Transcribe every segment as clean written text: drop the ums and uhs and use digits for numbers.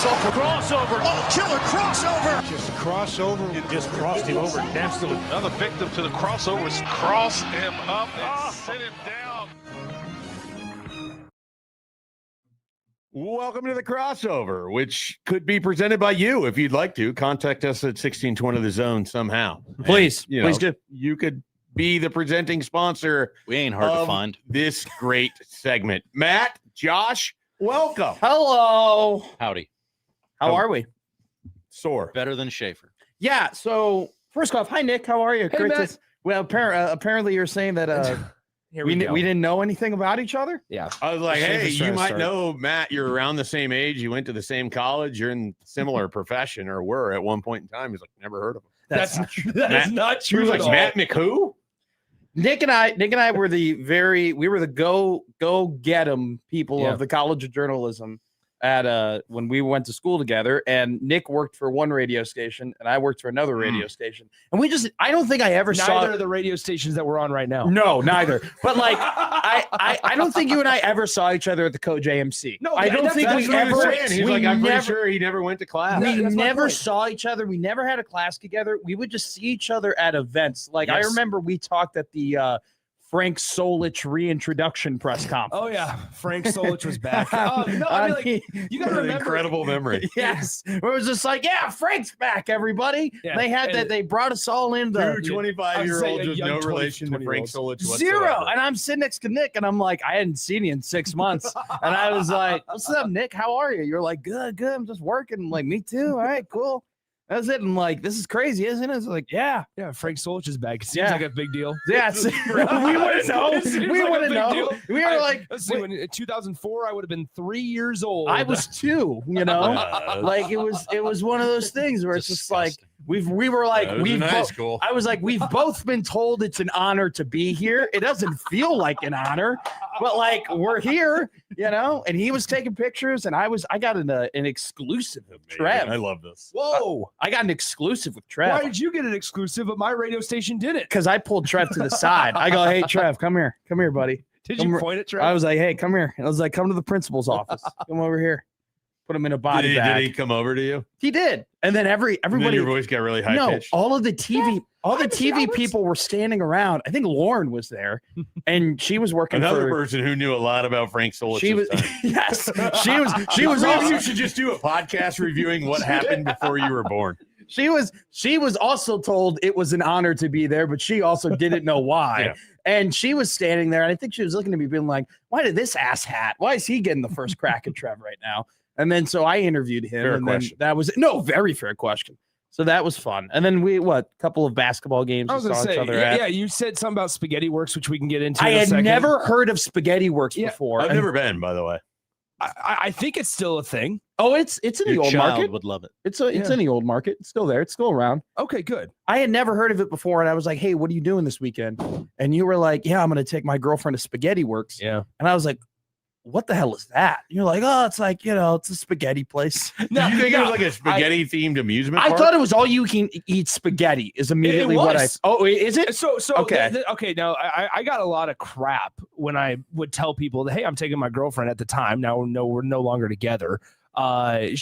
Sipple. Crossover. Oh, killer crossover. Just crossover. It just crossed him over nastily. Another victim to the crossovers. Cross him up and sit him down. Welcome to the crossover, which could be presented by you if you'd like to. Contact us at 1620 The Zone somehow. Please, and, please do. You could be the presenting sponsor. We ain't hard to find. This great segment. Matt, Josh, welcome. Hello. Howdy. How are we? Sore. Better than Schaefer. Yeah. So first off, hi Nick. How are you? Hey, Great Matt. to. Well, apparently you're saying that we didn't know anything about each other. Yeah. I was like, Shane hey, was you trying to might start. know Matt. You're around the same age. You went to the same college. You're in similar profession, or were at one point in time. He's like, never heard of him. That's not true. That is not He true was at like, all. Matt McWho? Nick and I were we were the go get 'em people of the College of Journalism at when we went to school together, and Nick worked for one radio station and I worked for another radio station, and I don't think I ever saw Neither of the radio stations that we're on right now. No, neither. But like, I don't think you and I ever saw each other at the Co-JMC. No, I don't think That's we what he was ever. saying. He's we like, I'm never, pretty sure he never went to class. we That's my never point. saw each other. We never had a class together. We would just see each other at events. Like I Yes. remember we talked at the Frank Solich reintroduction press conference. Oh yeah, Frank Solich was back. No, I mean, like, you gotta What an remember. incredible memory. Yes, it was just like, yeah, Frank's back, everybody. Yeah. They had that. They brought us all in the Two 25-year-olds with no relation to Frank Solich whatsoever. zero, and I'm sitting next to Nick, and I'm like, I hadn't seen you in 6 months, and I was like, "What's up, Nick? How are you?" You're like, "Good, good. I'm just working." I'm like, "Me too. All right, cool." That's it. I'm like, "This is crazy, isn't it?" It's like, yeah, Yeah, Frank Solich is back. It seems Yeah. like a big deal. yeah. We wouldn't know. It seems We like a wouldn't big know. deal. We were like, Let's see. When in 2004, I would have been 3 years old. I was 2. You know, like it was one of those things where it's just like we were like That was we've in high both. school. I was like, we've both been told it's an honor to be here. It doesn't feel like an honor, but like we're here, you know. And he was taking pictures, and I got an exclusive with Trev. I love this. Whoa! I got an exclusive with Why Trev did you get an exclusive, but my radio station didn't? because I pulled Trev to the side. I go, "Hey, Trev, come here, buddy." Did Come you re- point at Trev? I was like, "Hey, come here." And I was like, "Come to the principal's office. Come over here." Put him in a body bag. Did he come over to you? He did, and then And then everybody. your voice got really high No, pitched. all of the TV, all the I was- TV people were standing around. I think Lauren was there, and she was working Another for. person who knew a lot about Frank Solich. She was yes, she was. She was Maybe also. you should just do a podcast reviewing what happened before you were born. She was also told it was an honor to be there, but she also didn't know why. Yeah. And she was standing there, and I think she was looking at me, being like, "Why did this ass hat? Why is he getting the first crack at Trev right now?" And then so I interviewed him, Fair and question. then that was very fair question. So that was fun. And then a couple of basketball games I we was gonna saw say, each other yeah, at. yeah, you said something about Spaghetti Works, which we can get into. I in a had second. never heard of Spaghetti Works Yeah, before. I've and- never been, by the way. I think it's still a thing. Oh, it's in the Your old child market. would love it. It's Yeah. in the old market. It's still there. It's still around. Okay, good. I had never heard of it before, and I was like, "Hey, what are you doing this weekend?" And you were like, "Yeah, I'm going to take my girlfriend to Spaghetti Works." Yeah. And I was like, "What the hell is that?" And you're like, "Oh, it's like, it's a spaghetti place." Did you think it was like a spaghetti themed amusement I park? thought it was all you can eat spaghetti. Is immediately what I. was. Oh, is it? So Okay. okay. Now I got a lot of crap when I would tell people that, hey, I'm taking my girlfriend at the time. Now no, we're no longer together. I'm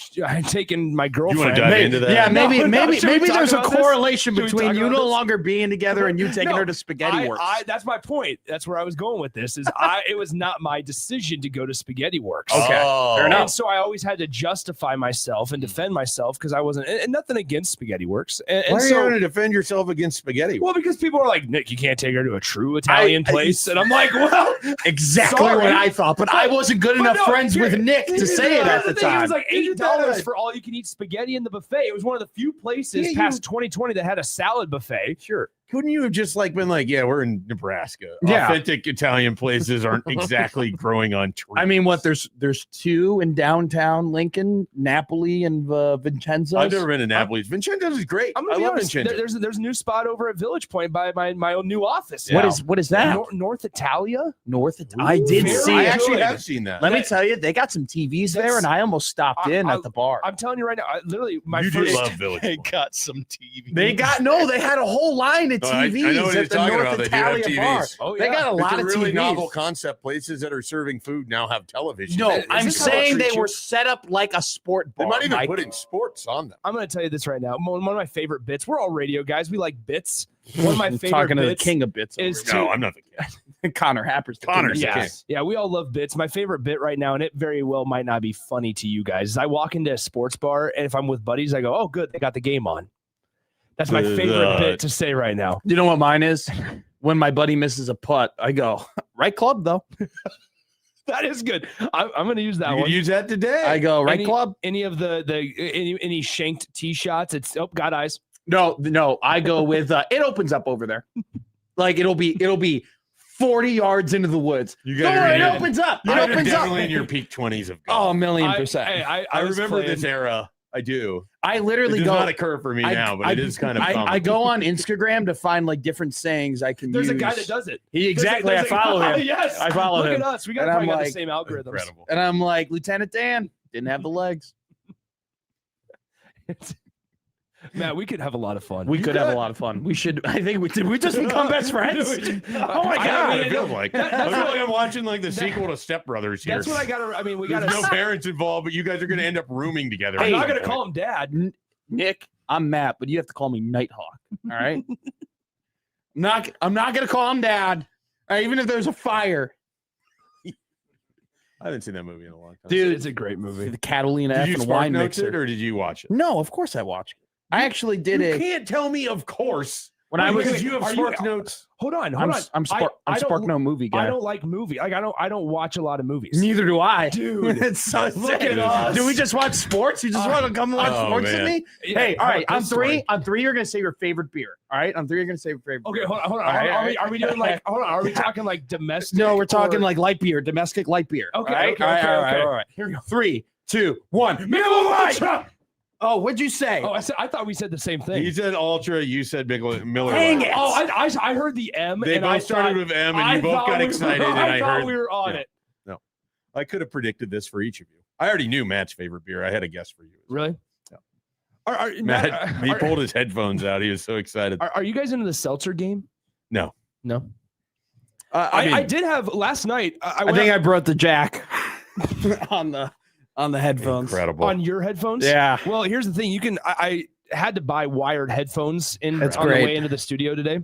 taking my You girlfriend. want to dive into that? Yeah, maybe Should we talk there's a about this? correlation Should we between talk you about no this? longer being together and you taking No, her to Spaghetti Works. That's my point. That's where I was going with this. It was not my decision to go to Spaghetti Works. Okay, Oh. fair enough. And so I always had to justify myself and defend myself because I wasn't, and nothing against Spaghetti Works. And Why are you so, going to defend yourself against spaghetti? well, because people are like, Nick, you can't take her to a true Italian place. And I'm like, well, Exactly Sorry. what I thought, but I wasn't good But enough no, friends here- with Nick to say it at the Here's thing, It time. was like Isn't that $8 a- for all you can eat spaghetti in the buffet. It was one of the few places Yeah, past 2020 that had a salad buffet. Sure. Couldn't you have just been like, yeah, we're in Nebraska. Yeah. Authentic Italian places aren't exactly growing on trees. I mean, there's 2 in downtown Lincoln, Napoli and Vincenzo's. I've never been to Napoli. Vincenzo's is great. I'm I gonna be love honest. Vincenzo. There's a new spot over at Village Point by my own new office. What now. is that? North Italia? North. I did Very see I it. actually good. have seen that. Let me tell you, they got some TVs there, and I almost stopped in at the bar. I'm telling you right now, literally my You do first. love Village They Point. got some TV. They had a whole line of the Oh, I TVs know what you're at the talking North about. They do have Italia bar. TVs. Oh, They yeah. got a lot It's of a really TVs. novel concept. Places that are serving food now have television. No, Is I'm this how they saying treat they you? were set up like a sport They bar. might even Mike. put in sports on them. I'm going to tell you this right now. One of my favorite bits. We're all radio guys. We like bits. One of my I'm favorite talking to the bits king of bits. is over No, to- I'm not the kid. here. Connor Happer's the king Connor's of the king. bits. Yeah, we all love bits. My favorite bit right now, and it very well might not be funny to you guys, is I walk into a sports bar, and if I'm with buddies, I go, oh, good, they got the game on. That's my favorite bit to say right now. You know what mine is? When my buddy misses a putt, I go, right club, though. That is good. I'm going to use that You one. can use that today. I go, right Any- club. Any of any shanked tee shots, it's got eyes. No, I go with it opens up over there. Like it'll be 40 yards into the woods. You Don't guys worry, it are opens up. It You're opens up. definitely in your peak 20s of golf. Oh, a million I percent. was remember playing- this era. I do. I It literally does go. not occur for me now, but it is kind of common. I go on Instagram to find like different sayings I can There's use. a guy that does it. Exactly. I follow him. Yes. I follow Look him. at us. We got And I'm probably got the like- same algorithms. Incredible. And I'm like, Lieutenant Dan didn't have the legs. Matt, we could have a lot of fun. We could have a lot of fun. We should. I think we did. We just become best friends. Oh my I god! mean, I feel like I feel like I'm watching like the sequel to Step Brothers here. That's what I got to. I mean, we got There's no to. parents involved, but you guys are going to end up rooming together. I'm at not some going to point. call him dad. Nick, I'm Matt, but you have to call me Nighthawk. All right. I'm not gonna call him Dad. All right, even if there's a fire, I haven't seen that movie in a long time. dude. It's a great movie. The Catalina Did F you and Spark wine Notes it, mixer. or did you watch it? No, of course I watched it. I actually did You it can't tell me, of course. when I was. Because you have Are you- Spark Notes. Hold on. I'm I Spark don't- No movie guy. I don't like movie. Like I don't watch a lot of movies. Neither do I, Dude, it's so look sick. at us. Do we just watch sports? You just want to come watch Oh, sports man. with me? Yeah, Hey, all right. good On story. three, you're gonna say your favorite beer. All right, on three, you're gonna say your favorite. Okay, beer. hold on. All right, Are we doing like? Hold on. Are we talking like domestic? No, we're talking or- like light beer, domestic light beer. Okay, all right? okay, all right, okay, all right, okay. all right. Here we go. 3, 2, 1. Miller Lite. Oh, what'd you say? Oh, I thought we said the same thing. He said Ultra. You said Miller Dang Lite. it. Oh, I heard the M. They and both I started thought- with M, and I you both thought got we excited, were, and I thought heard. we were on Yeah. it. I could have predicted this for each of you. I already knew Matt's favorite beer. I had a guess for you. Really? Yeah. Are, Matt, he pulled his headphones out. He was so excited. Are you guys into the seltzer game? No. No. I mean, I did have last night. I I went think out I brought the jack on the headphones. Incredible. on your headphones. Yeah. Well, here's the thing. I had to buy wired headphones That's on great. the way into the studio today.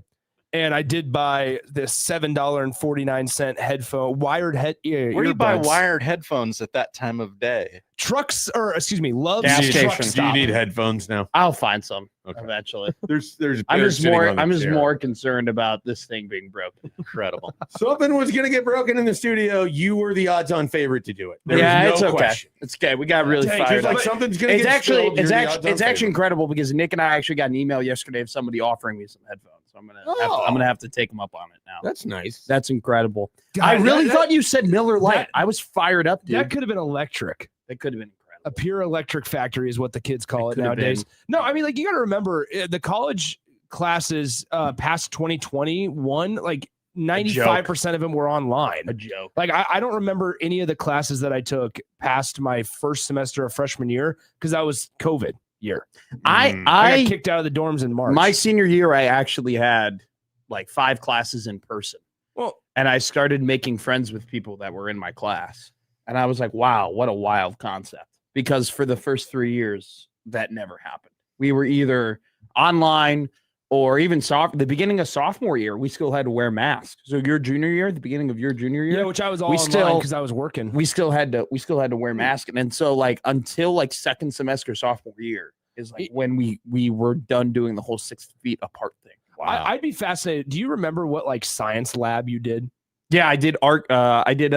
And I did buy this $7.49 headphone wired head. Where do you buy earbuds. wired headphones at that time of day? Trucks, or excuse me, Love's Gas Do you truck station. do you stop. need headphones now? I'll find some Okay. eventually. There's. I'm pairs just sitting more. on the I'm just chair. more concerned about this thing being broken. Incredible. Something was gonna get broken in the studio. You were the odds-on favorite to do it. There yeah, was no it's okay. question. It's okay. We got really Dang, fired Like up. something's gonna It's get actually spilled, you're the odds-on it's actually favorite. incredible because Nick and I actually got an email yesterday of somebody offering me some headphones. So I'm gonna have to take them up on it now. That's nice. That's incredible. God, I really that- thought you said Miller Lite. that- I was fired up, dude. That could have been electric. That could have been A incredible. pure electric factory is what the kids call it could have nowadays. No, I mean, like, you got to remember the college classes past 2021, like 95% of them were online. A joke. Like, I don't remember any of the classes that I took past my first semester of freshman year because that was COVID year. I I got kicked out of the dorms in March. my senior year, I actually had like 5 classes in person. Well, And I started making friends with people that were in my class. And I was like, wow, what a wild concept. Because for the first 3 years, that never happened. We were either online or even the beginning of sophomore year, we still had to wear masks. So your junior year, the beginning of your junior year, yeah, which I was all we online still- because I was working. we still had to wear masks. And so like until like second semester sophomore year is like when we were done doing the whole 6 feet apart thing. Wow. I'd be fascinated. Do you remember what like science lab you did? Yeah, I did art. I did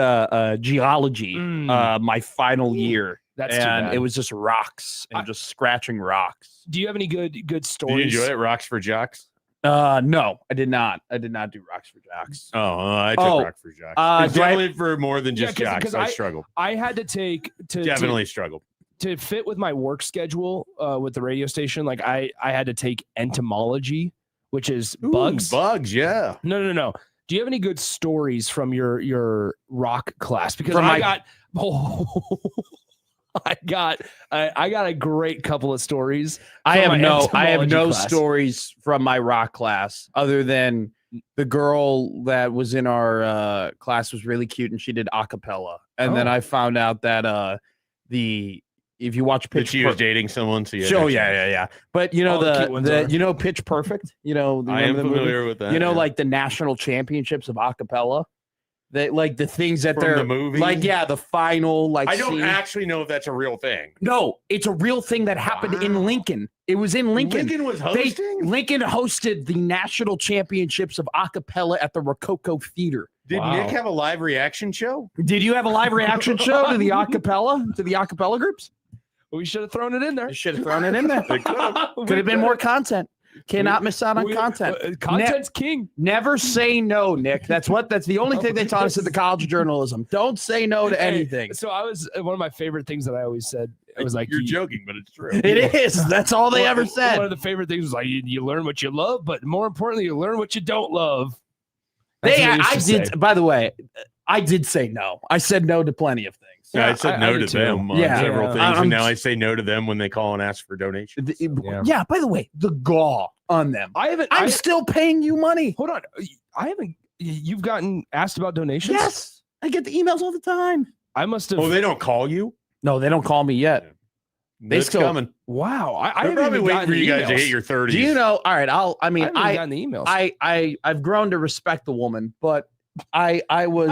geology my final year, That's too and bad. it was just rocks and just scratching rocks. Do you have any good Did you stories? enjoy it? Rocks for Jocks? No, I did not. I did not do rocks for jocks. Oh, I took Oh, Rock for Jocks. do It's I- definitely for more than Yeah, just 'cause- Jocks. 'cause I I- struggled. I had to take Definitely struggled. to fit with my work schedule with the radio station. Like I had to take entomology, which is bugs. Bugs, yeah. No. Do you have any good stories from your rock class? Because From I my- got I got a great couple of stories. I have from my no entomology class. stories from my rock class other than the girl that was in our class was really cute and she did a cappella. And then I found out that if you watch Pitch She was dating someone. So yeah. But you know Pitch Perfect. You know, I am the familiar movie? with that. You know, like the national championships of a cappella. They like the things that From they're the movie? like, the final I don't scene. actually know if that's a real thing. No, it's a real thing that happened in Lincoln. It was in Lincoln. Lincoln was hosting? Lincoln hosted the national championships of a cappella at the Rococo Theater. Did Nick have a live reaction show? Did you have a live reaction show to the a cappella groups? We should have thrown it in there. You should have thrown it in there. Could have been more content. Cannot miss out on content. Content's king. Never say no, Nick. That's the only thing they taught us at the College of Journalism. Don't say no to anything. So one of my favorite things that I always said, it was like, you're joking, but it's true. It is. That's all they ever said. One of the favorite things was like, you learn what you love, but more importantly, you learn what you don't love. By the way, I did say no. I said no to plenty of things. Yeah, I said no to them on several things, and now I say no to them when they call and ask for donations. Yeah. By the way, the gall on them. I'm still paying you money. Hold on. I haven't. You've gotten asked about donations? Yes. I get the emails all the time. I must have. Oh, they don't call you? No, they don't call me yet. Yeah. They still coming. Wow. I They're haven't probably even waiting gotten for you the guys to emails. hit your 30s. Do you know? All right. I haven't even gotten the emails. I've grown to respect the woman, but I was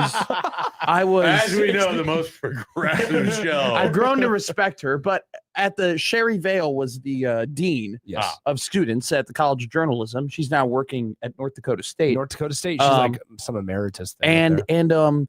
as we know, the most progressive show. I've grown to respect her, but at the Sherry Vale was the dean of students at the College of Journalism. She's now working at North Dakota State. North Dakota State. She's like some emeritus thing. And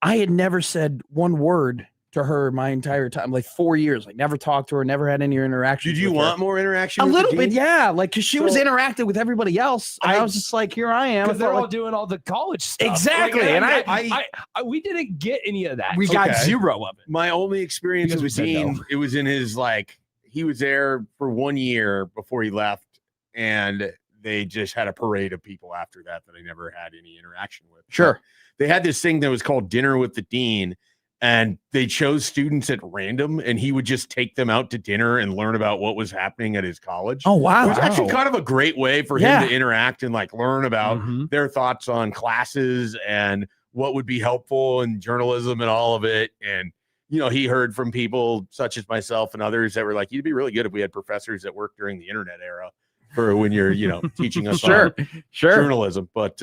I had never said one word to her my entire time, like 4 years. Like never talked to her, never had any interaction. Did you want more interaction? A with little the bit, dean? yeah. Like because she was interacting with everybody else. And I was just like, here I am. Because they're all doing all the college stuff. Exactly. Like, and we didn't get any of that. We got zero of it. My only experience Because we with said Dean, no. it was in his he was there for 1 year before he left, and they just had a parade of people after that I never had any interaction with. Sure. But they had this thing that was called Dinner with the Dean. And they chose students at random, and he would just take them out to dinner and learn about what was happening at his college. Oh, wow. It was actually kind of a great way for him to interact and learn about their thoughts on classes and what would be helpful in journalism and all of it. And, he heard from people such as myself and others that were like, you'd be really good if we had professors that worked during the internet era for when you're, teaching us on journalism. But,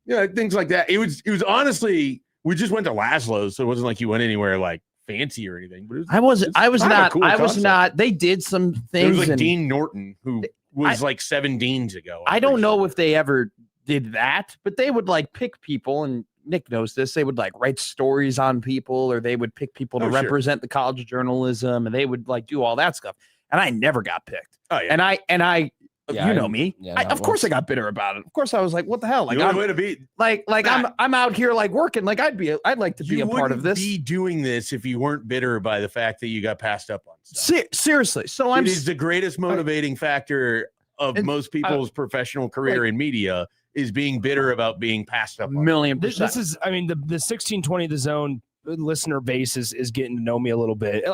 things like that. It was honestly, we just went to Laszlo's, so it wasn't like you went anywhere fancy or anything. But I was not. They did some things. It was Dean Norton, who was 7 deans ago. I don't know if they ever did that, but they would pick people, and Nick knows this. They would write stories on people, or they would pick people to represent the College of Journalism, and they would do all that stuff. And I never got picked. Oh yeah. And I. Yeah, you know me. Yeah, of course I got bitter about it. Of course I was like, what the hell? The only way to be I'm out here working. I'd like to be a part of this. You wouldn't be doing this if you weren't bitter by the fact that you got passed up on stuff. Seriously. So it is the greatest motivating factor of most people's professional career in media is being bitter about being passed up on. $1,000,000%. This is, the 1620 The Zone listener base is getting to know me a little bit.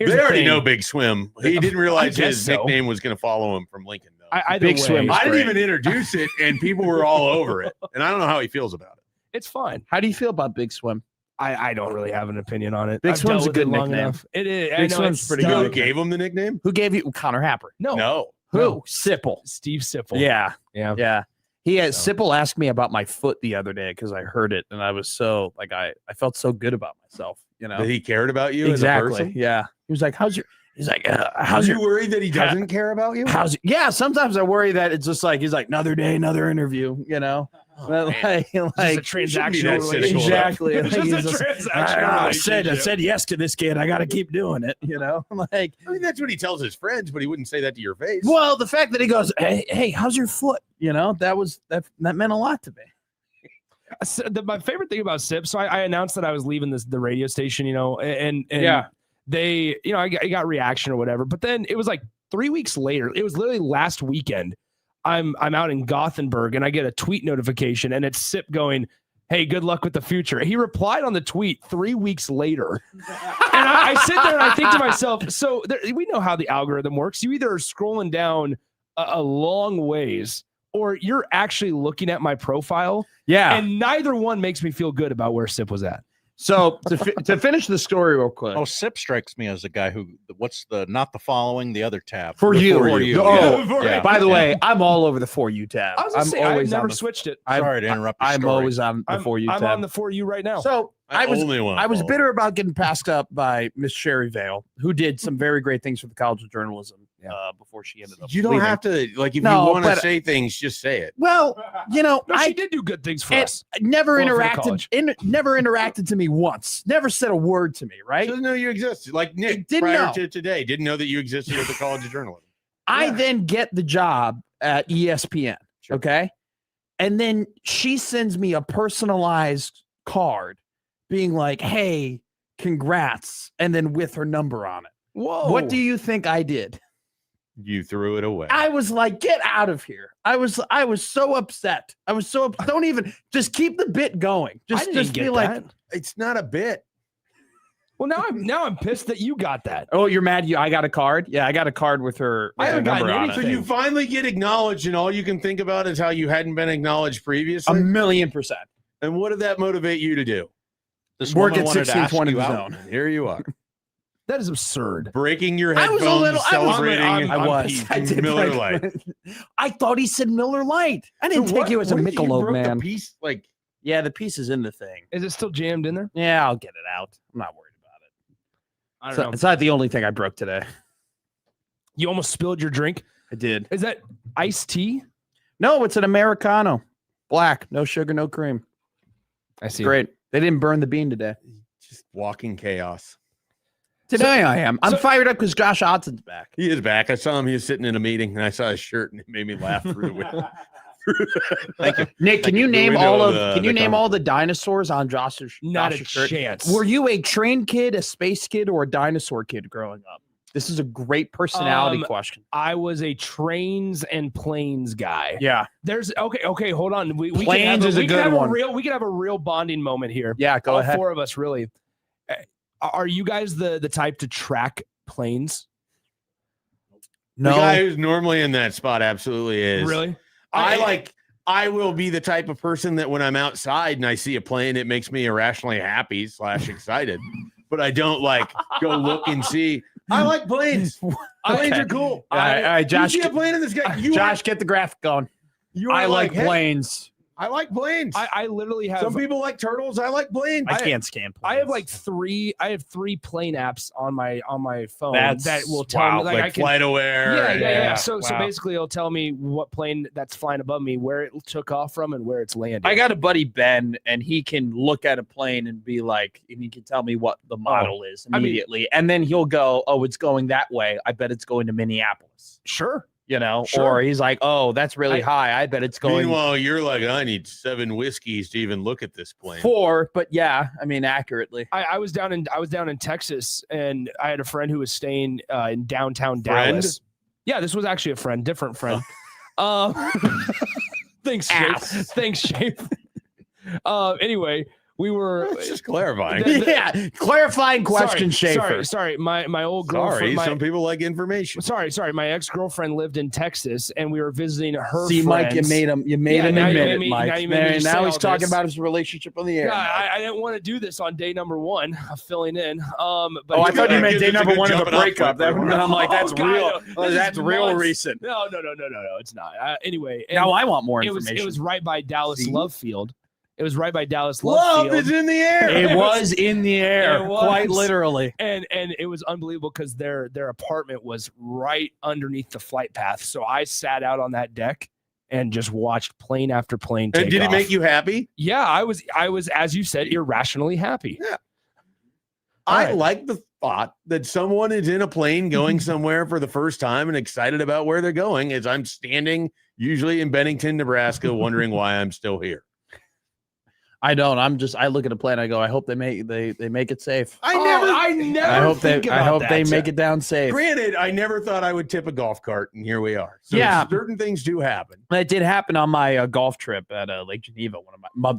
They already know Big Swim. He didn't realize his nickname was going to follow him from Lincoln, though. Big Swim. I didn't even introduce it, and people were all over it. And I don't know how he feels about it. It's fine. How do you feel about Big Swim? I don't really have an opinion on it. Big Swim's a good nickname. It is. Big Swim's pretty good. Who gave him the nickname? Who gave you Connor Happer? No. Who? Sipple. Steve Sipple. Yeah. He had So. Sipple asked me about my foot the other day because I heard it, and I was so I felt so good about myself. That he cared about you exactly. as a person? Yeah. He was like, how's your Are you worried that he doesn't care about you? Yeah, sometimes I worry that it's just he's like, another day, another interview, Just a transactional relationship. Exactly. Just a transactional I said yes to this kid. I got to keep doing it. That's what he tells his friends, but he wouldn't say that to your face. Well, the fact that he goes, hey, how's your foot? That meant a lot to me. My favorite thing about Sip. So I announced that I was leaving the radio station, and they, I got reaction or whatever. But then it was 3 weeks later. It was literally last weekend. I'm out in Gothenburg, and I get a tweet notification, and it's Sip going, hey, good luck with the future. He replied on the tweet 3 weeks later. And I sit there and I think to myself, so we know how the algorithm works. You either are scrolling down a long ways or you're actually looking at my profile. Yeah. And neither one makes me feel good about where Sip was at. So to finish the story real quick. Oh, Sip strikes me as a guy who, what's the, not the following, the other tab. For you. Oh, yeah. By the way, I'm all over the For You tab. I was gonna say, I've never switched it. Sorry to interrupt. I'm always on the For You tab. I'm on the For You right now. So I was bitter about getting passed up by Miss Sherry Vale, who did some very great things for the College of Journalism before she ended up. You don't leaving. have to, like, if you want to say things, just say it. Well, you know, she did do good things for us. Never interacted to me once. Never said a word to me. Right? She doesn't know you existed. Like Nick, prior to today, didn't know that you existed at the College of Journalism. I then get the job at ESPN. Sure. Okay, and then she sends me a personalized card, being like, "Hey, congrats," and then with her number on it. Whoa! What do you think I did? You threw it away. I was like, get out of here. I was so upset. Don't even just keep the bit going. Just be like, it's not a bit. Well, now I'm pissed that you got that. Oh, you're mad? I got a card? Yeah, I got a card with her. I haven't gotten anything. So you finally get acknowledged, and all you can think about is how you hadn't been acknowledged previously. 1,000,000%. And what did that motivate you to do? This work at 1620 zone. Here you are. That is absurd. Breaking your headphones, celebrating. I did Miller Lite. I thought he said Miller Lite. I didn't think it was a Michelob, man. The piece, yeah, the piece is in the thing. Is it still jammed in there? Yeah, I'll get it out. I'm not worried about it. I don't know. It's not the only thing I broke today. You almost spilled your drink. I did. Is that iced tea? No, it's an Americano. Black, no sugar, no cream. I see. Great. They didn't burn the bean today. Just walking chaos. Today I am. I'm fired up because Josh Odson's back. He is back. I saw him. He was sitting in a meeting, and I saw his shirt, and it made me laugh through the window. Thank you, Nick. Can you name all the dinosaurs on Josh's shirt? Not a chance. Were you a train kid, a space kid, or a dinosaur kid growing up? This is a great personality question. I was a trains and planes guy. Yeah. There's okay. Hold on. We planes is a good one. We can have a real bonding moment here. Yeah, go ahead. All four of us, really. Are you guys the type to track planes? No. The guy who's normally in that spot absolutely is. Really? I will be the type of person that when I'm outside and I see a plane, it makes me irrationally happy / excited. But I don't go look and see. I like planes. Planes are cool. All right, Josh. You see a plane in the sky. Josh, get the graphic going. I like planes. I like planes. I literally have. Some people like turtles. I like planes. I can't stand planes. I have three plane apps on my phone that will tell me like Flight Aware. Yeah. So basically, it'll tell me what plane that's flying above me, where it took off from, and where it's landing. I got a buddy Ben, and he can look at a plane and be like, and he can tell me what the model is immediately, and then he'll go, "Oh, it's going that way. I bet it's going to Minneapolis." Sure. Sure. Or he's like, "Oh, that's really high. I bet it's going." Meanwhile, you're like, "I need 7 whiskeys to even look at this plane." 4, but yeah, I mean, accurately. I was down in Texas, and I had a friend who was staying in downtown Dallas. Yeah, this was actually a friend, different friend. Thanks, Shape. Anyway. We were just clarifying. Clarifying question, Schaefer. Sorry. My old girlfriend. Some people like information. Sorry. My ex-girlfriend lived in Texas, and we were visiting her. See, friends. Mike, you made him admit it, Mike. Now he's talking about his relationship on the air. Yeah, I didn't want to do this on day number 1 of filling in. But I thought you meant day number 1 of the breakup. I'm like, that's real. That's real recent. No, it's not. Anyway, now I want more information. It was right by Dallas Love Field. It was right by Dallas Love Field. Is in the air. It was in the air, quite literally. And it was unbelievable because their apartment was right underneath the flight path. So I sat out on that deck and just watched plane after plane take off. And did it make you happy? Yeah, I was, as you said, irrationally happy. Yeah. I like the thought that someone is in a plane going somewhere for the first time and excited about where they're going as I'm standing usually in Bennington, Nebraska, wondering why I'm still here. I don't. I look at a plane. I go, I hope they make it safe. I never. I hope they that. make it down safe. Granted, I never thought I would tip a golf cart, and here we are. So certain things do happen. It did happen on my golf trip at Lake Geneva.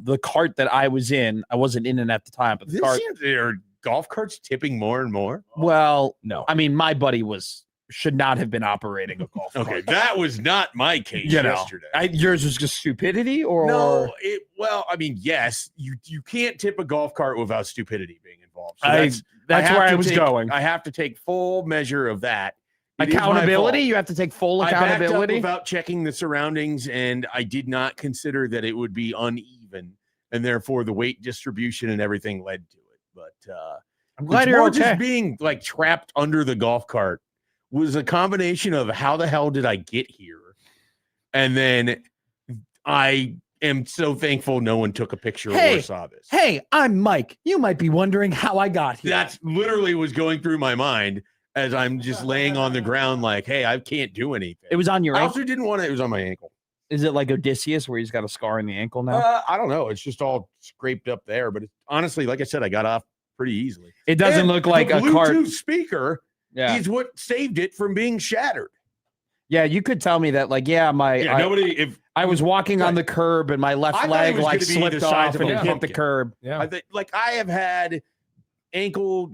The cart that I was in, I wasn't in it at the time, but the cart. Are golf carts tipping more and more? Well, no. I mean, my buddy should not have been operating a golf cart. Okay, that was not my case yesterday. Yours was just stupidity, or no? I mean, yes, you can't tip a golf cart without stupidity being involved. So that's where I was going. I have to take full measure of that. Accountability. You have to take full accountability I backed up without checking the surroundings, and I did not consider that it would be uneven, and therefore the weight distribution and everything led to it. But I'm glad you're okay. Just being like trapped under the golf cart was a combination of how the hell did I get here? And then I am so thankful no one took a picture or saw this. Hey, I'm Mike. You might be wondering how I got here. That's literally was going through my mind as I'm just laying on the ground like, hey, I can't do anything. It was on your ankle? I ankle? also didn't want it was on my ankle. Is it like Odysseus where he's got a scar in the ankle now? I don't know. It's just all scraped up there. But honestly, like I said, I got off pretty easily. It doesn't look like a Bluetooth cart. Speaker is what saved it from being shattered. Yeah, you could tell me that, if I was walking on the curb and my left leg slipped off and it hit the curb. Yeah, I have had ankle,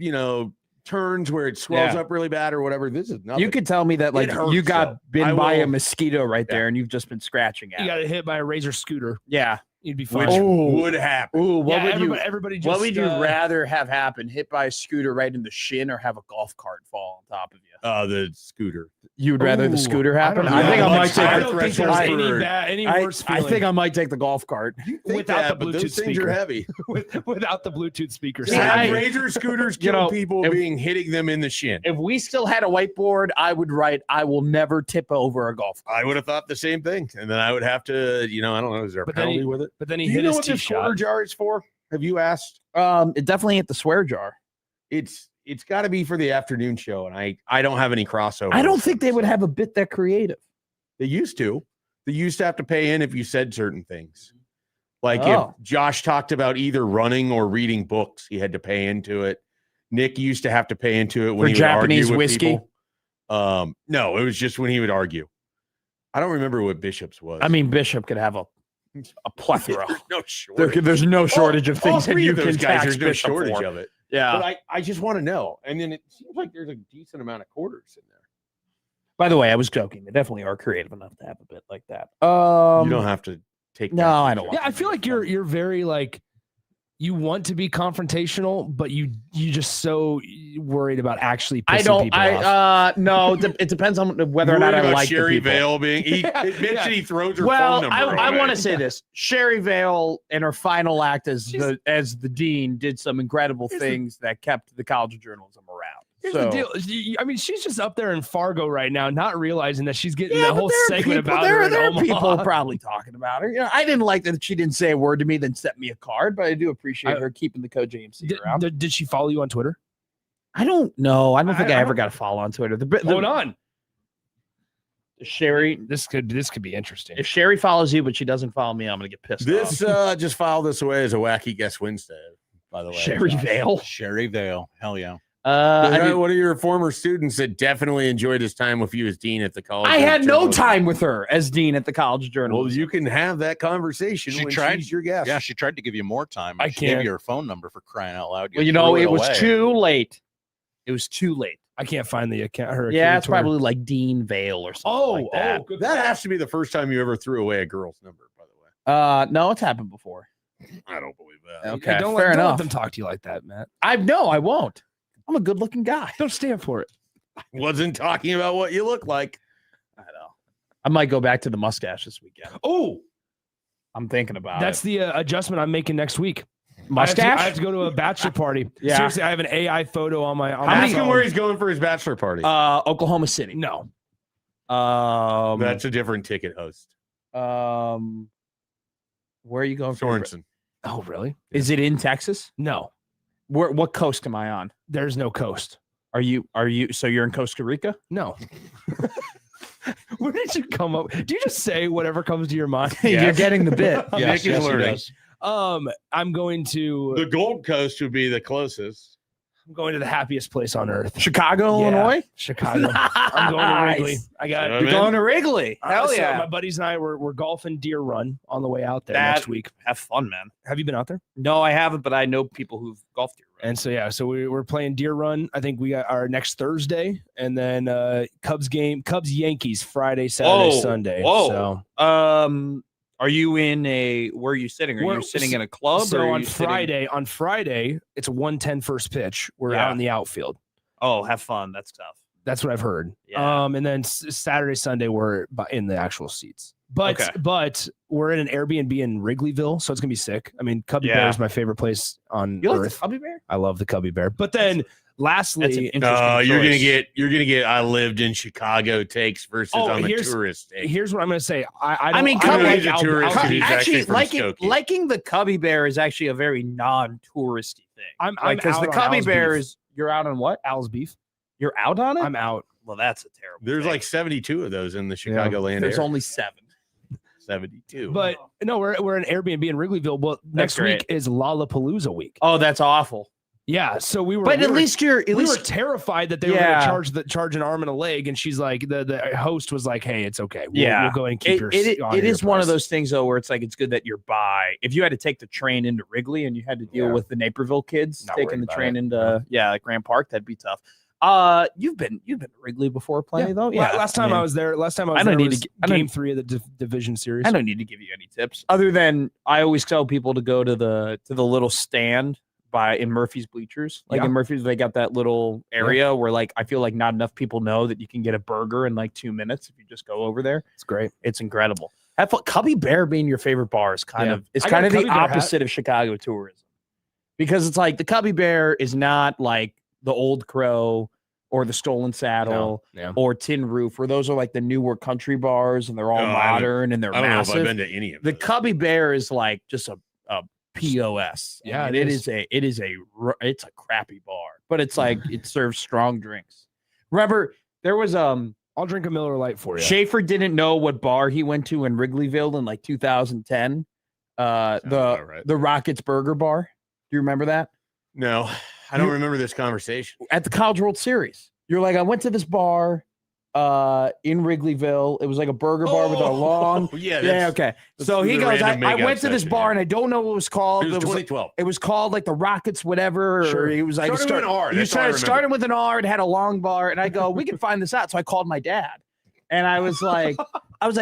turns where it swells up really bad or whatever. This is nothing. You could tell me that you got bitten by a mosquito right there and you've just been scratching at. You got hit by a razor scooter. Yeah. You'd be fine. Which would happen. Ooh, what would you rather have happen? Hit by a scooter right in the shin or have a golf cart fall on top of you? The scooter. You'd rather the scooter happen? I think I might take I don't think there's any worse feeling. I think I might take the golf cart. Without the Bluetooth those things speaker. are heavy. Without the Bluetooth speaker. Razor scooters kill people hitting them in the shin. If we still had a whiteboard, I would write, I will never tip over a golf cart. I would have thought the same thing. And then I would have to, I don't know, is there a penalty with it? But then he hit his tee shot. Quarter jar is for? Have you asked? It definitely hit the swear jar. It's got to be for the afternoon show, and I don't have any crossover. I don't think they would have a bit that creative. They used to. They used to have to pay in if you said certain things. Like if Josh talked about either running or reading books, he had to pay into it. Nick used to have to pay into it when he would Japanese argue with whiskey. People. No, it was just when he would argue. I don't remember what Bishop's was. I mean, Bishop could have a plethora. There's no shortage. There's no shortage of things that you can guys. tax There's no Bishop shortage for. of it. Yeah. But I just want to know. And then it seems like there's a decent amount of quarters in there. By the way, I was joking. They definitely are creative enough to have a bit like that. You don't have to take that. No, I don't want I feel like you're very you want to be confrontational, but you just so worried about actually pissing people off. No, it depends on whether or not I like Sherry the people. Vale being he admits that he throws her phone number. I want to say this. Sherry Vale in her final act as the dean did some incredible things that kept the College of Journalism around. Here's the deal. I mean, she's just up there in Fargo right now, not realizing that she's getting the whole segment about her. There are people probably talking about her. I didn't like that she didn't say a word to me, then sent me a card, but I do appreciate her keeping the co-JMC around. Did she follow you on Twitter? I don't know. I don't think I ever got a follow on Twitter. Hold on. Sherry, this could be interesting. If Sherry follows you, but she doesn't follow me, I'm gonna get pissed off. Just file this away as a wacky guess Wednesday. By the way, Sherry Vale. Sherry Vale. Hell yeah. One of your former students that definitely enjoyed his time with you as dean at the college. I had no time with her as dean at the College of Journalism. Well, you can have that conversation. She's your guest. Yeah, she tried to give you more time. I gave you her phone number for crying out loud. Well, it was too late. It was too late. I can't find the account. Yeah, it's probably like Dean Vale or something like that. That has to be the first time you ever threw away a girl's number, by the way. No, it's happened before. I don't believe that. Okay, don't fair enough. let them talk to you like that, Matt. I won't. I'm a good-looking guy. Don't stand for it. Wasn't talking about what you look like. I know. I might go back to the mustache this weekend. Oh, I'm thinking about that's the adjustment I'm making next week. Mustache? I have to go to a bachelor party. Yeah. Seriously, I have an AI photo on my Ask him phone. where he's going for his bachelor party. Oklahoma City. No. That's a different ticket host. Where are you going? Sorensen. Oh, really? Is it in Texas? No. What coast am I on? There's no coast. Are you? So you're in Costa Rica? No. Where did you come up? Do you just say whatever comes to your mind? You're getting the bit. Yes, Nick is learning. I'm going to The Gold Coast would be the closest. I'm going to the happiest place on earth. Chicago, Yeah, Illinois? Chicago. I'm going to Wrigley. Nice. I got You're You're going to Wrigley. Hell so yeah. my buddies and I we're golfing Deer Run on the way out there That- next week. Have fun, man. Have you been out there? No, I haven't, but I know people who've golfed here. And so we're playing Deer Run. I think we got our next Thursday, and then Cubs Yankees Friday, Saturday, Sunday. Whoa. So Are you in where are you sitting? Are you sitting in a club? So or are on you sitting- Friday, it's a 110 first pitch. We're Yeah. out in the outfield. Oh, have fun. That's tough. That's what I've heard. Yeah. And then Saturday, Sunday, we're in the actual seats. But Okay. but we're in an Airbnb in Wrigleyville, so it's gonna be sick. I mean, Cubby Yeah. Bear is my favorite place on You like earth. the Cubby Bear? I love the Cubby Bear. But then, That's lastly, an No, interesting you're gonna choice. get. I lived in Chicago takes versus on the tourist take. here's what I'm gonna say. I I mean, don't Cubby- like he's a Al- tourist Al- and he's actually from liking Skokie. liking the Cubby Bear is actually a very non-touristy thing. I'm Because out the on Cubby Al's Bear beef. is you're out on what? Al's beef. You're out on it? I'm out. Well, that's a terrible. There's thing. like 72 of those in the Chicagoland there's area. only 7. 72. But no, we're in Airbnb in Wrigleyville. Well, next great. week is Lollapalooza week. Oh, that's awful. Yeah, so we were. But we at were- least you're we were terrified that they were Yeah. going to charge an arm and a leg, and she's like, the host was like, "Hey, it's okay. We'll Yeah. go ahead and keep it is one of those things though where it's like it's good that you're by. If you had to take the train into Wrigley and you had to deal Yeah. with the Naperville kids Not taking worried the about train it. into like Grand Park, that'd be tough. You've been to Wrigley before plenty though. Yeah. Last time I was there. I don't need to I don't- game 3 of the division series. I don't need to give you any tips other than I always tell people to go to the little stand in Murphy's bleachers. Like Yeah. in Murphy's, they got that little area where like I feel like not enough people know that you can get a burger in like 2 minutes if you just go over there. It's great. It's incredible. Have fun. Cubby Bear being your favorite bar is kind Yeah. of it's I got kind a of the Cubby Bear hat. opposite of Chicago tourism because it's like the Cubby Bear is not like the Old Crow or the Stolen Saddle Yeah. or Tin Roof, where those are like the newer country bars and they're all No, I haven't- modern and they're I don't know if massive. I've been to any of The those. Cubby Bear is like just a POS. Yeah, And it it's a crappy bar, but it's like it serves strong drinks. Remember, there was I'll drink a Miller Lite for you. Schaefer didn't know what bar he went to in Wrigleyville in like 2010. about right. The Rockets Burger Bar. Do you remember that? No, I don't remember this conversation. At the College World Series. You're like, I went to this bar in Wrigleyville. It was like a burger bar with a long. Yeah, Yeah, okay. that's So he the goes, I random make-out went to this session, bar yeah. and I don't know what it was called. It was It was 2012. It was called like the Rockets, whatever. Or Sure. he was like, Started with an R, You that's all I remember. started with an R and had a long bar. And I go, we can find this out. So I called my dad. And I was like,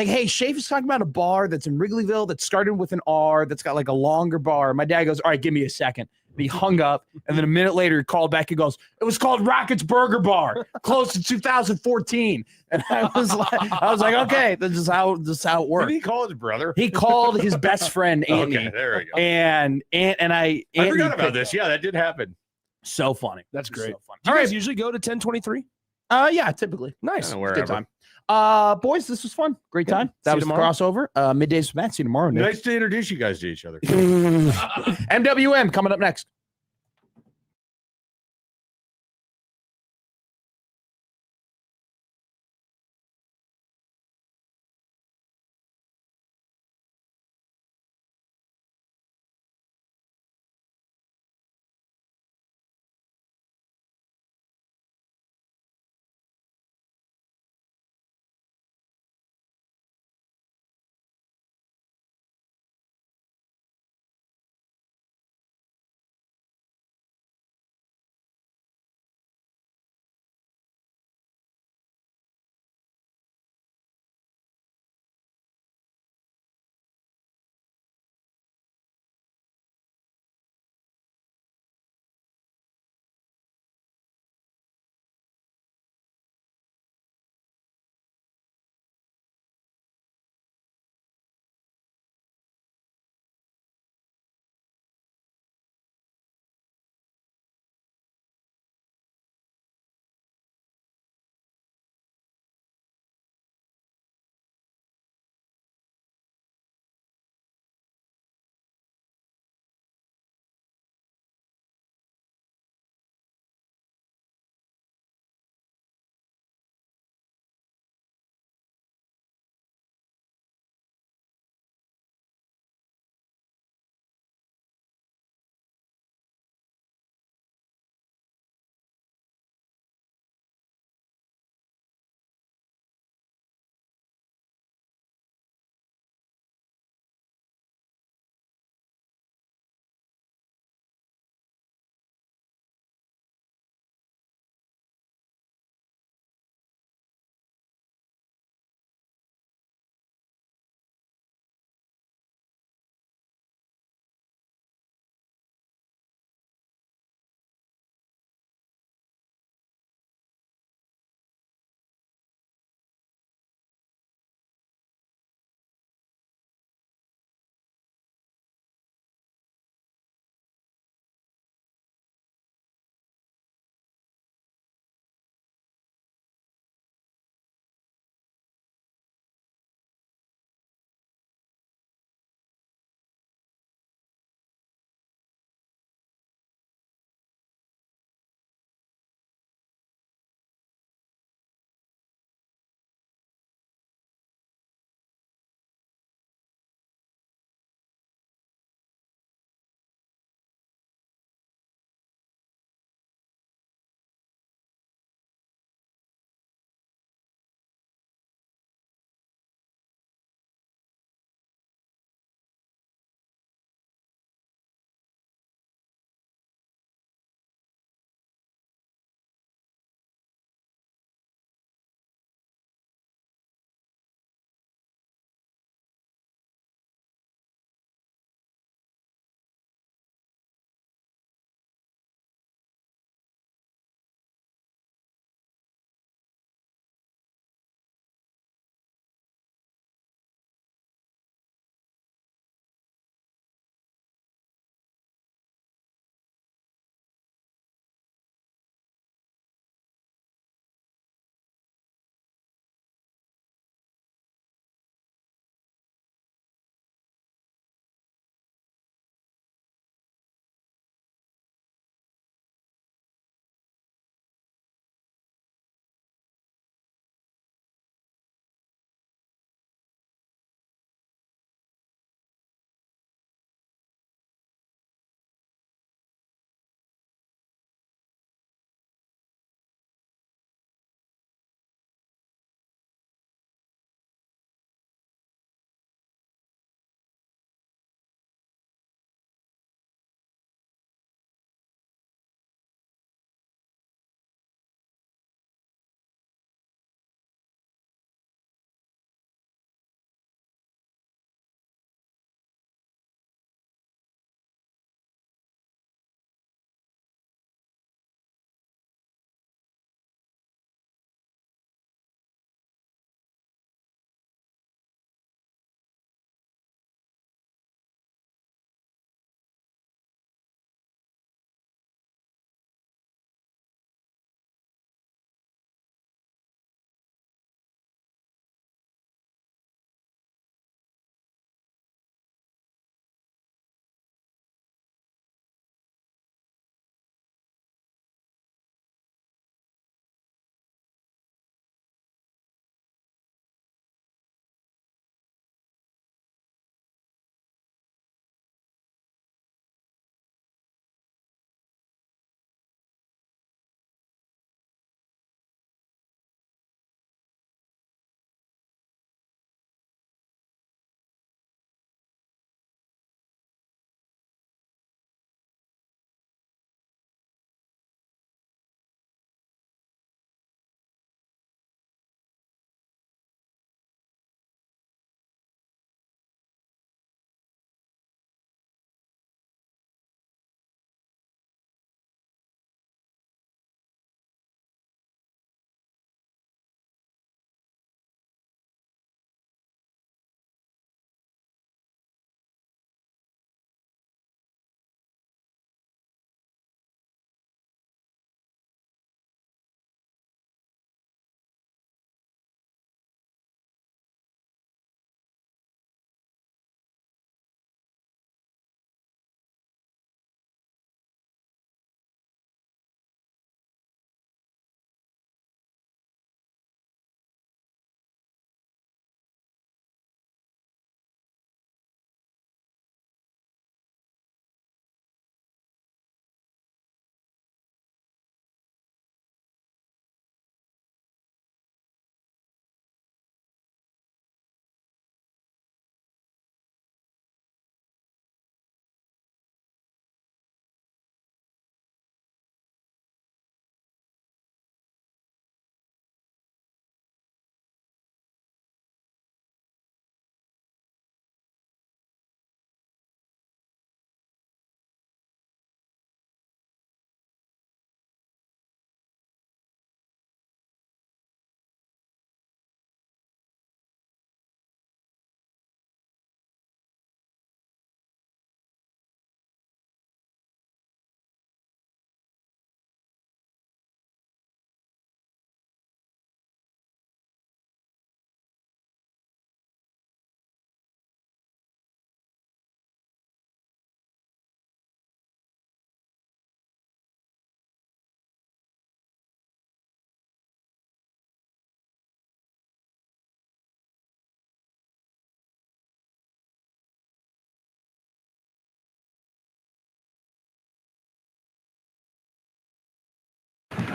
hey, Schaefer's talking about a bar that's in Wrigleyville that started with an R that's got like a longer bar. My dad goes, all right, give me a second. And he hung up. And then a minute later, he called back and goes, it was called Rockets Burger Bar, closed in 2014. And I was like, okay, this is how it works. Did he call his brother? He called his best friend Andy. Okay, there we go. And I Andy forgot about picked- this. Yeah, that did happen. So funny. That's It's great. So funny. Do you All guys right. usually go to 1023? Yeah, typically. Nice. Yeah, Good wherever. time. Boys, this was fun. Great Yeah. time. See That you was the tomorrow. crossover. Middays with Matt. See you tomorrow. Nick. Nice to introduce you guys to each other. MWM coming up next.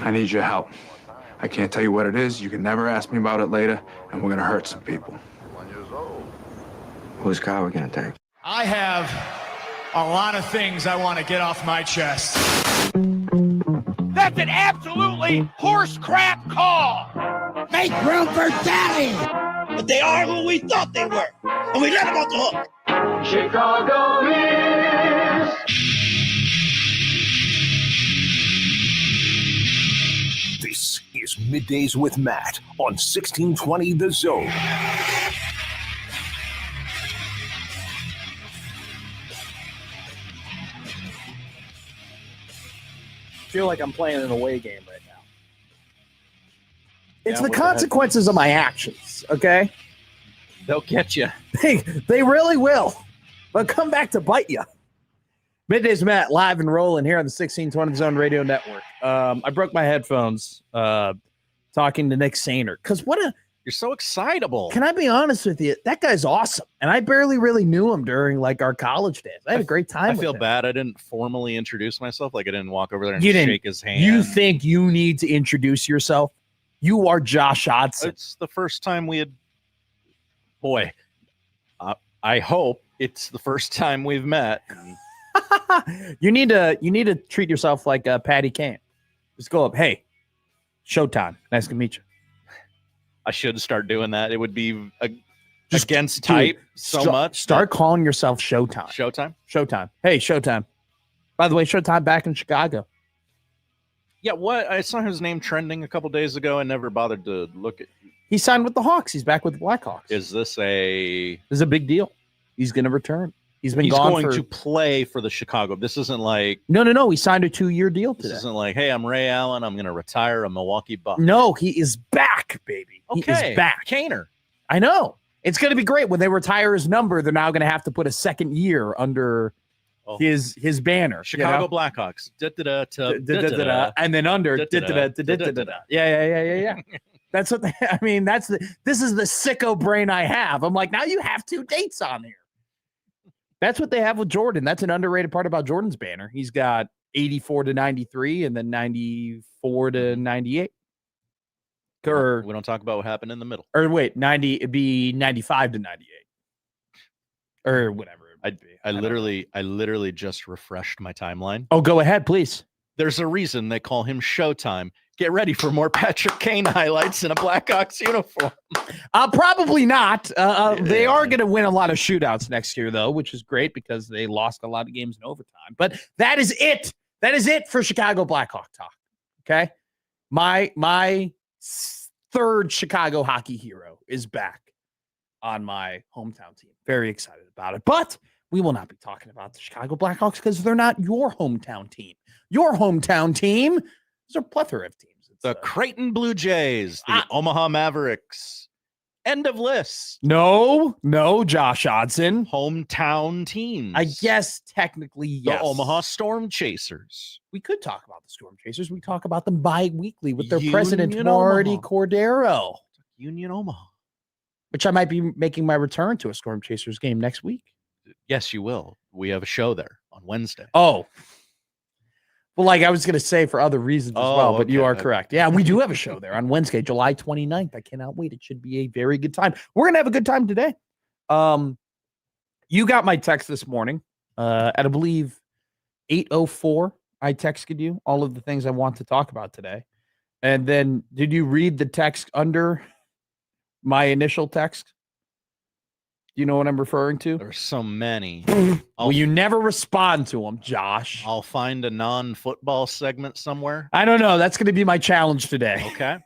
I need your help. I can't tell you what it is. You can never ask me about it later, and we're gonna hurt some people. Whose car are we gonna take? I have a lot of things I want to get off my chest. That's an absolutely horse crap call. Make room for Daddy! But they are who we thought they were, and we let them off the hook. Chicago is. This is Middays with Matt on 1620 The Zone. I feel like I'm playing an away game right now. It's the consequences of my actions, okay? They'll get you. They really will. But come back to bite you. Middays Matt, live and rolling here on the 1620 Zone Radio Network. I broke my headphones talking to Nick Sainer. Because you're so excitable. Can I be honest with you? That guy's awesome. And I barely really knew him during like our college days. I had a great time with him. I feel bad I didn't formally introduce myself. Like I didn't walk over there and shake his hand. You think you need to introduce yourself? You are Josh Hodson. It's the first time we had. Boy, I hope it's the first time we've met. You need to treat yourself like Patty Kane. Just go up. Hey, Showtime. Nice to meet you. I should start doing that. It would be against type much. Start calling yourself Showtime. Showtime? Showtime. Hey, Showtime. By the way, Showtime back in Chicago. Yeah, what? I saw his name trending a couple days ago and never bothered to look at. He signed with the Hawks. He's back with the Blackhawks. Is this This is a big deal. He's going to return. He's going to play for the Chicago. This isn't like no. He signed a 2-year deal today. This isn't like, hey, I'm Ray Allen. I'm going to retire a Milwaukee Buck. No, he is back, baby. Okay. He is back. Kaner. I know. It's going to be great. When they retire his number, they're now going to have to put a second year under his banner. Chicago Blackhawks. And then under. Yeah. That's what this is the sicko brain I have. I'm like, now you have 2 dates on here. That's what they have with Jordan. That's an underrated part about Jordan's banner. He's got 84 to 93 and then 94 to 98. Or we don't talk about what happened in the middle. Or wait, 90, it'd be 95 to 98. Or whatever. I literally just refreshed my timeline. Oh, go ahead, please. There's a reason they call him Showtime. Get ready for more Patrick Kane highlights in a Blackhawks uniform. Probably not. They are going to win a lot of shootouts next year, though, which is great because they lost a lot of games in overtime. But that is it. That is it for Chicago Blackhawk talk. Okay, my third Chicago hockey hero is back on my hometown team. Very excited about it. But we will not be talking about the Chicago Blackhawks because they're not your hometown team. Your hometown team. There's a plethora of teams. The Creighton Blue Jays, the Omaha Mavericks. End of list. No, Josh Hodson. Hometown teams. I guess technically, yes. The Omaha Storm Chasers. We could talk about the Storm Chasers. We talk about them bi-weekly with their president, Marty Cordero. Union Omaha. Which I might be making my return to a Storm Chasers game next week. Yes, you will. We have a show there on Wednesday. Oh, well, like I was going to say for other reasons as well, but you are correct. Yeah, we do have a show there on Wednesday, July 29th. I cannot wait. It should be a very good time. We're going to have a good time today. You got my text this morning at, I believe, 8:04. I texted you all of the things I want to talk about today. And then did you read the text under my initial text? You know what I'm referring to? There's so many. Well, you never respond to them, Josh. I'll find a non-football segment somewhere. I don't know. That's going to be my challenge today. Okay.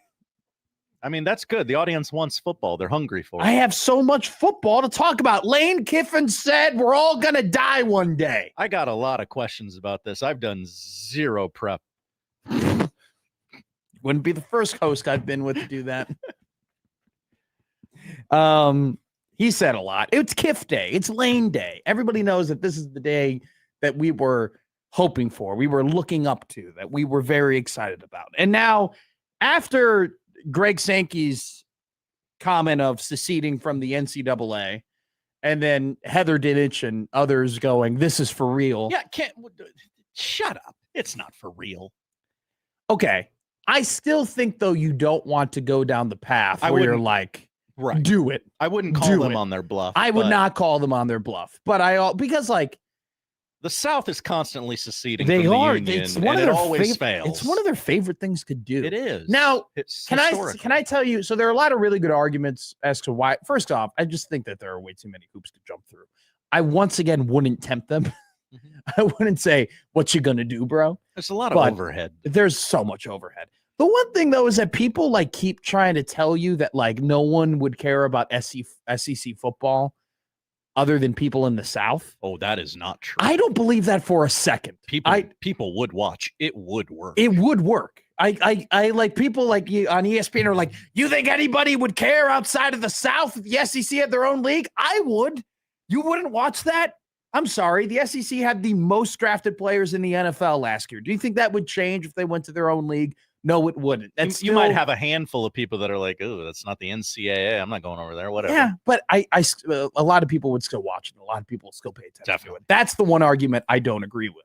I mean, that's good. The audience wants football. They're hungry for it. I have so much football to talk about. Lane Kiffin said we're all going to die one day. I got a lot of questions about this. I've done zero prep. Wouldn't be the first host I've been with to do that. He said a lot. It's Kiff Day. It's Lane Day. Everybody knows that this is the day that we were hoping for, we were looking up to, that we were very excited about. And now, after Greg Sankey's comment of seceding from the NCAA, and then Heather Dinich and others going, this is for real. Yeah, shut up. It's not for real. Okay. I still think, though, you don't want to go down the path where you're like, do it. I wouldn't call them on their bluff. I would not call them on their bluff. But because like the South is constantly seceding they from are. the Union, It's one and of it their always fails. It's one of their favorite things to do. It is. Now, it's can I tell you? So there are a lot of really good arguments as to why. First off, I just think that there are way too many hoops to jump through. I once again wouldn't tempt them. I wouldn't say, what you gonna do, bro? There's a lot of overhead. There's so much overhead. The one thing, though, is that people like keep trying to tell you that like no one would care about SEC football other than people in the South. Oh, that is not true. I don't believe that for a second. People would watch. It would work. It would work. I like people like you on ESPN are like, you think anybody would care outside of the South if the SEC had their own league? I would. You wouldn't watch that? I'm sorry. The SEC had the most drafted players in the NFL last year. Do you think that would change if they went to their own league? No, it wouldn't. You might have a handful of people that are like, oh, that's not the NCAA. I'm not going over there. Whatever. Yeah, but a lot of people would still watch it. A lot of people still pay attention to it. That's the one argument I don't agree with.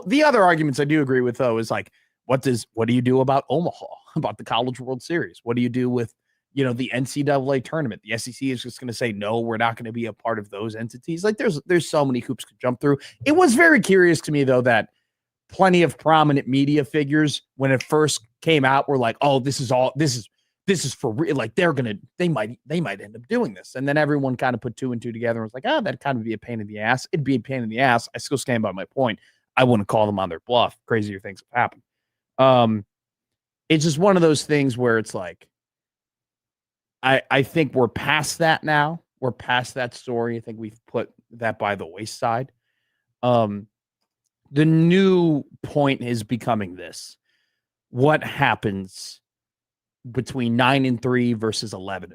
The other arguments I do agree with, though, is like, what do you do about Omaha, about the College World Series? What do you do with, the NCAA tournament? The SEC is just going to say, no, we're not going to be a part of those entities. Like there's so many hoops to jump through. It was very curious to me, though, that plenty of prominent media figures, when it first came out, were like, oh, this is for real. Like they might end up doing this. And then everyone kind of put two and two together and was like, oh, that'd kind of be a pain in the ass. It'd be a pain in the ass. I still stand by my point. I wouldn't call them on their bluff. Crazier things have happened. It's just one of those things where it's like, I think we're past that now. We're past that story. I think we've put that by the wayside. The new point is becoming this. What happens between 9-3 versus 11-1?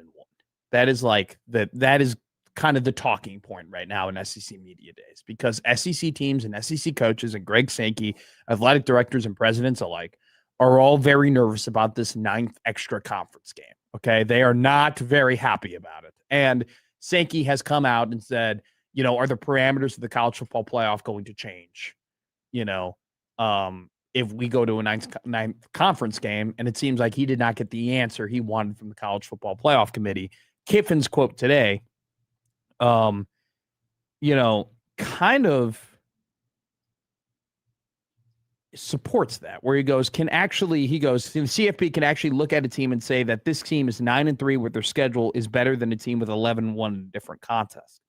That is kind of the talking point right now in SEC media days, because SEC teams and SEC coaches and Greg Sankey, athletic directors and presidents alike, are all very nervous about this 9th extra conference game. Okay. They are not very happy about it. And Sankey has come out and said, are the parameters of the college football playoff going to change? If we go to a ninth conference game, and it seems like he did not get the answer he wanted from the College Football Playoff Committee. Kiffin's quote today, kind of supports that, where he goes, the CFP can actually look at a team and say that this team is 9-3 with their schedule is better than a team with 11-1 in a different contest.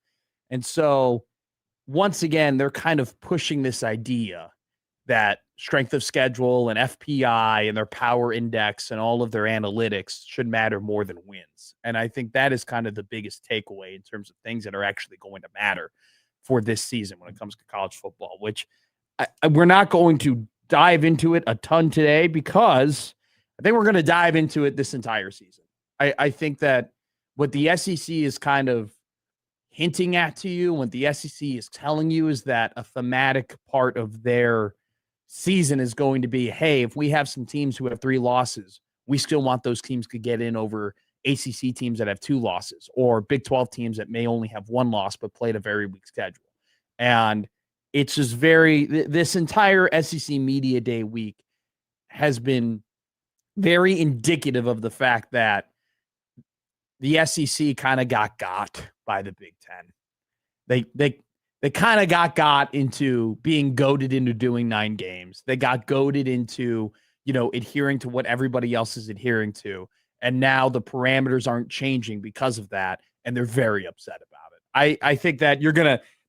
And so once again, they're kind of pushing this idea that strength of schedule and FPI and their power index and all of their analytics should matter more than wins. And I think that is kind of the biggest takeaway in terms of things that are actually going to matter for this season when it comes to college football, which we're not going to dive into it a ton today, because I think we're going to dive into it this entire season. I think that what the SEC is kind of hinting at to you, what the SEC is telling you, is that a thematic part of their season is going to be, hey, if we have some teams who have 3 losses, we still want those teams to get in over ACC teams that have 2 losses, or Big 12 teams that may only have 1 loss but played a very weak schedule. And it's just this entire SEC Media Day week has been very indicative of the fact that the SEC kind of got by the Big Ten. They kind of got into being goaded into doing 9 games. They got goaded into, adhering to what everybody else is adhering to. And now the parameters aren't changing because of that. And they're very upset about it. I think that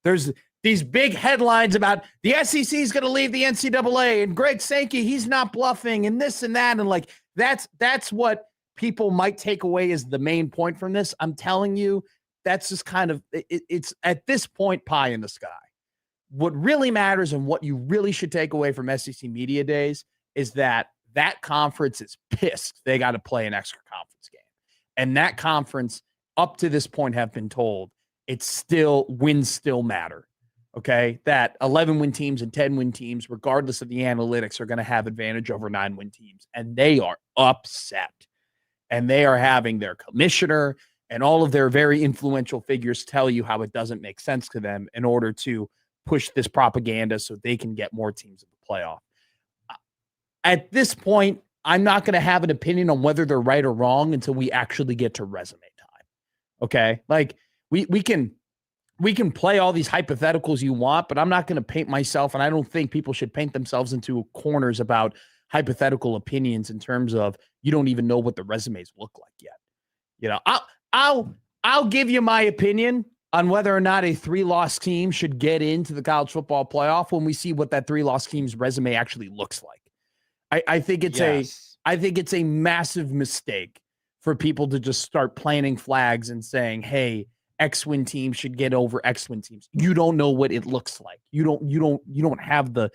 there's these big headlines about the SEC is going to leave the NCAA and Greg Sankey, he's not bluffing and this and that. And like, that's what people might take away as the main point from this. I'm telling you, that's just kind of, it's at this point pie in the sky. What really matters and what you really should take away from SEC Media Days is that conference is pissed they got to play an extra conference game. And that conference, up to this point, have been told wins still matter. Okay, that 11-win teams and 10-win teams, regardless of the analytics, are going to have advantage over 9-win teams. And they are upset. And they are having their commissioner and all of their very influential figures tell you how it doesn't make sense to them in order to push this propaganda so they can get more teams in the playoff. At this point, I'm not going to have an opinion on whether they're right or wrong until we actually get to resume time. Okay? Like we can play all these hypotheticals you want, but I'm not going to paint myself, and I don't think people should paint themselves into corners about hypothetical opinions in terms of you don't even know what the resumes look like yet. You know, I'll give you my opinion on whether or not a 3-loss team should get into the college football playoff when we see what that 3-loss team's resume actually looks like. I think it's a massive mistake for people to just start planting flags and saying, hey, X-win teams should get over X-win teams. You don't know what it looks like. You don't have the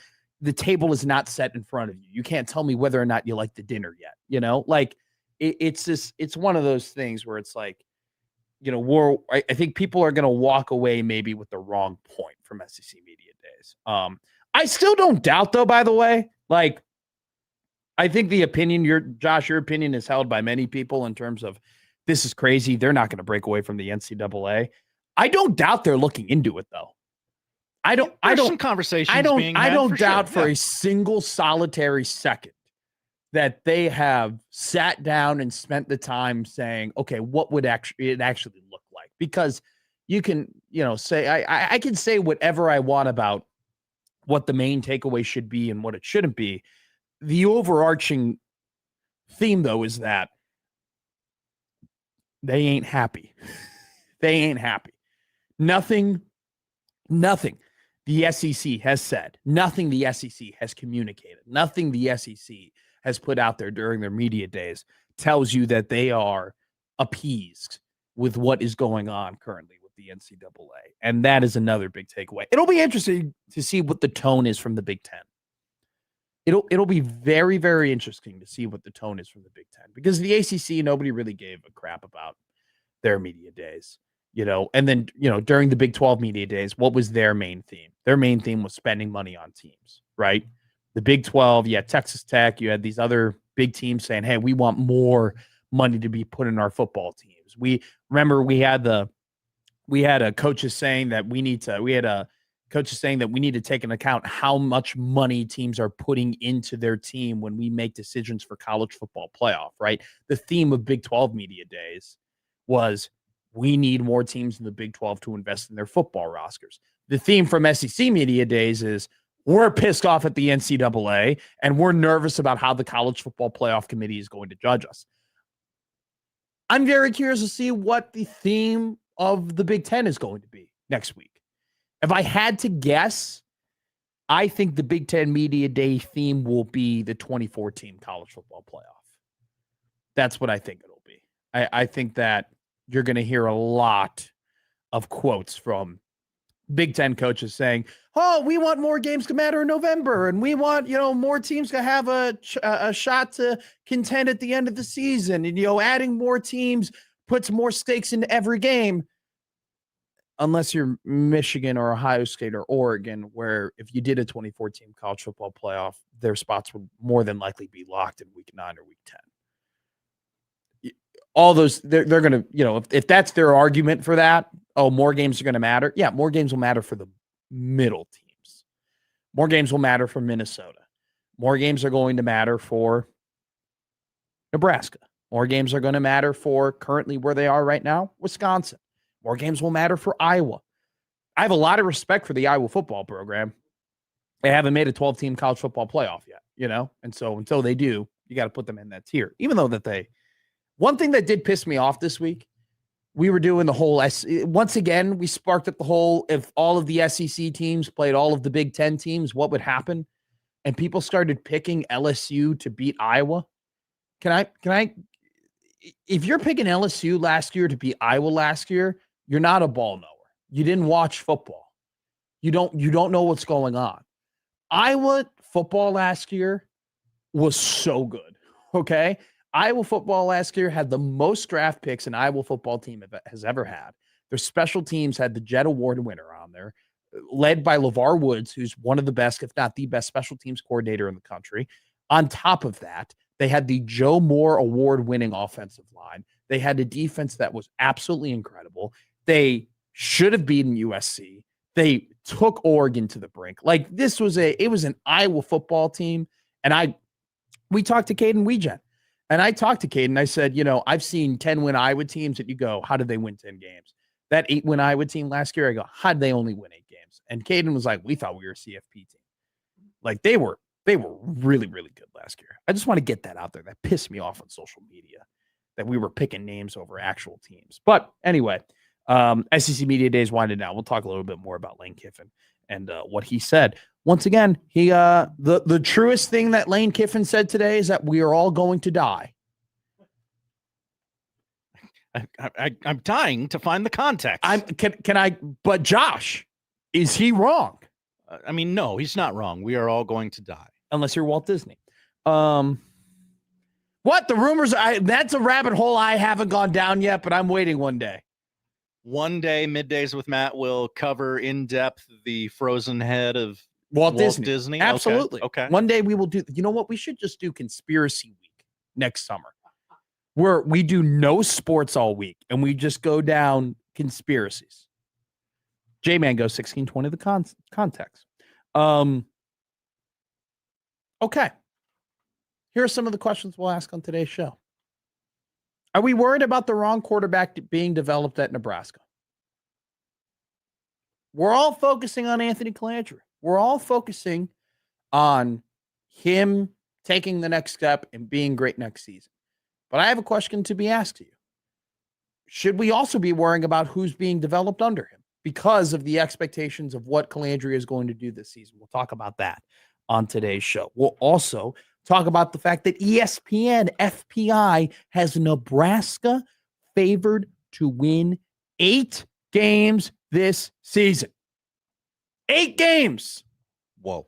table is not set in front of you. You can't tell me whether or not you like the dinner yet. You know, like it's one of those things where it's like, you know, I think people are going to walk away maybe with the wrong point from SEC Media Days. I still don't doubt, though, by the way, like, I think the opinion, your opinion is held by many people in terms of this is crazy. They're not going to break away from the NCAA. I don't doubt they're looking into it, though. I don't doubt for a single solitary second that they have sat down and spent the time saying, okay, what would it actually look like? Because you can, you know, say, I can say whatever I want about what the main takeaway should be and what it shouldn't be. The overarching theme, though, is that they ain't happy. They ain't happy. Nothing the SEC has said, nothing the SEC has communicated, nothing the SEC has put out there during their media days tells you that they are appeased with what is going on currently with the NCAA. And that is another big takeaway. It'll be interesting to see what the tone is from the Big Ten. It'll be very, very interesting to see what the tone is from the Big Ten, because the ACC, nobody really gave a crap about their media days, you know. And then, you know, during the Big 12 media days, what was their main theme? Their main theme was spending money on teams, right? The Big 12, you had Texas Tech, you had these other big teams saying, hey, we want more money to be put in our football teams. We had coaches saying that we need to take into account how much money teams are putting into their team when we make decisions for college football playoff, right? The theme of Big 12 media days was we need more teams in the Big 12 to invest in their football rosters. The theme from SEC media days is we're pissed off at the NCAA and we're nervous about how the college football playoff committee is going to judge us. I'm very curious to see what the theme of the Big Ten is going to be next week. If I had to guess, I think the Big Ten Media Day theme will be the 2014 college football playoff. That's what I think it'll be. I think that you're going to hear a lot of quotes from Big Ten coaches saying, oh, we want more games to matter in November, and we want, you know, more teams to have a shot to contend at the end of the season. And, you know, adding more teams puts more stakes into every game. Unless you're Michigan or Ohio State or Oregon, where if you did a 2014 college football playoff, their spots would more than likely be locked in week 9 or week 10. All those, they're going to, you know, if that's their argument for that, oh, more games are going to matter. Yeah, more games will matter for the middle teams. More games will matter for Minnesota. More games are going to matter for Nebraska. More games are going to matter for currently where they are right now, Wisconsin. More games will matter for Iowa. I have a lot of respect for the Iowa football program. They haven't made a 12-team college football playoff yet, you know? And so until they do, you got to put them in that tier. Even though that one thing that did piss me off this week, we were doing the whole, once again, we sparked up the whole, if all of the SEC teams played all of the Big Ten teams, what would happen? And people started picking LSU to beat Iowa. Can I, if you're picking LSU last year to beat Iowa last year, you're not a ball knower. You didn't watch football. You don't know what's going on. Iowa football last year was so good. Okay. Iowa football last year had the most draft picks an Iowa football team has ever had. Their special teams had the Jet Award winner on there, led by LeVar Woods, who's one of the best, if not the best special teams coordinator in the country. On top of that, they had the Joe Moore award-winning offensive line. They had a defense that was absolutely incredible. They should have beaten USC. They took Oregon to the brink. Like, it was an Iowa football team. And we talked to Caden Wegen. And I talked to Caden. I said, I've seen 10-win Iowa teams that you go, how did they win 10 games? That 8-win Iowa team last year, I go, how did they only win 8 games? And Caden was like, we thought we were a CFP team. Like they were really, really good last year. I just want to get that out there. That pissed me off on social media that we were picking names over actual teams. But anyway, SEC Media Days winding down. We'll talk a little bit more about Lane Kiffin and what he said. Once again, he the truest thing that Lane Kiffin said today is that we are all going to die. I'm dying to find the context. But Josh, is he wrong? I mean, no, he's not wrong. We are all going to die. Unless you're Walt Disney. What? The rumors, that's a rabbit hole I haven't gone down yet, but I'm waiting one day. One day, Middays with Matt will cover in depth the frozen head of Walt Disney. Absolutely. Okay. One day we will do, you know what? We should just do Conspiracy Week next summer, where we do no sports all week and we just go down conspiracies. J-Man goes 1620 the context. Okay. Here are some of the questions we'll ask on today's show. Are we worried about the wrong quarterback being developed at Nebraska? We're all focusing on Anthony Calandry. We're all focusing on him taking the next step and being great next season. But I have a question to be asked to you. Should we also be worrying about who's being developed under him because of the expectations of what Calandry is going to do this season? We'll talk about that on today's show. We'll also talk about the fact that ESPN FPI has Nebraska favored to win 8 games this season. 8 games. Whoa.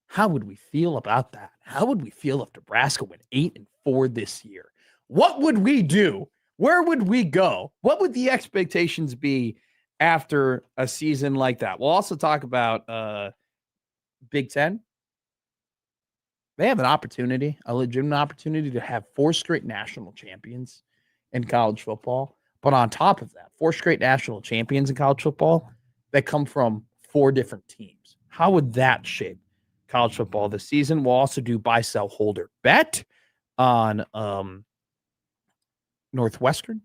How would we feel about that? How would we feel if Nebraska went 8-4 this year? What would we do? Where would we go? What would the expectations be after a season like that? We'll also talk about Big Ten. They have an opportunity, a legitimate opportunity to have 4 straight national champions in college football. But on top of that, 4 straight national champions in college football that come from 4 different teams. How would that shape college football this season? We'll also do buy, sell, hold, or bet on Northwestern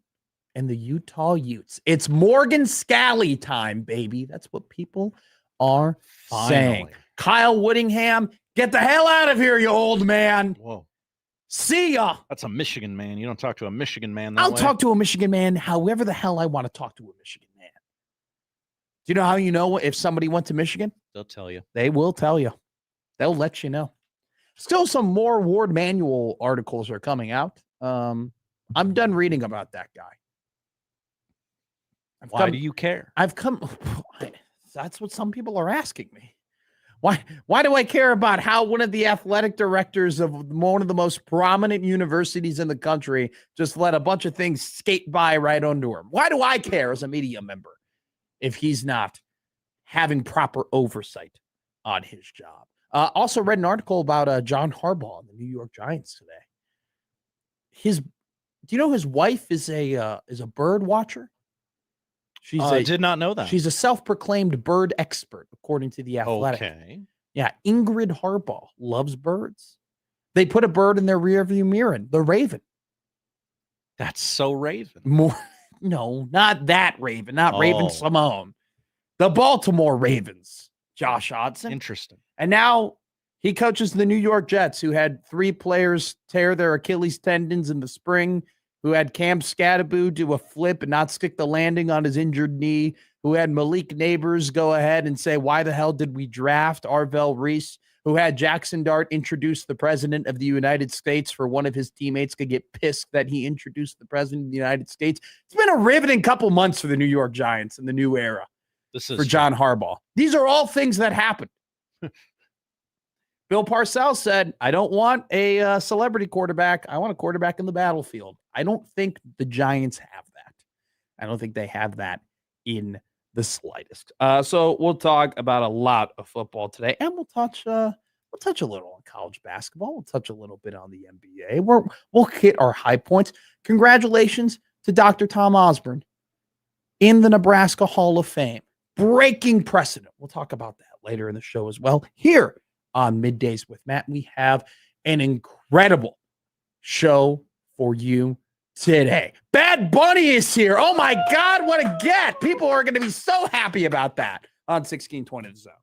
and the Utah Utes. It's Morgan Scally time, baby. That's what people are saying. Kyle Whittingham, get the hell out of here, you old man. Whoa. See ya. That's a Michigan man. You don't talk to a Michigan man that I'll way. talk to a Michigan man however the hell I want to talk to a Michigan man. Do you know how you know if somebody went to Michigan? They'll tell you. They will tell you. They'll let you know. Still some more Ward Manual articles are coming out. I'm done reading about that guy. Why do you care? That's what some people are asking me. Why do I care about how one of the athletic directors of one of the most prominent universities in the country just let a bunch of things skate by right under him? Why do I care as a media member if he's not having proper oversight on his job? Also read an article about John Harbaugh and the New York Giants today. Do you know his wife is a bird watcher? I did not know that. She's a self-proclaimed bird expert, according to The Athletic. Okay. Yeah, Ingrid Harbaugh loves birds. They put a bird in their rearview mirror, the raven. That's so Raven. No, not that Raven, not Raven Simone. The Baltimore Ravens, Josh Hodson. Interesting. And now he coaches the New York Jets, who had 3 players tear their Achilles tendons in the spring, who had Cam Scadaboo do a flip and not stick the landing on his injured knee, who had Malik Neighbors go ahead and say, why the hell did we draft Arvell Reese, who had Jackson Dart introduce the president of the United States for one of his teammates could get pissed that he introduced the president of the United States. It's been a riveting couple months for the New York Giants in the new era for John Harbaugh. These are all things that happened. Bill Parcells said, I don't want a celebrity quarterback. I want a quarterback in the battlefield. I don't think the Giants have that. I don't think they have that in the slightest. So we'll talk about a lot of football today, and we'll touch a little on college basketball. We'll touch a little bit on the NBA. We'll hit our high points. Congratulations to Dr. Tom Osborne in the Nebraska Hall of Fame. Breaking precedent. We'll talk about that later in the show as well. Here on Middays with Matt, we have an incredible show for you today. Bad Bunny is here. Oh my God, what a get. People are going to be so happy about that on 1620 The Zone.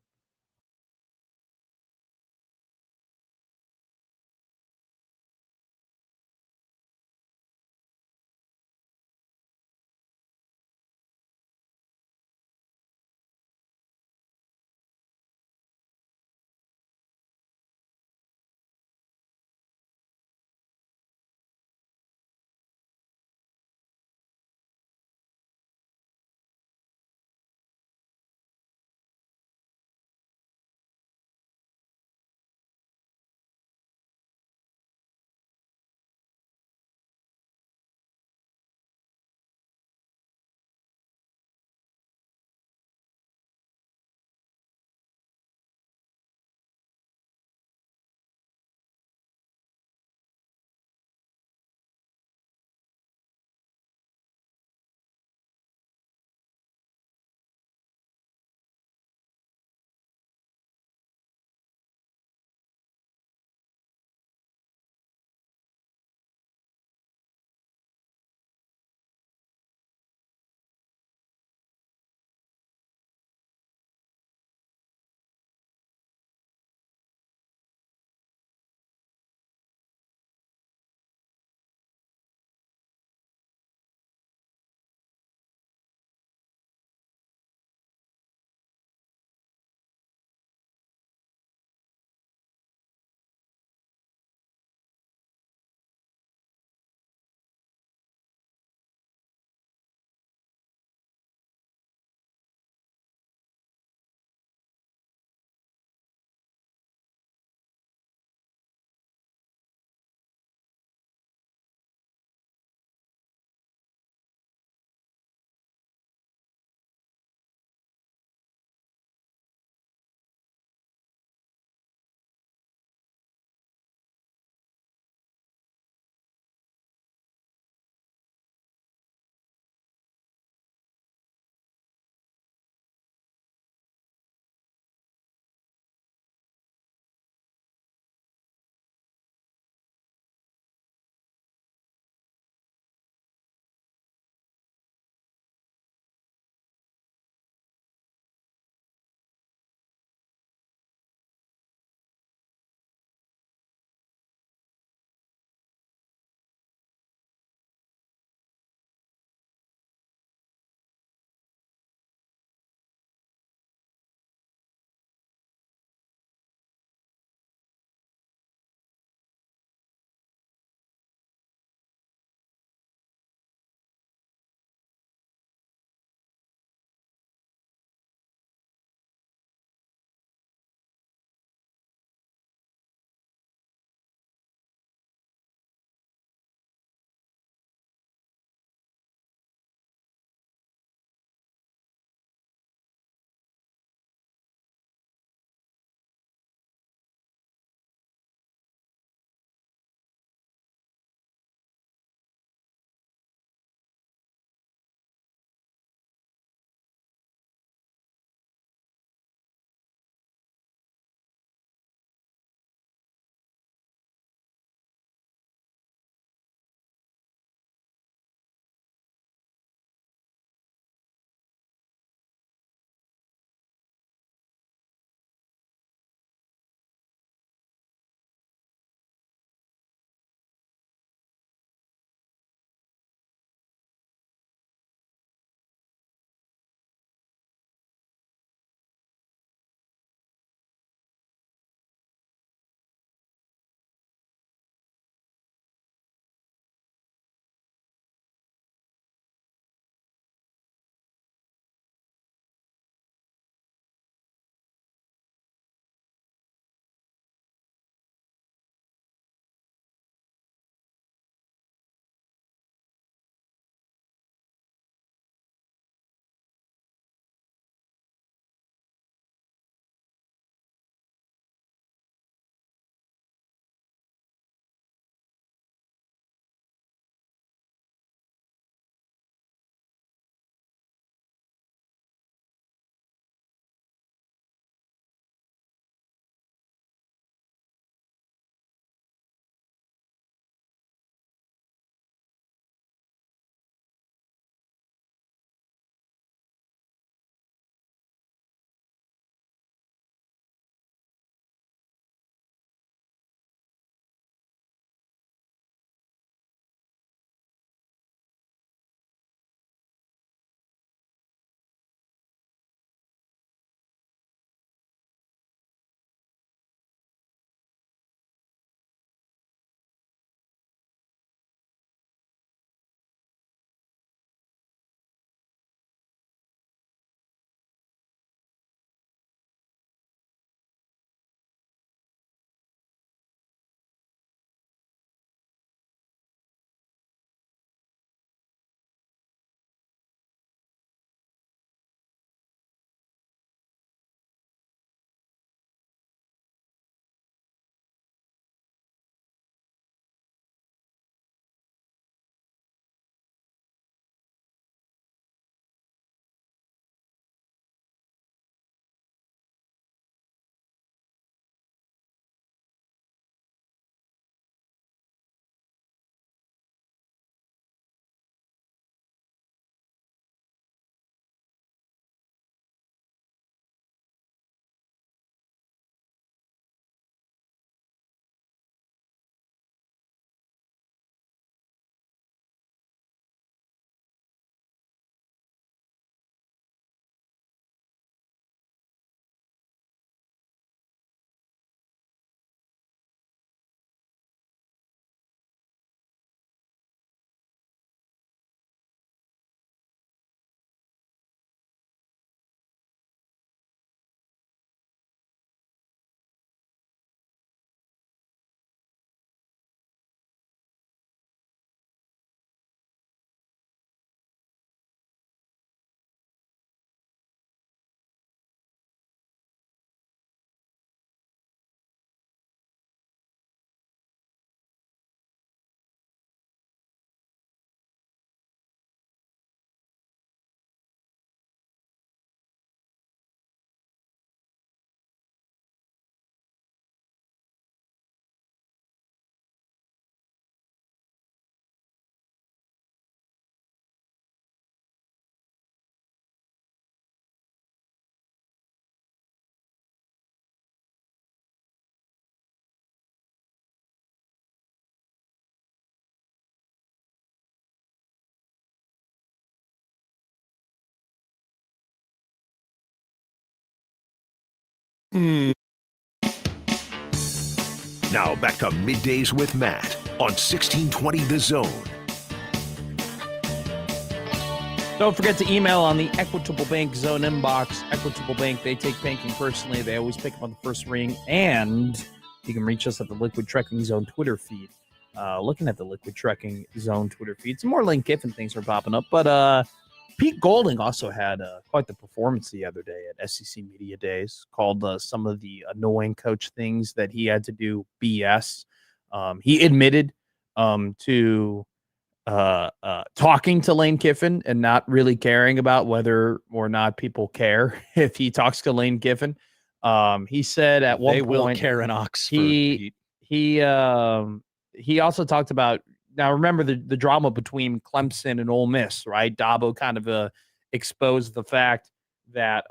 Now back to Middays with Matt on 1620 The Zone. Don't forget to email on the Equitable Bank Zone inbox. Equitable Bank, they take banking personally. They always pick up on the first ring. And you can reach us at the Liquid Trucking Zone Twitter feed. Looking at the Liquid Trucking Zone Twitter feed, some more Lane Kiffin things are popping up. But Pete Golding also had quite the performance the other day at SEC Media Days, called some of the annoying coach things that he had to do BS. He admitted to talking to Lane Kiffin and not really caring about whether or not people care if he talks to Lane Kiffin. He said at one point they will care in Oxford. He also talked about, now remember the drama between Clemson and Ole Miss, right? Dabo kind of exposed the fact that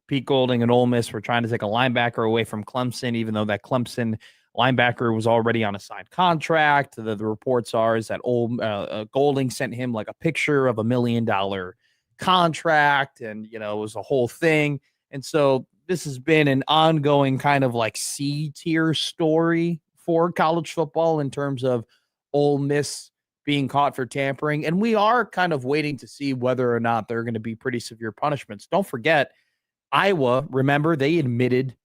Pete Golding and Ole Miss were trying to take a linebacker away from Clemson, even though that Clemson linebacker was already on a signed contract. The reports are is that Golding sent him like a picture of $1 million contract, and it was a whole thing. And so this has been an ongoing kind of like C-tier story for college football in terms of Ole Miss being caught for tampering. And we are kind of waiting to see whether or not there are going to be pretty severe punishments. Don't forget, Iowa, remember, they admitted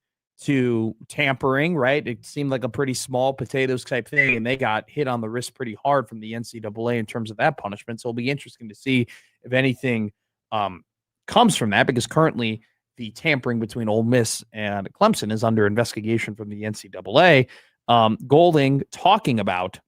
to tampering, right? It seemed like a pretty small potatoes type thing, and they got hit on the wrist pretty hard from the NCAA in terms of that punishment. So it'll be interesting to see if anything comes from that, because currently the tampering between Ole Miss and Clemson is under investigation from the NCAA. Golding talking about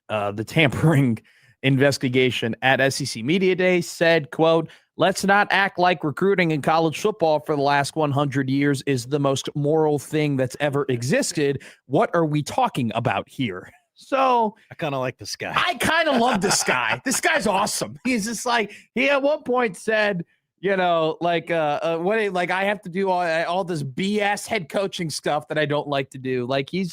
the tampering investigation at SEC Media Day said, quote, "Let's not act like recruiting in college football for the last 100 years is the most moral thing that's ever existed. What are we talking about here?" So I kind of like this guy. I kind of love this guy. This guy's awesome. He's just like, he at one point said, I have to do all this BS head coaching stuff that I don't like to do. Like he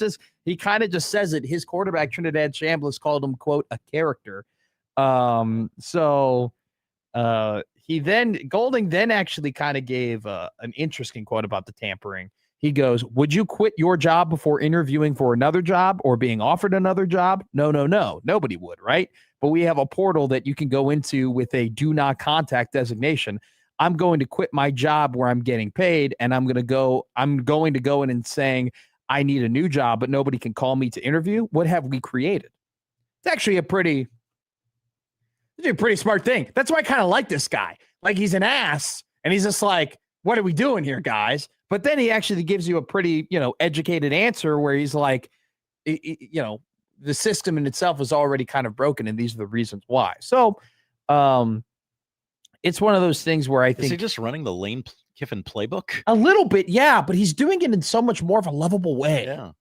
kind of just says it. His quarterback, Trinidad Chambliss, called him, quote, a character. Golding then actually kind of gave an interesting quote about the tampering. He goes, "Would you quit your job before interviewing for another job or being offered another job? No. Nobody would, right? But we have a portal that you can go into with a do not contact designation. I'm going to quit my job where I'm getting paid, and I'm going to go in and saying I need a new job, but nobody can call me to interview. What have we created?" It's actually a pretty smart thing. That's why I kind of like this guy. Like, he's an ass, and he's just like, what are we doing here, guys? But then he actually gives you a pretty, educated answer where he's like, the system in itself is already kind of broken, and these are the reasons why. So, it's one of those things where I think... Is he just running the Lane Kiffin playbook? A little bit, yeah, but he's doing it in so much more of a lovable way. Yeah.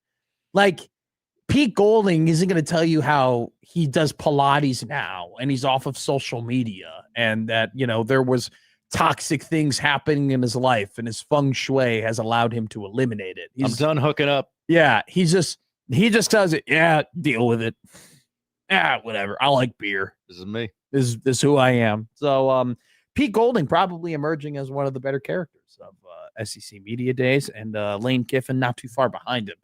Like, Pete Golding isn't going to tell you how he does Pilates now and he's off of social media and that, there was toxic things happening in his life and his feng shui has allowed him to eliminate it. I'm done hooking up. Yeah. He just does it. Yeah. Deal with it. Yeah. Whatever. I like beer. This is me. This is who I am. So, Pete Golding probably emerging as one of the better characters of SEC Media Days, and Lane Kiffin not too far behind him.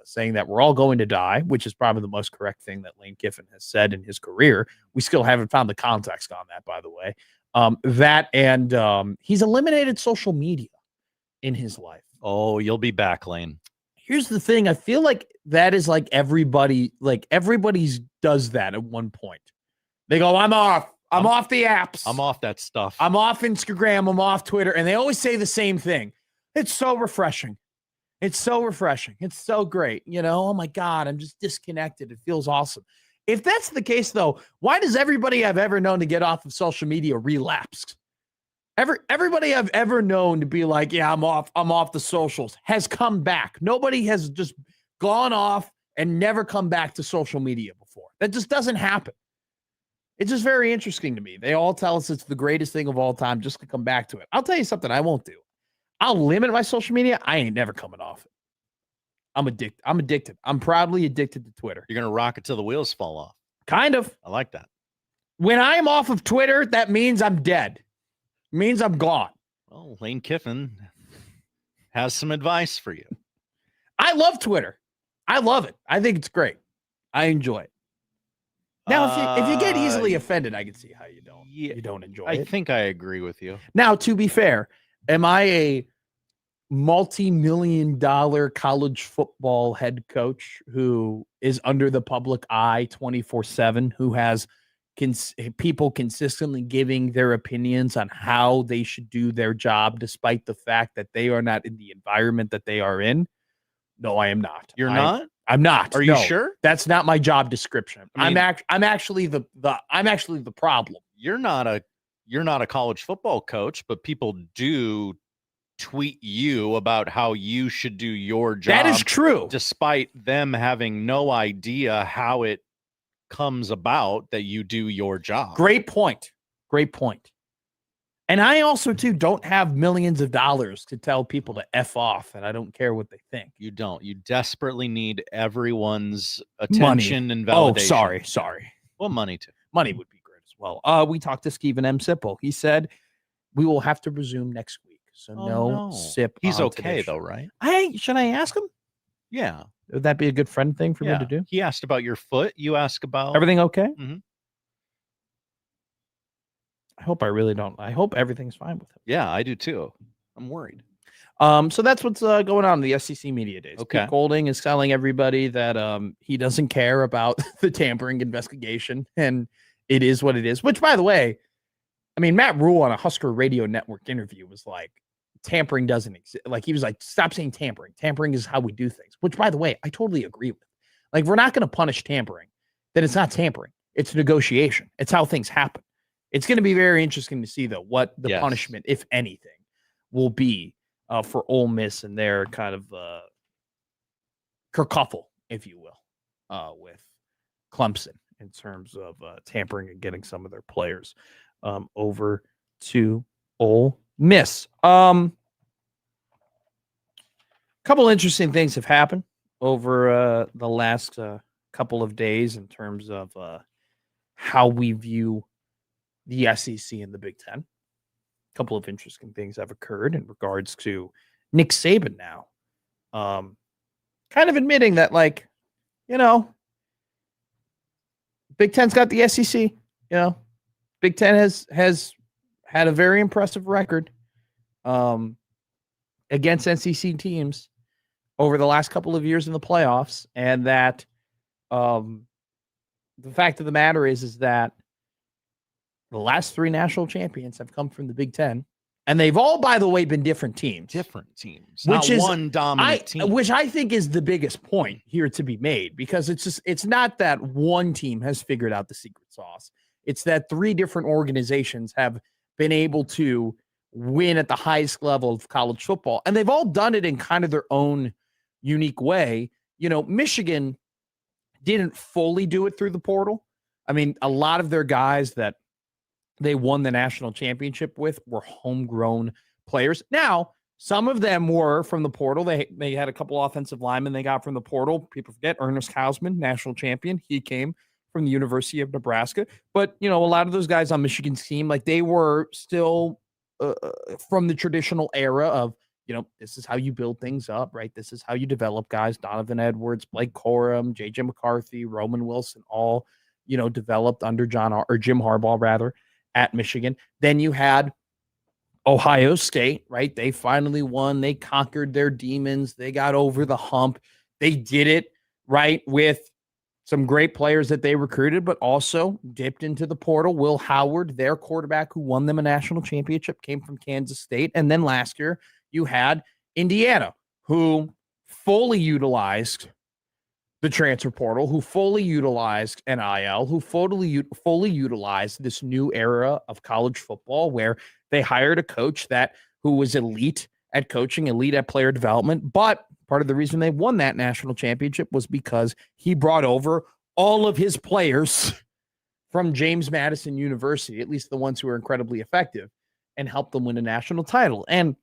Saying that we're all going to die, which is probably the most correct thing that Lane Kiffin has said in his career. We still haven't found the context on that, by the way. He's eliminated social media in his life. Oh, you'll be back, Lane. Here's the thing. I feel like that is like everybody's does that at one point. They go, I'm off the apps. I'm off that stuff. I'm off Instagram. I'm off Twitter. And they always say the same thing. It's so refreshing. It's so refreshing. It's so great. Oh my God, I'm just disconnected. It feels awesome. If that's the case, though, why does everybody I've ever known to get off of social media relapsed? Everybody I've ever known to be like, yeah, I'm off the socials has come back. Nobody has just gone off and never come back to social media before. That just doesn't happen. It's just very interesting to me. They all tell us it's the greatest thing of all time just to come back to it. I'll tell you something I won't do. I'll limit my social media. I ain't never coming off it. I'm addicted. I'm proudly addicted to Twitter. You're going to rock it till the wheels fall off. Kind of. I like that. When I'm off of Twitter, that means I'm dead. It means I'm gone. Well, Lane Kiffin has some advice for you. I love Twitter. I love it. I think it's great. I enjoy it. Now, if you get easily offended, I can see how you don't enjoy it. I think I agree with you. Now, to be fair, am I a multi-million-dollar college football head coach who is under the public eye 24/7, who has people consistently giving their opinions on how they should do their job, despite the fact that they are not in the environment that they are in? No, I am not. You're not? I'm not. Are you sure? That's not my job description. I mean, I'm actually the problem. You're not a college football coach, but people do tweet you about how you should do your job. That is true. Despite them having no idea how it comes about that you do your job. Great point. Great point. And I also, too, don't have millions of dollars to tell people to F off, and I don't care what they think. You don't. You desperately need everyone's attention money. And validation. Oh, sorry. Well, money, too. Money would be great as well. We talked to Stephen M. Sipple. He said, we will have to resume next week. So no Sip. He's okay, though, right? Should I ask him? Yeah. Would that be a good friend thing for me to do? He asked about your foot. You ask about... Everything okay? Mm-hmm. I hope everything's fine with him. Yeah, I do too. I'm worried. So that's what's going on in the SEC Media Days. Okay. Pete Golding is telling everybody that he doesn't care about the tampering investigation, and it is what it is. Which, by the way, I mean, Matt Rule on a Husker Radio Network interview was like, tampering doesn't exist. Like, he was like, stop saying tampering. Tampering is how we do things. Which, by the way, I totally agree with. Like, if we're not going to punish tampering, then it's not tampering. It's negotiation. It's how things happen. It's going to be very interesting to see, though, what the punishment, if anything, will be for Ole Miss and their kind of kerfuffle, if you will, with Clemson in terms of tampering and getting some of their players over to Ole Miss. Couple interesting things have happened over the last couple of days in terms of how we view the SEC and the Big Ten. A couple of interesting things have occurred in regards to Nick Saban now. Kind of admitting that, like, Big Ten's got the SEC. Big Ten has had a very impressive record against SEC teams over the last couple of years in the playoffs, and that the fact of the matter is that the last 3 national champions have come from the Big Ten, and they've all, by the way, been different teams. Not one dominant team. Which I think is the biggest point here to be made, because it's not that one team has figured out the secret sauce. It's that 3 different organizations have been able to win at the highest level of college football, and they've all done it in kind of their own unique way. Michigan didn't fully do it through the portal. I mean, a lot of their guys that they won the national championship with were homegrown players. Now, some of them were from the portal. They had a couple offensive linemen they got from the portal. People forget Ernest Hausman, national champion. He came from the University of Nebraska. But, a lot of those guys on Michigan's team, like, they were still from the traditional era of, this is how you build things up, right? This is how you develop guys. Donovan Edwards, Blake Corum, J.J. McCarthy, Roman Wilson, all, developed under Jim Harbaugh, rather, at Michigan. Then you had Ohio State, right? They finally won. They conquered their demons. They got over the hump. They did it, right, with some great players that they recruited, but also dipped into the portal. Will Howard, their quarterback who won them a national championship, came from Kansas State. And then last year, you had Indiana, who fully utilized the transfer portal, who fully utilized NIL, who fully utilized this new era of college football, where they hired a coach who was elite at coaching, elite at player development. But part of the reason they won that national championship was because he brought over all of his players from James Madison University, at least the ones who are incredibly effective, and helped them win a national title. And,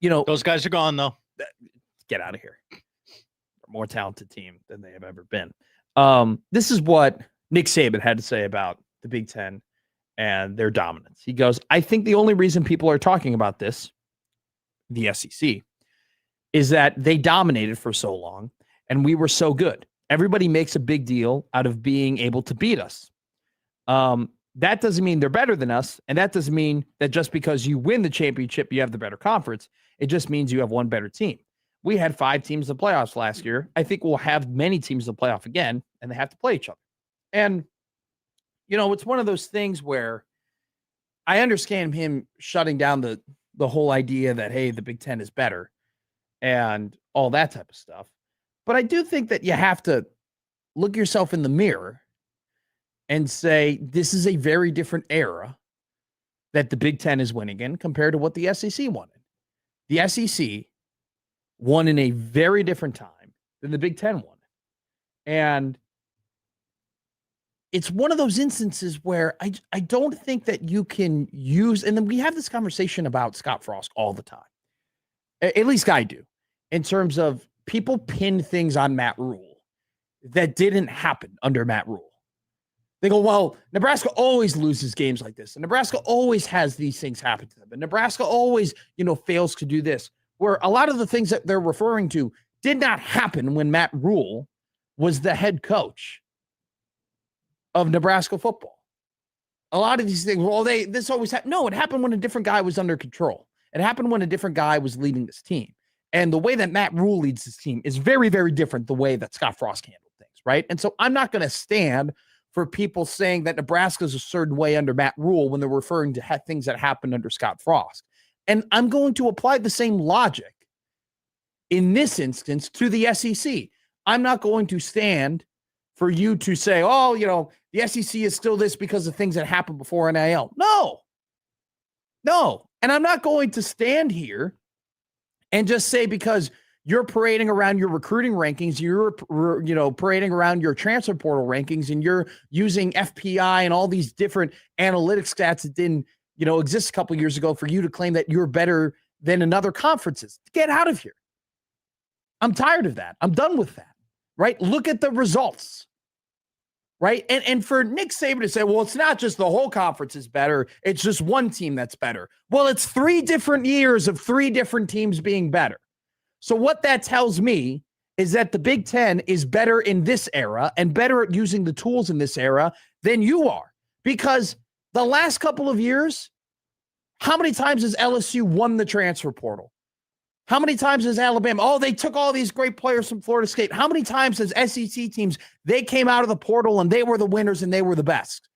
those guys are gone, though. Get out of here. More talented team than they have ever been. This is what Nick Saban had to say about the Big Ten and their dominance. He goes, I think the only reason people are talking about this, the SEC, is that they dominated for so long and we were so good. Everybody makes a big deal out of being able to beat us. That doesn't mean they're better than us. And that doesn't mean that just because you win the championship, you have the better conference. It just means you have one better team. We had 5 teams in the playoffs last year. I think we'll have many teams in the playoff again, and they have to play each other. And, it's one of those things where I understand him shutting down the whole idea that, hey, the Big Ten is better and all that type of stuff. But I do think that you have to look yourself in the mirror and say, this is a very different era that the Big Ten is winning in compared to what the SEC wanted. The SEC won in a very different time than the Big Ten won. And it's one of those instances where I don't think that you can use, and then we have this conversation about Scott Frost all the time. At least I do, in terms of people pin things on Matt Rule that didn't happen under Matt Rule. They go, well, Nebraska always loses games like this. And Nebraska always has these things happen to them. And Nebraska always, fails to do this. Where a lot of the things that they're referring to did not happen when Matt Rule was the head coach of Nebraska football. A lot of these things, this always happened. No, it happened when a different guy was under control. It happened when a different guy was leading this team. And the way that Matt Rule leads this team is very, very different the way that Scott Frost handled things, right? And so I'm not going to stand for people saying that Nebraska's a certain way under Matt Rule when they're referring to things that happened under Scott Frost. And I'm going to apply the same logic in this instance to the SEC. I'm not going to stand for you to say, the SEC is still this because of things that happened before NIL. No. And I'm not going to stand here and just say because you're parading around your recruiting rankings, you're parading around your transfer portal rankings, and you're using FPI and all these different analytics stats that didn't, exist a couple years ago for you to claim that you're better than another conferences. Get out of here. I'm tired of that. I'm done with that, right? Look at the results, right? And for Nick Saban to say, well, it's not just the whole conference is better. It's just one team that's better. Well, it's 3 different years of 3 different teams being better. So what that tells me is that the Big Ten is better in this era and better at using the tools in this era than you are. Because the last couple of years, how many times has LSU won the transfer portal? How many times has Alabama? Oh, they took all these great players from Florida State. How many times has SEC teams, they came out of the portal and they were the winners and they were the best?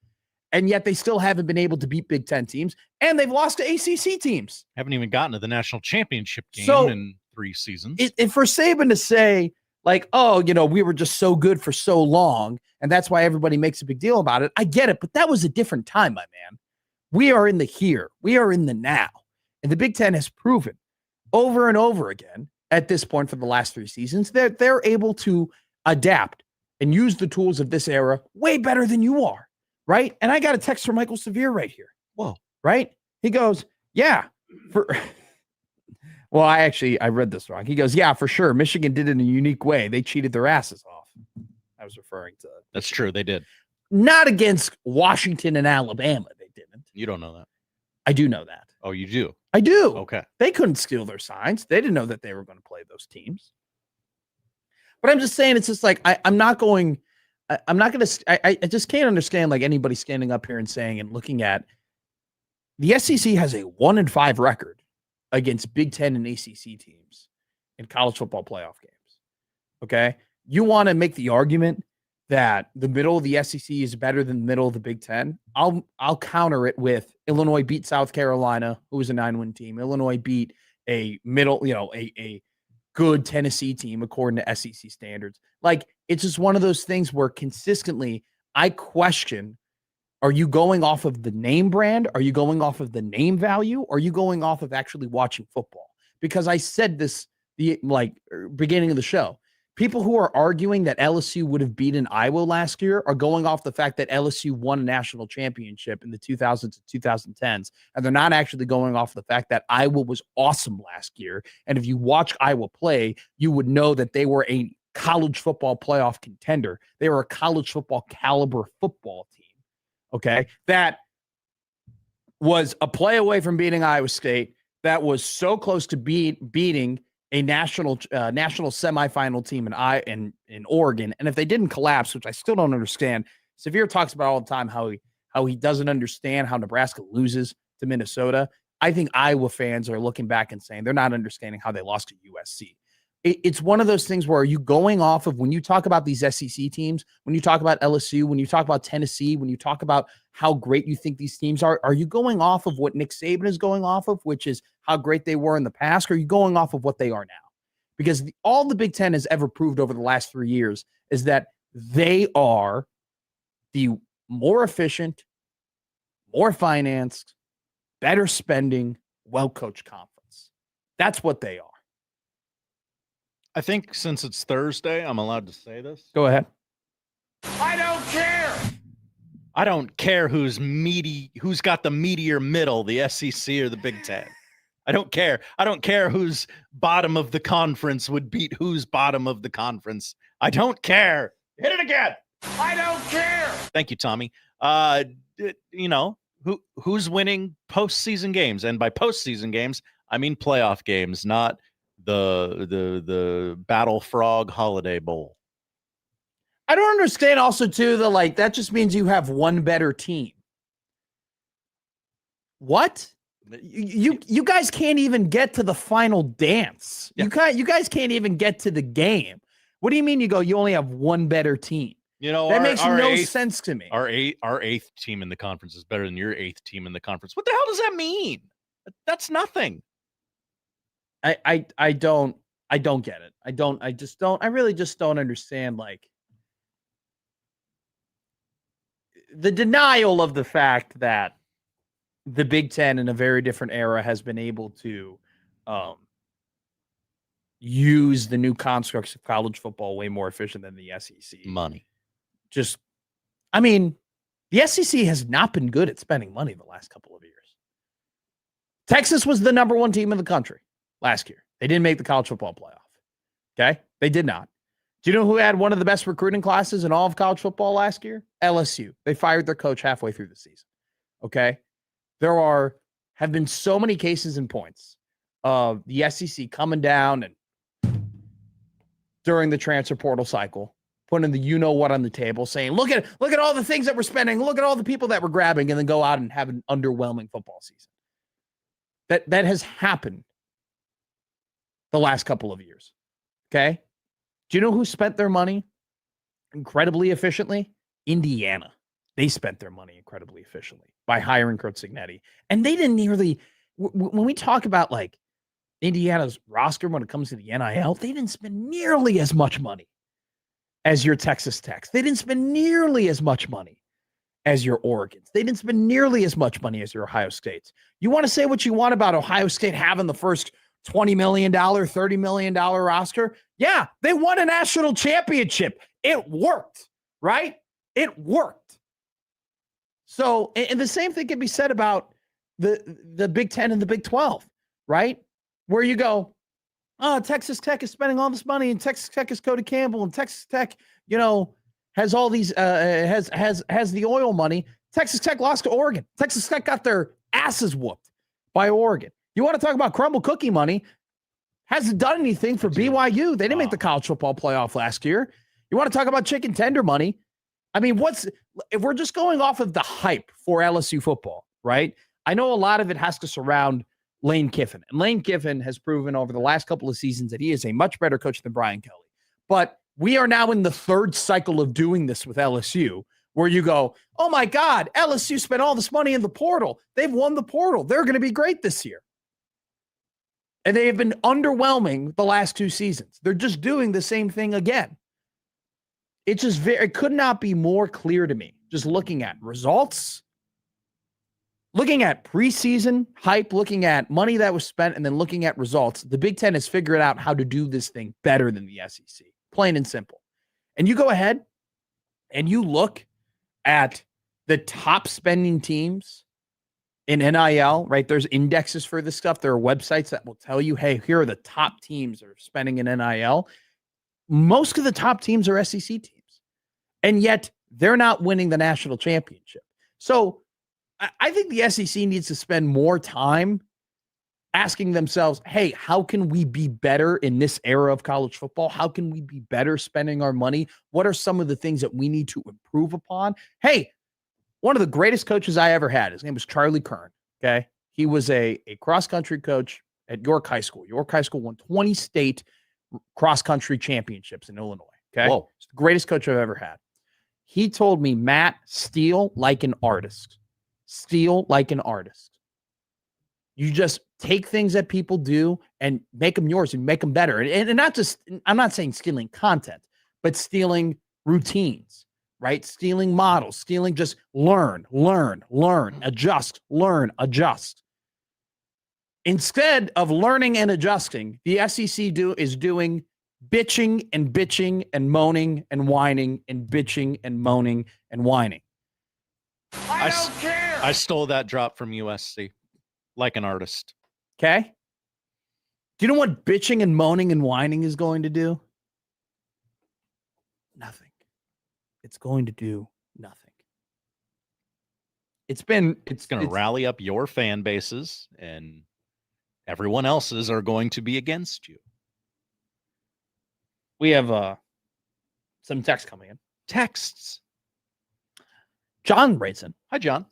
And yet they still haven't been able to beat Big Ten teams. And they've lost to ACC teams. Haven't even gotten to the national championship game in 3 seasons. If for Saban to say, we were just so good for so long, and that's why everybody makes a big deal about it, I get it, but that was a different time, my man. We are in the here. We are in the now. And the Big Ten has proven over and over again at this point for the last 3 seasons that they're able to adapt and use the tools of this era way better than you are, right? And I got a text from Michael Severe right here. Whoa. Right? He goes, yeah, well, I read this wrong. He goes, yeah, for sure. Michigan did it in a unique way. They cheated their asses off. I was referring to. That's true. They did. Not against Washington and Alabama. They didn't. You don't know that. I do know that. Oh, you do? I do. Okay. They couldn't steal their signs. They didn't know that they were going to play those teams. But I'm just saying, it's just like, I just can't understand anybody standing up here and saying and looking at the SEC has a 1-5 record against Big Ten and ACC teams in college football playoff games. Okay. You want to make the argument that the middle of the SEC is better than the middle of the Big Ten. I'll counter it with Illinois beat South Carolina, who was a 9-win team. Illinois beat a middle, a good Tennessee team according to SEC standards. It's just one of those things where consistently I question, are you going off of the name brand? Are you going off of the name value? Or are you going off of actually watching football? Because I said this beginning of the show. People who are arguing that LSU would have beaten Iowa last year are going off the fact that LSU won a national championship in the 2000s to 2010s. And they're not actually going off the fact that Iowa was awesome last year. And if you watch Iowa play, you would know that they were a college football playoff contender. They were a college football caliber football team. Okay. That was a play away from beating Iowa State that was so close to beating a national semifinal team in Oregon. And if they didn't collapse, which I still don't understand, Severe talks about all the time how he doesn't understand how Nebraska loses to Minnesota. I think Iowa fans are looking back and saying they're not understanding how they lost to USC. It's one of those things where are you going off of when you talk about these SEC teams, when you talk about LSU, when you talk about Tennessee, when you talk about how great you think these teams are you going off of what Nick Saban is going off of, which is how great they were in the past, or are you going off of what they are now? Because all the Big Ten has ever proved over the last 3 years is that they are the more efficient, more financed, better spending, well-coached conference. That's what they are. I think since it's Thursday, I'm allowed to say this. Go ahead. I don't care. I don't care who's got the meatier middle, the SEC or the Big Ten. I don't care. I don't care whose bottom of the conference would beat whose bottom of the conference. I don't care. Hit it again. I don't care. Thank you, Tommy. Who's winning postseason games? And by postseason games, I mean playoff games, not the Battle Frog Holiday Bowl. I don't understand also too that just means you have one better team. What? You guys can't even get to the final dance. Yeah. You guys can't even get to the game. What do you mean you only have one better team? That makes no sense to me. Our eighth team in the conference is better than your eighth team in the conference. What the hell does that mean? That's nothing. I don't get it. I really just don't understand the denial of the fact that the Big Ten in a very different era has been able to use the new constructs of college football way more efficient than the SEC. Money. The SEC has not been good at spending money the last couple of years. Texas was the number one team in the country last year. They didn't make the college football playoff. Okay? They did not. Do you know who had one of the best recruiting classes in all of college football last year? LSU. They fired their coach halfway through the season. Okay? There have been so many cases and points of the SEC coming down and during the transfer portal cycle, putting the you-know-what on the table, saying, look at all the things that we're spending, look at all the people that we're grabbing, and then go out and have an underwhelming football season. That has happened the last couple of years. Okay? Do you know who spent their money incredibly efficiently? Indiana. They spent their money incredibly efficiently by hiring Kurt Cignetti. And they didn't nearly, when we talk about Indiana's roster when it comes to the NIL, they didn't spend nearly as much money as your Texas Techs. They didn't spend nearly as much money as your Oregons. They didn't spend nearly as much money as your Ohio States. You want to say what you want about Ohio State having the first $20 million, $30 million roster? Yeah, they won a national championship. It worked, right? It worked. So, and the same thing can be said about the Big Ten and the Big 12, right? Where you go, oh, Texas Tech is spending all this money, and Texas Tech is Cody Campbell, and Texas Tech, has all these has the oil money. Texas Tech lost to Oregon. Texas Tech got their asses whooped by Oregon. You want to talk about crumble cookie money? Hasn't done anything for BYU. They didn't make the college football playoff last year. You want to talk about chicken tender money? If we're just going off of the hype for LSU football, right? I know a lot of it has to surround Lane Kiffin. And Lane Kiffin has proven over the last couple of seasons that he is a much better coach than Brian Kelly. But we are now in the third cycle of doing this with LSU, where you go, oh my God, LSU spent all this money in the portal. They've won the portal. They're going to be great this year. And they have been underwhelming the last two seasons. They're just doing the same thing again. It could not be more clear to me, just looking at results, looking at preseason hype, looking at money that was spent, and then looking at results. The Big Ten has figured out how to do this thing better than the SEC, plain and simple. And you go ahead and you look at the top spending teams in NIL, right? There's indexes for this stuff. There are websites that will tell you, hey, here are the top teams that are spending in NIL. Most of the top teams are SEC teams, and yet they're not winning the national championship. So I think the SEC needs to spend more time asking themselves, hey, how can we be better in this era of college football? How can we be better spending our money? What are some of the things that we need to improve upon? Hey, one of the greatest coaches I ever had, his name was Charlie Kern, okay? He was a cross-country coach at York High School. York High School won 20 state cross-country championships in Illinois, okay? Whoa. It's the greatest coach I've ever had. He told me, Matt, steal like an artist. Steal like an artist. You just take things that people do and make them yours and make them better. And not just, I'm not saying stealing content, but stealing routines, right? Stealing models, stealing just learn, adjust, learn, adjust. Instead of learning and adjusting, the SEC is doing bitching and moaning and whining and bitching and moaning and whining. I don't care. I stole that drop from USC like an artist. Okay? Do you know what bitching and moaning and whining is going to do? Nothing. It's going to do nothing. It's going to rally up your fan bases, and everyone else's are going to be against you. We have some text coming in. Texts. John writes in. Hi, John.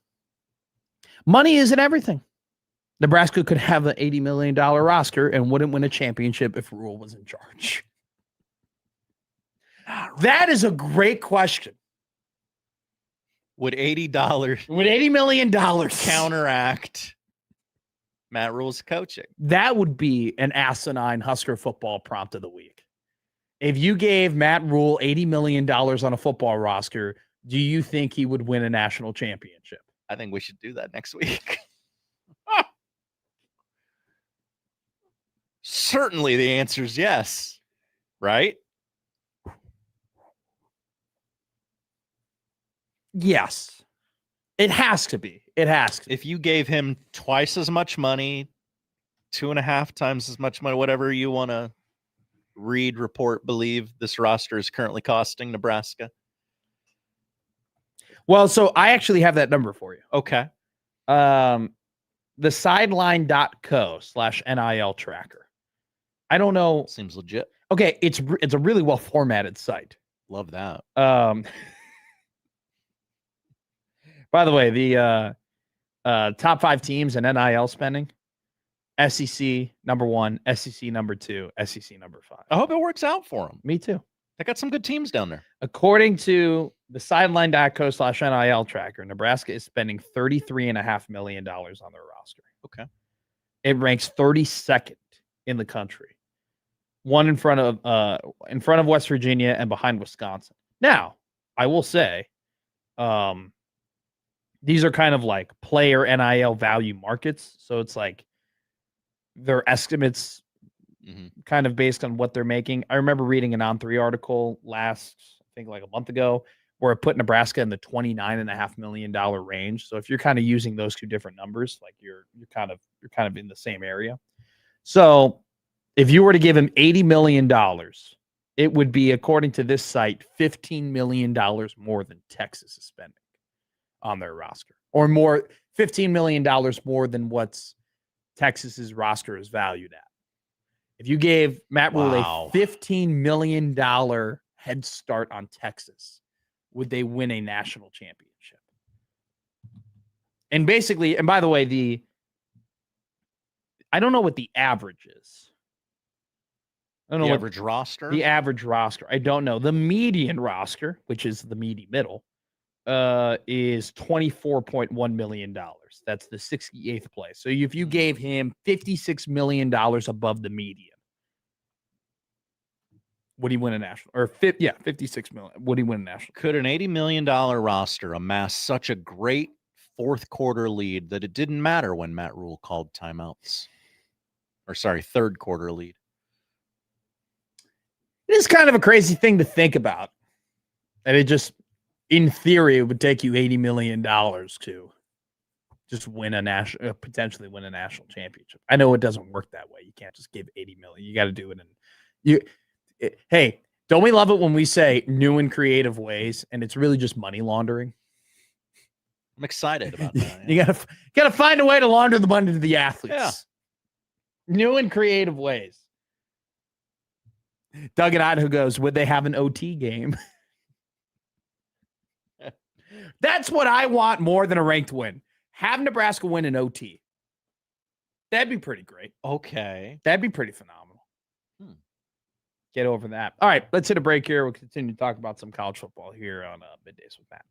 Money isn't everything. Nebraska could have an $80 million roster and wouldn't win a championship if Rule was in charge. That is a great question. Would $80 Would $80 million counteract Matt Rule's coaching? That would be an asinine Husker football prompt of the week. If you gave Matt Rule $80 million on a football roster, do you think he would win a national championship? I think we should do that next week. Certainly the answer is yes, right? Yes. It has to be. It has to. If you gave him twice as much money, 2.5 times as much money, whatever you want to read, report, believe this roster is currently costing Nebraska. Well, so I actually have that number for you. Okay. The sideline.co/NIL tracker. I don't know. Seems legit. Okay, it's a really well formatted site. Love that. By the way, the top 5 teams in NIL spending: SEC number 1, SEC number 2, SEC number 5. I hope it works out for them. Me too. They got some good teams down there. According to the sideline.co/NIL tracker, Nebraska is spending $33.5 million on their roster. Okay. It ranks 32nd in the country. One in front of West Virginia and behind Wisconsin. Now, I will say, these are kind of like player NIL value markets. So it's like their estimates kind of based on what they're making. I remember reading an On3 article I think like a month ago, where it put Nebraska in the $29.5 million range. So if you're kind of using those two different numbers, like you're kind of in the same area. So if you were to give him $80 million, it would be, according to this site, $15 million more than Texas is spending on their roster, or more, $15 million more than what's Texas's roster is valued at. If you gave Matt Rule a $15 million head start on Texas, would they win a national championship? And basically, and by the way, I don't know what the average is. I don't know the what average roster. The average roster. I don't know. The median roster, which is the meaty middle, is $24.1 million. That's the 68th place. So if you gave him $56 million above the median, would he win a national? Or 56 million. Would he win a national? Could an $80 million roster amass such a great fourth quarter lead that it didn't matter when Matt Rule called timeouts? Or sorry, third quarter lead. It is kind of a crazy thing to think about. And it just, in theory, it would take you $80 million to just win potentially win a national championship. I know it doesn't work that way. You can't just give $80 million. You got to do it hey, don't we love it when we say new and creative ways, and it's really just money laundering? I'm excited about that. You gotta find a way to launder the money to the athletes. Yeah. New and creative ways. Doug in Idaho goes, would they have an OT game? That's what I want more than a ranked win. Have Nebraska win an OT. That'd be pretty great. Okay. That'd be pretty phenomenal. Get over that. All right, let's hit a break here. We'll continue to talk about some college football here on Middays with Matt.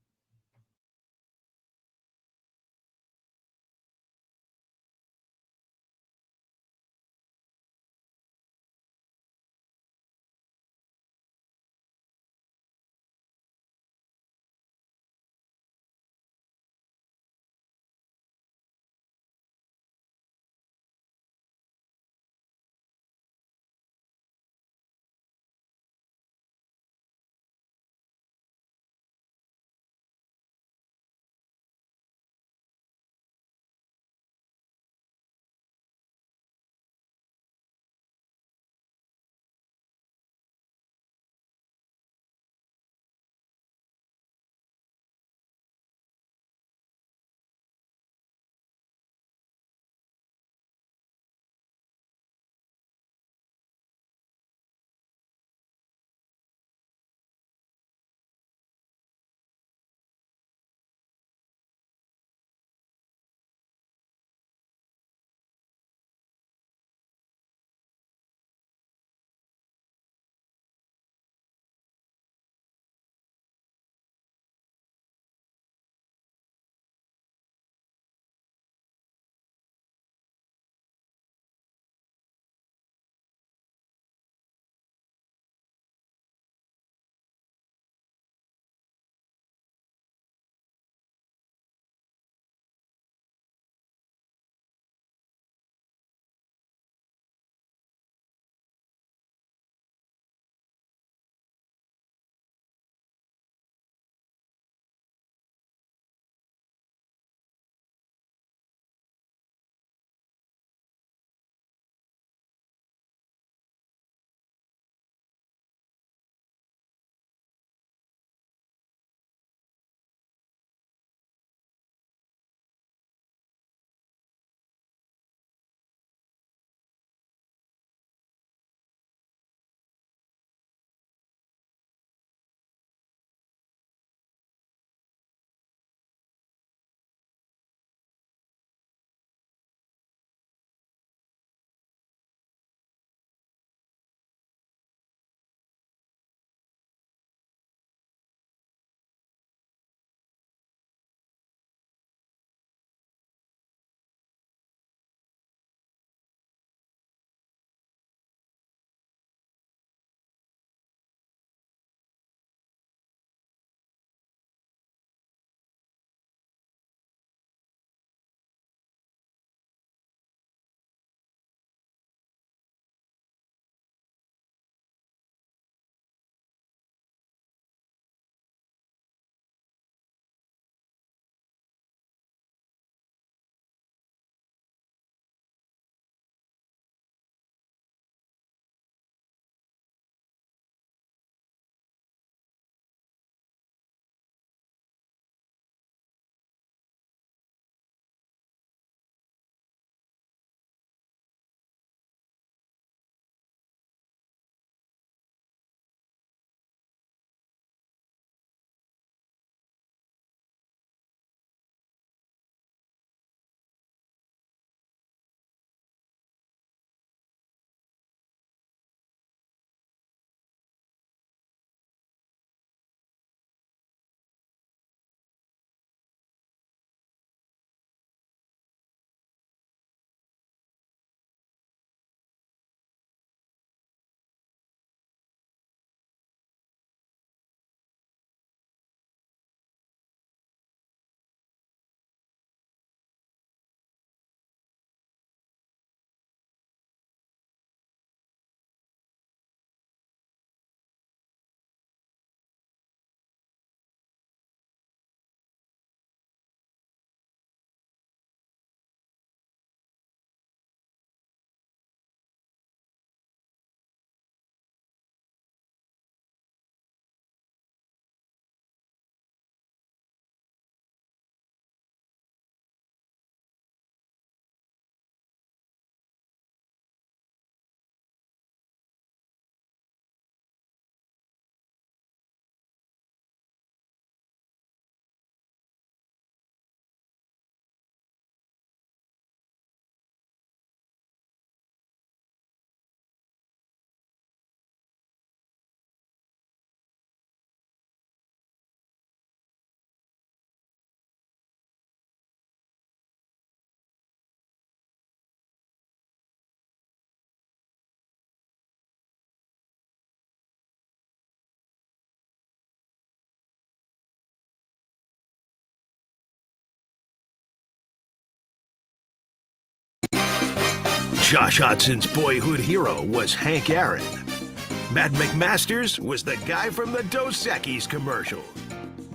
Josh Hodson's boyhood hero was Hank Aaron. Matt McMasters was the guy from the Dos Equis commercial.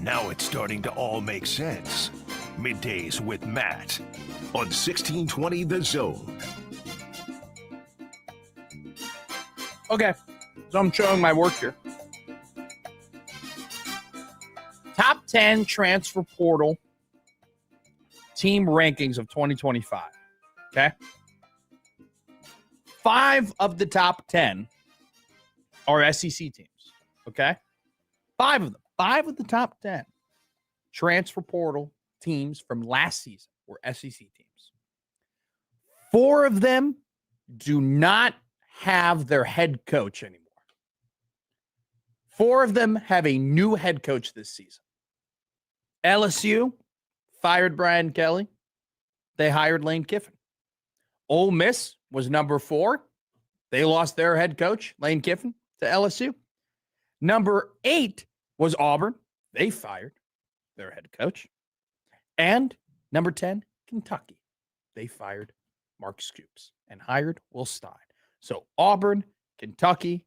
Now it's starting to all make sense. Middays with Matt on 1620 The Zone. Okay, so I'm showing my work here. Top 10 transfer portal team rankings of 2025. Okay. 5 of the top 10 are SEC teams. Okay. 5 of them. 5 of the top 10 transfer portal teams from last season were SEC teams. 4 of them do not have their head coach anymore. 4 of them have a new head coach this season. LSU fired Brian Kelly. They hired Lane Kiffin. Ole Miss was number 4. They lost their head coach, Lane Kiffin, to LSU. Number 8 was Auburn. They fired their head coach. And number 10, Kentucky. They fired Mark Stoops and hired Will Stein. So Auburn, Kentucky,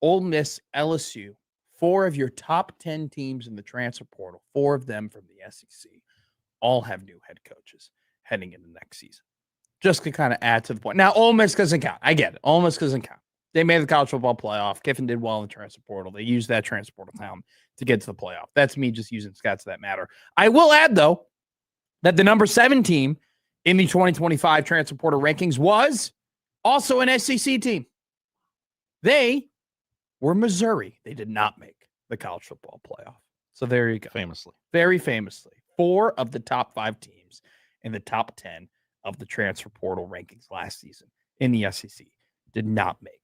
Ole Miss, LSU, 4 of your top 10 teams in the transfer portal, 4 of them from the SEC, all have new head coaches heading into next season. Just to kind of add to the point. Now, Ole Miss doesn't count. I get it. Ole Miss doesn't count. They made the college football playoff. Kiffin did well in the transfer portal. They used that transfer portal time to get to the playoff. That's me just using stats that matter. I will add, though, that the number 7 team in the 2025 transfer portal rankings was also an SEC team. They were Missouri. They did not make the college football playoff. So there you go. Famously. Very famously. 4 of the top 5 teams in the top 10 of the transfer portal rankings last season in the SEC did not make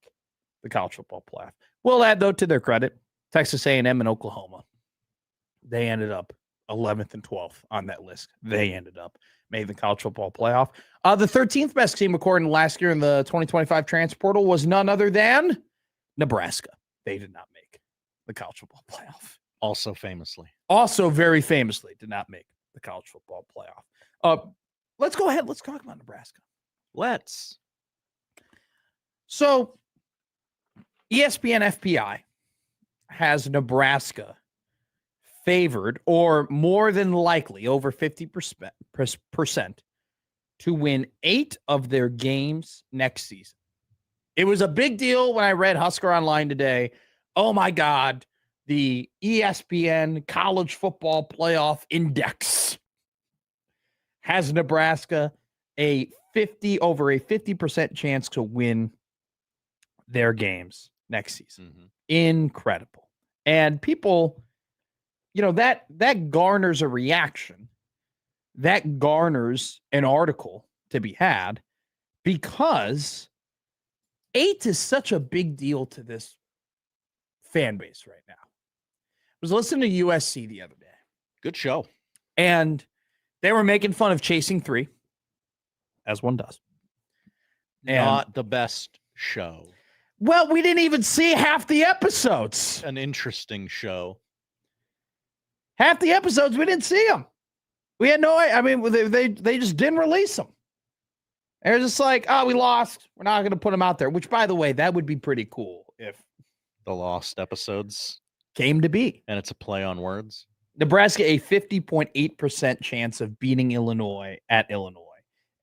the college football playoff. We'll add, though, to their credit, Texas A&M and Oklahoma. They ended up 11th and 12th on that list. They ended up making the college football playoff. The 13th best team, according to last year in the 2025 transfer portal, was none other than Nebraska. They did not make the college football playoff. Also famously. Also very famously did not make the college football playoff. Let's go ahead. Let's talk about Nebraska. Let's. So ESPN FPI has Nebraska favored, or more than likely over 50% to win 8 of their games next season. It was a big deal when I read Husker Online today. Oh my God, the ESPN College Football Playoff Index has Nebraska over a 50% chance to win their games next season. Mm-hmm. Incredible. And people, that garners a reaction. That garners an article to be had because 8 is such a big deal to this fan base right now. I was listening to USC the other day. Good show. And they were making fun of Chasing 3, as one does. Not the best show. Well, we didn't even see half the episodes. An interesting show. Half the episodes, we didn't see them. We had they just didn't release them. They're just like, oh, we lost. We're not going to put them out there, which, by the way, that would be pretty cool if the lost episodes came to be. And it's a play on words. Nebraska, a 50.8% chance of beating Illinois at Illinois,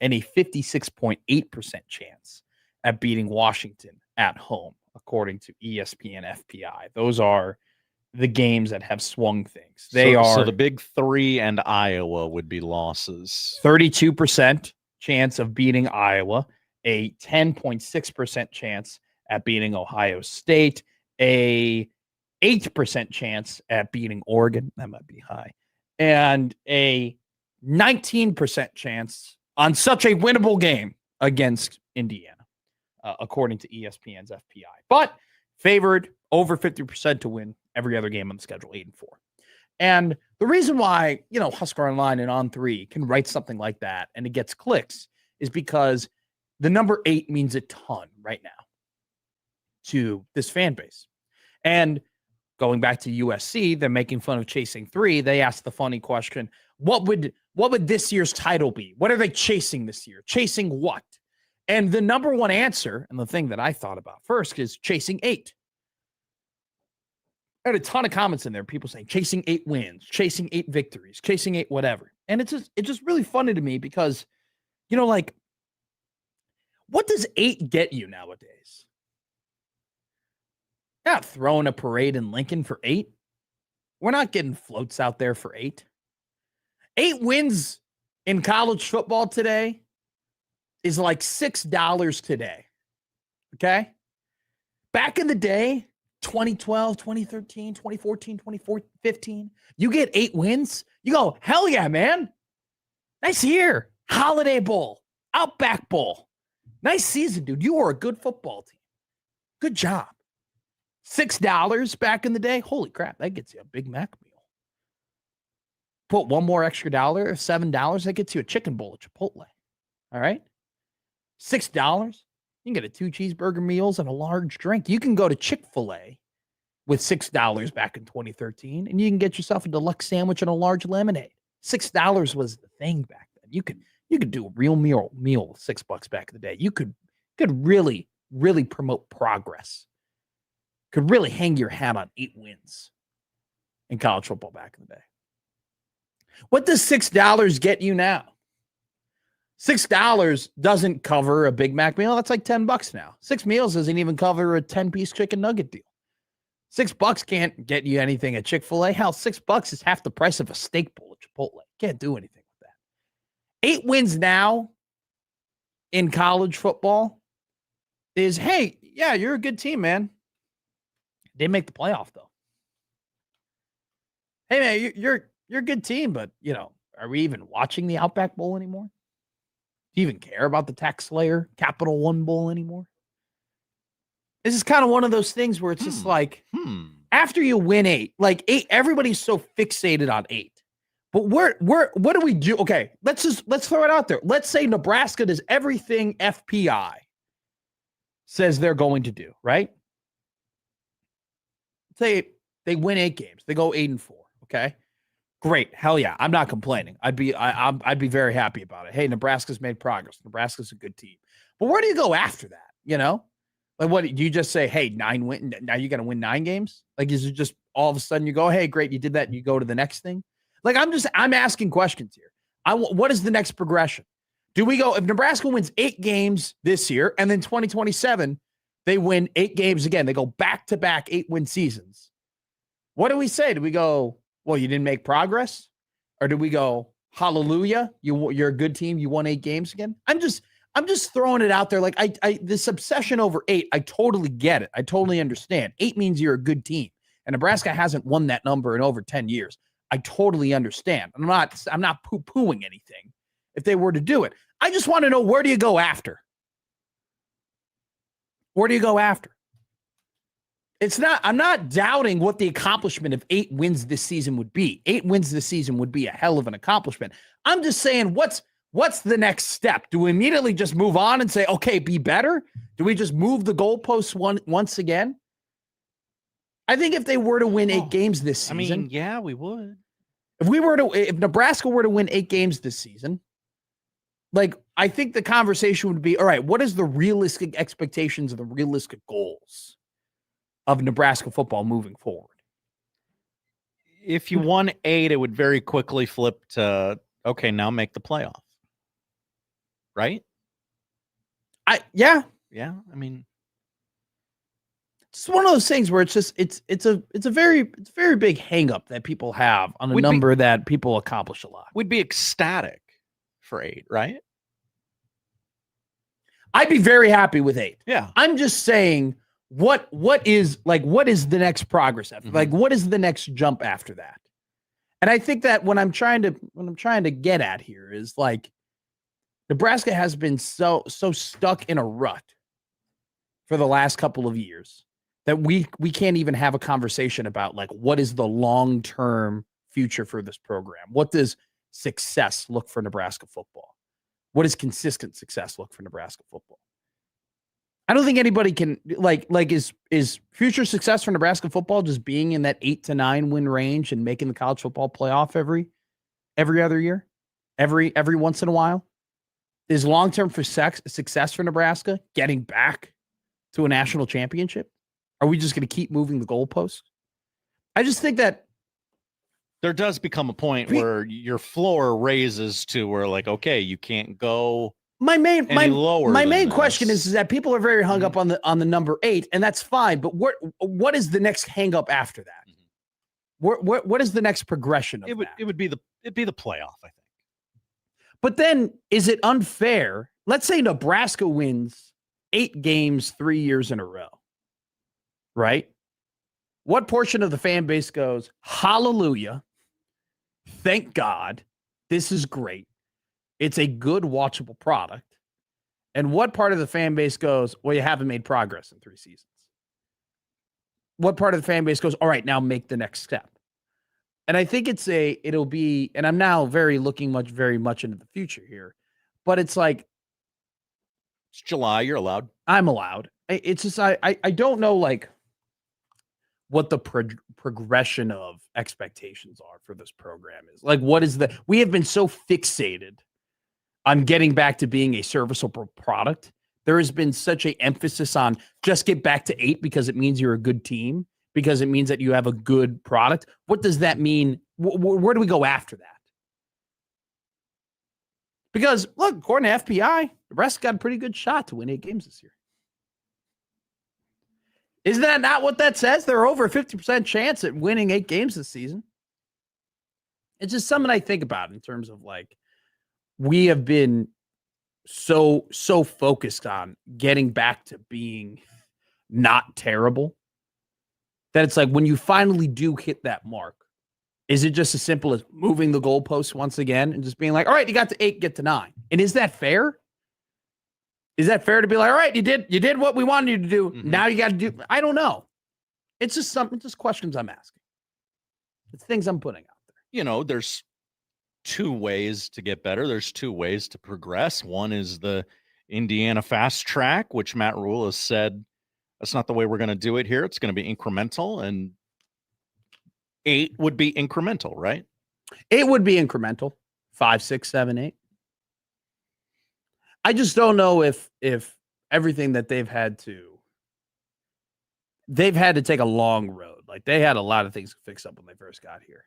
and a 56.8% chance at beating Washington at home, according to ESPN FPI. Those are the games that have swung things. So the big 3 and Iowa would be losses. 32% chance of beating Iowa, a 10.6% chance at beating Ohio State, a 8% chance at beating Oregon. That might be high. And a 19% chance on such a winnable game against Indiana, according to ESPN's FPI. But favored over 50% to win every other game on the schedule, 8-4. And the reason why, Husker Online and On3 can write something like that and it gets clicks is because the number 8 means a ton right now to this fan base. And going back to USC, they're making fun of Chasing 3. They asked the funny question, what would this year's title be? What are they chasing this year? Chasing what? And the number one answer, and the thing that I thought about first, is chasing 8. I had a ton of comments in there. People saying chasing 8 wins, chasing 8 victories, chasing 8 whatever. And it's just really funny to me because, like, what does 8 get you nowadays? You're not throwing a parade in Lincoln for 8. We're not getting floats out there for 8. 8 wins in college football today is like $6 today. Okay? Back in the day, 2012, 2013, 2014, 2015, you get 8 wins, you go, hell yeah, man. Nice year. Holiday Bowl, Outback Bowl. Nice season, dude. You were a good football team. Good job. $6 back in the day. Holy crap, that gets you a Big Mac meal. Put one more extra dollar, $7, that gets you a chicken bowl at Chipotle. All right? $6. You can get a 2 cheeseburger meals and a large drink. You can go to Chick-fil-A with $6 back in 2013, and you can get yourself a deluxe sandwich and a large lemonade. $6 was the thing back then. You could do a real meal with $6 back in the day. You could really, really promote progress. Could really hang your hat on 8 wins in college football back in the day. What does $6 get you now? $6 doesn't cover a Big Mac meal. That's like $10 now. 6 meals doesn't even cover a 10-piece chicken nugget deal. $6 can't get you anything at Chick-fil-A. Hell, $6 is half the price of a steak bowl at Chipotle. Can't do anything with that. 8 wins now in college football is, hey, yeah, you're a good team, man. Didn't make the playoff, though. Hey, man, you're a good team, but, are we even watching the Outback Bowl anymore? Do you even care about the Tax Slayer Capital One Bowl anymore? This is kind of one of those things where it's just like, after you win 8, like 8, everybody's so fixated on 8. But what do we do? Okay, let's throw it out there. Let's say Nebraska does everything FPI says they're going to do, right? Say they win 8 games. They go 8-4, okay? Great. Hell yeah. I'm not complaining. I'd be very happy about it. Hey, Nebraska's made progress. Nebraska's a good team. But where do you go after that? Like, what do you just say? Hey, 9 win. Now you got to win 9 games. Like, is it just all of a sudden you go, hey, great, you did that, and you go to the next thing? Like, I'm asking questions here. What is the next progression? Do we go if Nebraska wins 8 games this year, and then 2027 they win 8 games again? They go back to back 8-win seasons. What do we say? Do we go, well, you didn't make progress? Or do we go, hallelujah, you're a good team, you won 8 games again? I'm just throwing it out there. Like, I this obsession over 8, I totally get it. I totally understand. 8 means you're a good team. And Nebraska hasn't won that number in over 10 years. I totally understand. I'm not poo-pooing anything if they were to do it. I just want to know, where do you go after? Where do you go after? I'm not doubting what the accomplishment of 8 wins this season would be. 8 wins this season would be a hell of an accomplishment. I'm just saying, what's the next step? Do we immediately just move on and say, okay, be better? Do we just move the goalposts once again? I think if they were to win 8 games this season, yeah, we would. If Nebraska were to win 8 games this season, like, I think the conversation would be, all right, what is the realistic expectations and the realistic goals of Nebraska football moving forward? If you won 8, it would very quickly flip to, okay, now make the playoff. Right? Yeah. I mean, it's one of those things where it's a very big hang up that people have on a number that people accomplish a lot. We'd be ecstatic for 8, right? I'd be very happy with 8. Yeah. I'm just saying, what is the next progress after? Like, what is the next jump after that? And I think that what I'm trying to get at here is, like, Nebraska has been so stuck in a rut for the last couple of years that we can't even have a conversation about, like, what is the long-term future for this program? What does success look for Nebraska football? What does consistent success look for Nebraska football? I don't think anybody can, like is future success for Nebraska football just being in that 8 to 9 win range and making the college football playoff every other year, every once in a while? Is long-term for success for Nebraska getting back to a national championship? Are we just going to keep moving the goalposts? I just think that there does become a point where your floor raises to where, like, okay, you can't go my main question this. is that people are very hung up on the number 8, and that's fine. But what is the next hang up after that? What is the next progression of that? It'd be the playoff, I think. But then, is it unfair? Let's say Nebraska wins 8 games 3 years in a row, right? What portion of the fan base goes, hallelujah, thank God, this is great. It's a good, watchable product. And what part of the fan base goes, well, you haven't made progress in 3 seasons? What part of the fan base goes, all right, now make the next step? And I think it'll be, and I'm now very much into the future here, but it's like, it's July, you're allowed. I'm allowed. It's just, I don't know, like, what the progression of expectations are for this program is. Like, we have been so fixated on getting back to being a serviceable product. There has been such an emphasis on just get back to 8 because it means you're a good team, because it means that you have a good product. What does that mean? Where do we go after that? Because, look, according to FPI, Nebraska got a pretty good shot to win 8 games this year. Isn't that not what that says? They're over a 50% chance at winning 8 games this season. It's just something I think about in terms of, like, we have been so focused on getting back to being not terrible that it's like when you finally do hit that mark, is it just as simple as moving the goalposts once again and just being like, all right, you got to 8, get to 9. And is that fair? Is that fair to be like, all right, you did what we wanted you to do. Mm-hmm. Now you got to do, I don't know. It's just questions I'm asking. It's things I'm putting out there. You know, there's 2 ways to get better. There's 2 ways to progress. One is the Indiana fast track, which Matt Rule has said, that's not the way we're going to do it here. It's going to be incremental, and 8 would be incremental, right? 8 would be incremental. 5, 6, 7, 8. I just don't know if everything that they've had to take a long road. Like, they had a lot of things to fix up when they first got here.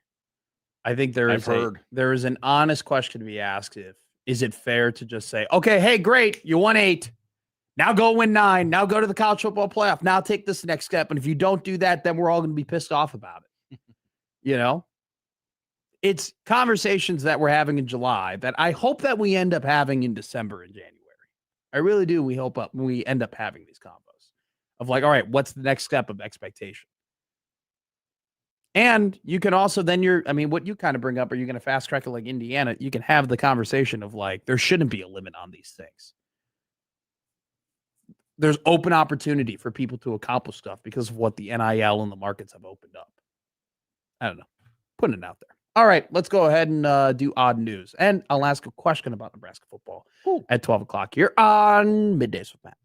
I think there is an honest question to be asked. Is it fair to just say, okay, hey, great, you won 8. Now go win 9. Now go to the college football playoff. Now take this next step. And if you don't do that, then we're all going to be pissed off about it. You know? It's conversations that we're having in July that I hope that we end up having in December and January. I really do. We end up having these combos of like, all right, what's the next step of expectation? And you can also then what you kind of bring up, are you going to fast track it like Indiana? You can have the conversation of like, there shouldn't be a limit on these things. There's open opportunity for people to accomplish stuff because of what the NIL and the markets have opened up. I don't know. Putting it out there. All right, let's go ahead and do odd news. And I'll ask a question about Nebraska football at 12 o'clock here on Middays with Matt.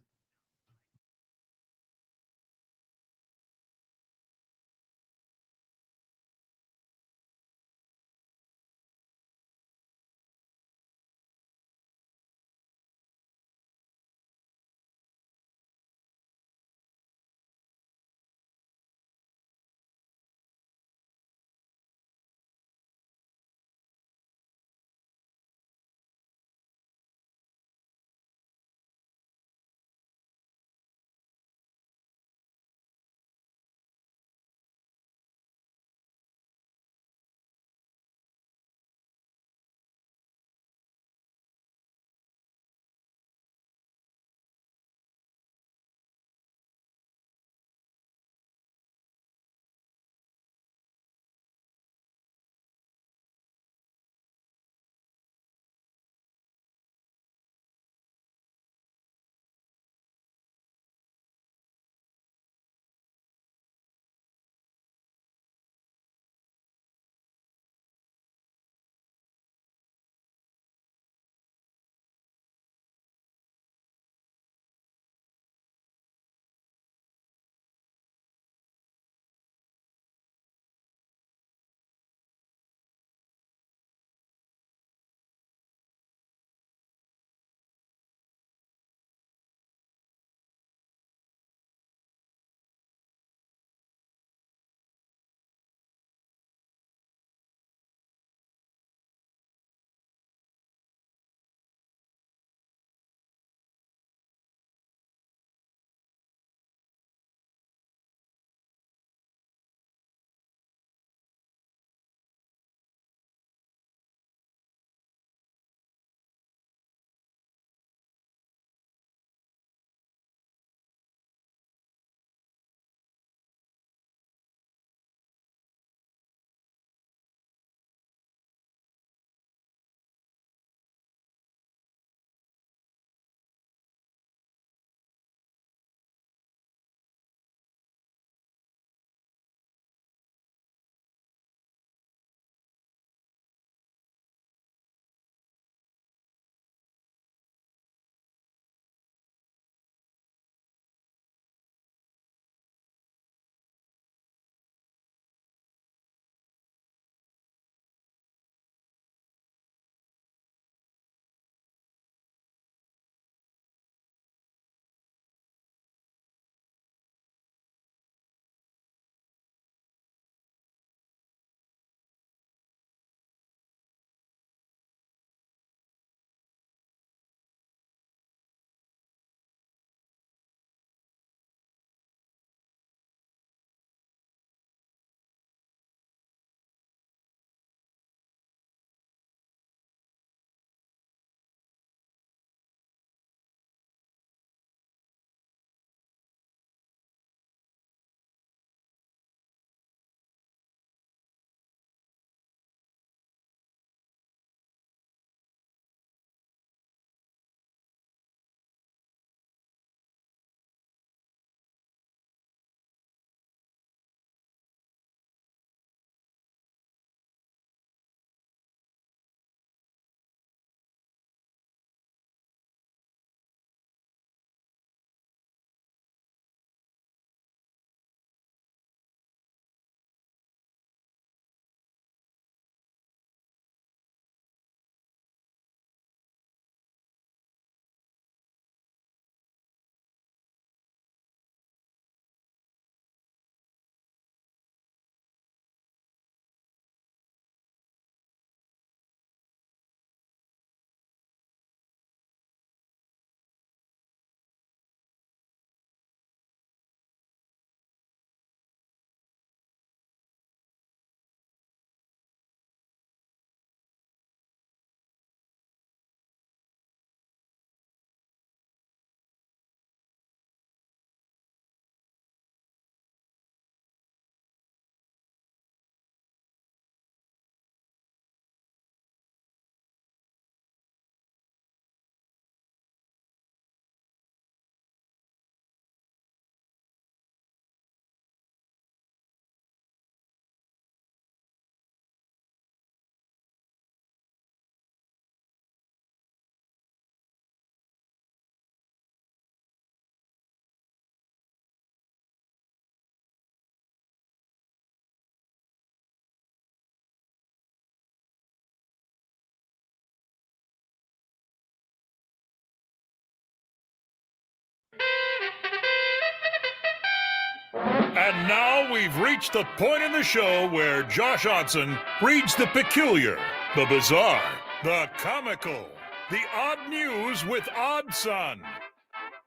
And now we've reached the point in the show where Josh Odson reads the peculiar, the bizarre, the comical, the odd news with Odd Son.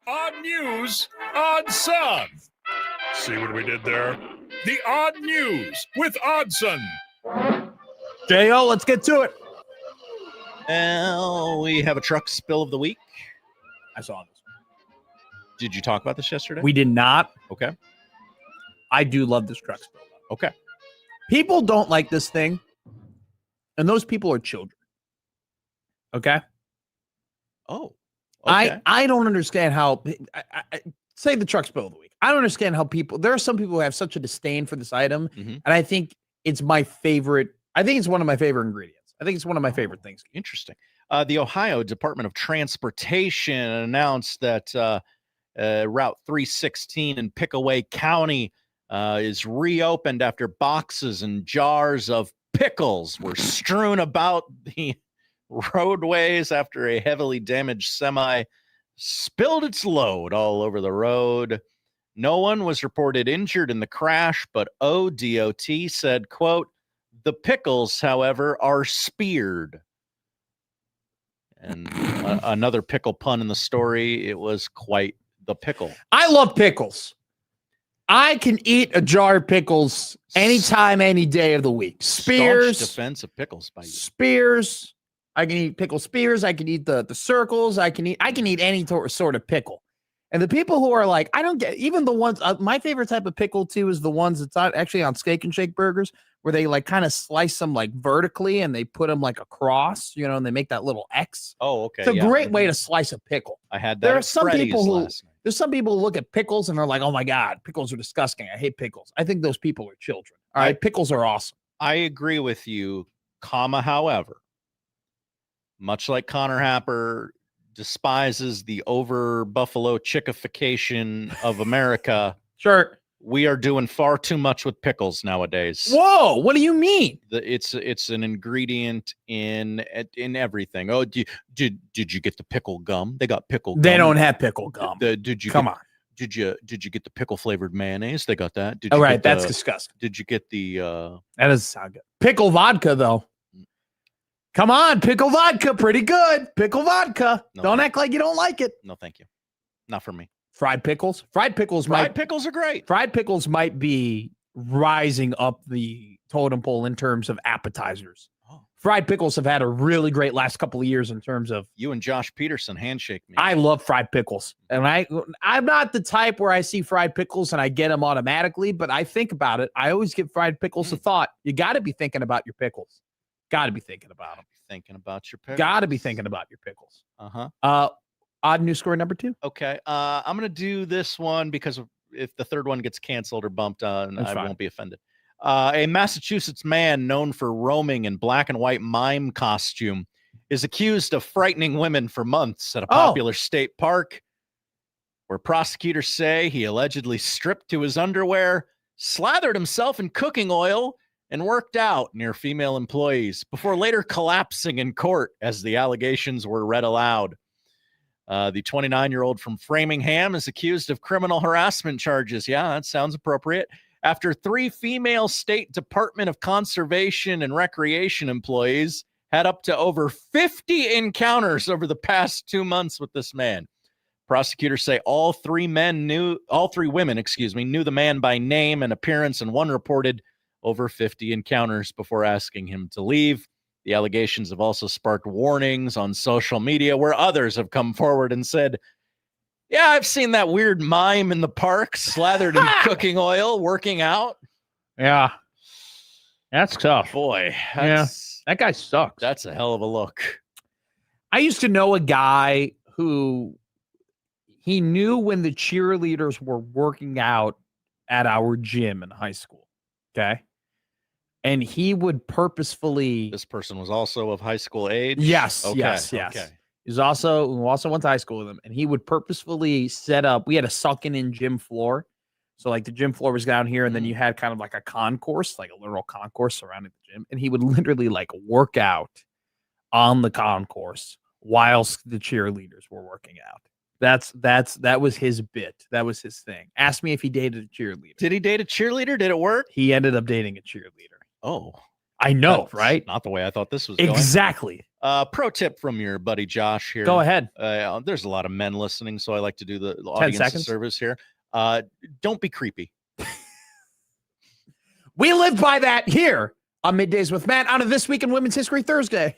Odd news, Odd Son. See what we did there? The odd news with Oddson. J.O., let's get to it. Well, we have a truck spill of the week. I saw this. Did you talk about this yesterday? We did not. Okay. I do love this truck spill. Okay. People don't like this thing, and those people are children. Okay? Oh. Okay. I don't understand how I say the truck spill of the week. I don't understand how there are some people who have such a disdain for this item, and I think it's my favorite. I think it's one of my favorite ingredients. I think it's one of my favorite things. Interesting. The Ohio Department of Transportation announced that Route 316 in Pickaway County is reopened after boxes and jars of pickles were strewn about the roadways after a heavily damaged semi spilled its load all over the road. No one was reported injured in the crash, but ODOT said, quote, "The pickles, however, are speared." And another pickle pun in the story. It was quite the pickle. I love pickles. I can eat a jar of pickles anytime, any day of the week. Spears. Staunch defense of pickles by you. Spears. I can eat pickle spears. I can eat the circles. I can eat any sort of pickle. And the people who are like, I don't get, even the ones, my favorite type of pickle too is the ones that's actually on Steak and Shake burgers, where they like kind of slice them like vertically and they put them like across, and they make that little X. Oh, okay. It's a great way to slice a pickle. I had that. There are some people who look at pickles and they're like, oh my God, pickles are disgusting. I hate pickles. I think those people are children. All right. Pickles are awesome. I agree with you, however, much like Connor Happer despises the over Buffalo chickification of America. Sure. We are doing far too much with pickles nowadays. Whoa, what do you mean? It's an ingredient in everything. Oh, did you get the pickle gum? They got pickle gum. They don't have pickle gum. Come on. Did you get the pickle flavored mayonnaise? They got that. All right, that's disgusting. Did you get the that doesn't sound good. Pickle vodka though. Come on, pickle vodka, pretty good. Pickle vodka. No, don't act like you don't like it. No, thank you. Not for me. Fried pickles. Fried pickles are great. Fried pickles might be rising up the totem pole in terms of appetizers. Oh. Fried pickles have had a really great last couple of years in terms of. You and Josh Peterson handshake me. I love fried pickles. And I'm not the type where I see fried pickles and I get them automatically, but I think about it. I always give fried pickles a thought. You got to be thinking about your pickles. Got to be thinking about them. Thinking about your pickles. Got to be thinking about your pickles. Uh-huh. Odd news story number 2. Okay. I'm going to do this one because if the third one gets canceled or bumped on, I won't be offended. A Massachusetts man known for roaming in black and white mime costume is accused of frightening women for months at a popular state park, where prosecutors say he allegedly stripped to his underwear, slathered himself in cooking oil, and worked out near female employees before later collapsing in court as the allegations were read aloud. The 29-year-old from Framingham is accused of criminal harassment charges. Yeah, that sounds appropriate. After 3 female State Department of Conservation and Recreation employees had up to over 50 encounters over the past 2 months with this man. Prosecutors say all 3 women, knew the man by name and appearance, and one reported over 50 encounters before asking him to leave. The allegations have also sparked warnings on social media, where others have come forward and said, yeah, I've seen that weird mime in the park, slathered in cooking oil, working out. Yeah. That's tough. Boy, that guy sucks. That's a hell of a look. I used to know a guy who he knew when the cheerleaders were working out at our gym in high school. Okay. And he would purposefully. This person was also of high school age. Yes. Okay. Yes. Okay. He also went to high school with him, and he would purposefully set up. We had a sunken-in gym floor, so like the gym floor was down here, and then you had kind of like a concourse, like a literal concourse surrounding the gym, and he would literally like work out on the concourse whilst the cheerleaders were working out. That was his bit. That was his thing. Ask me if he dated a cheerleader. Did he date a cheerleader? Did it work? He ended up dating a cheerleader. Oh, I know, that's right? Not the way I thought this was Exactly. going. Pro tip from your buddy Josh here. Go ahead. There's a lot of men listening, so I like to do the audience a service here. Don't be creepy. We live by that here on Middays with Matt on a This Week in Women's History Thursday.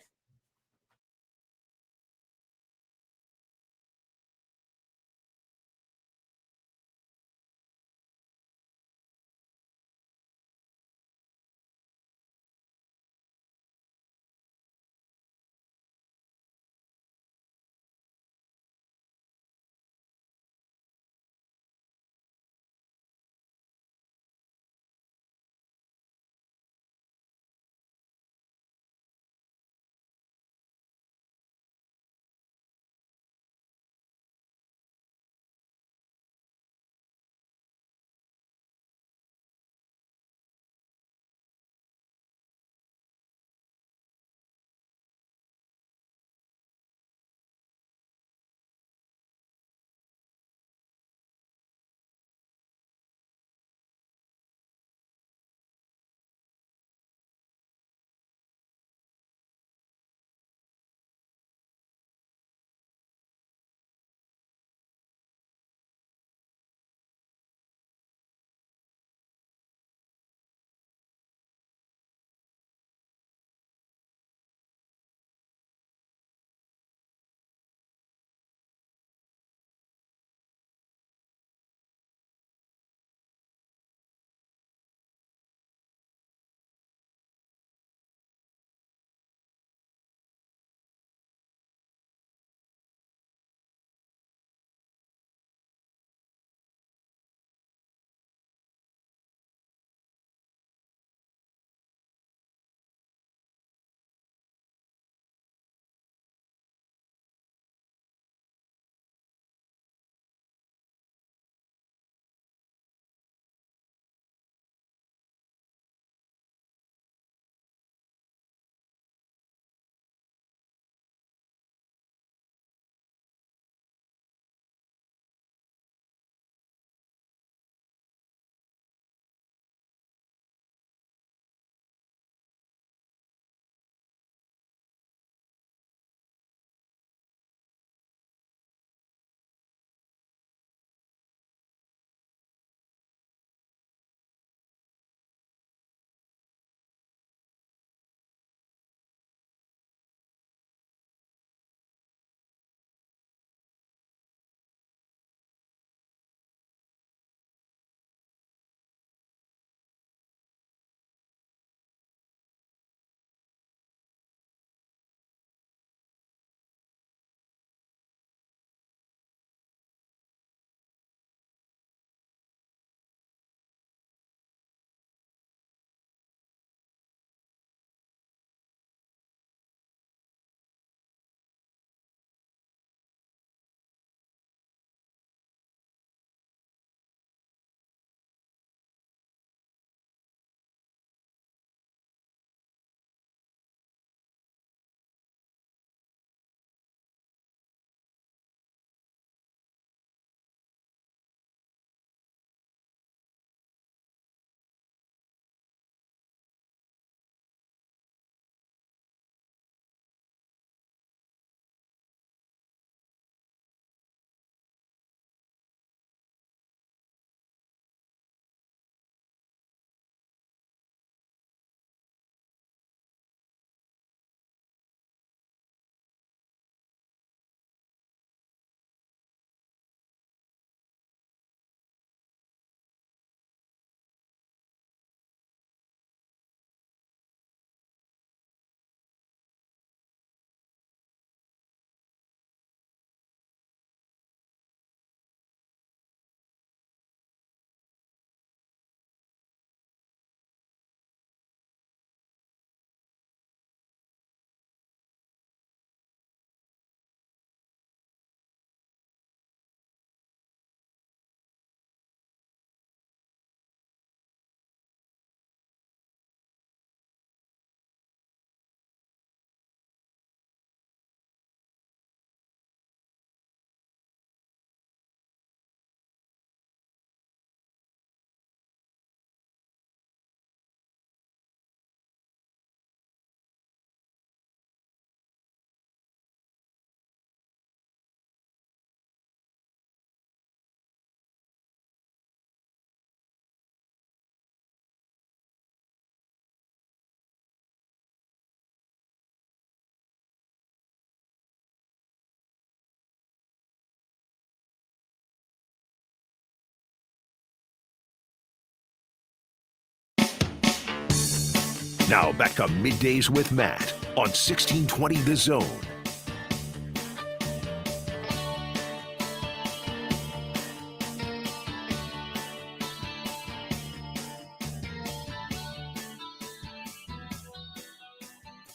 Now back to Middays with Matt on 1620 The Zone.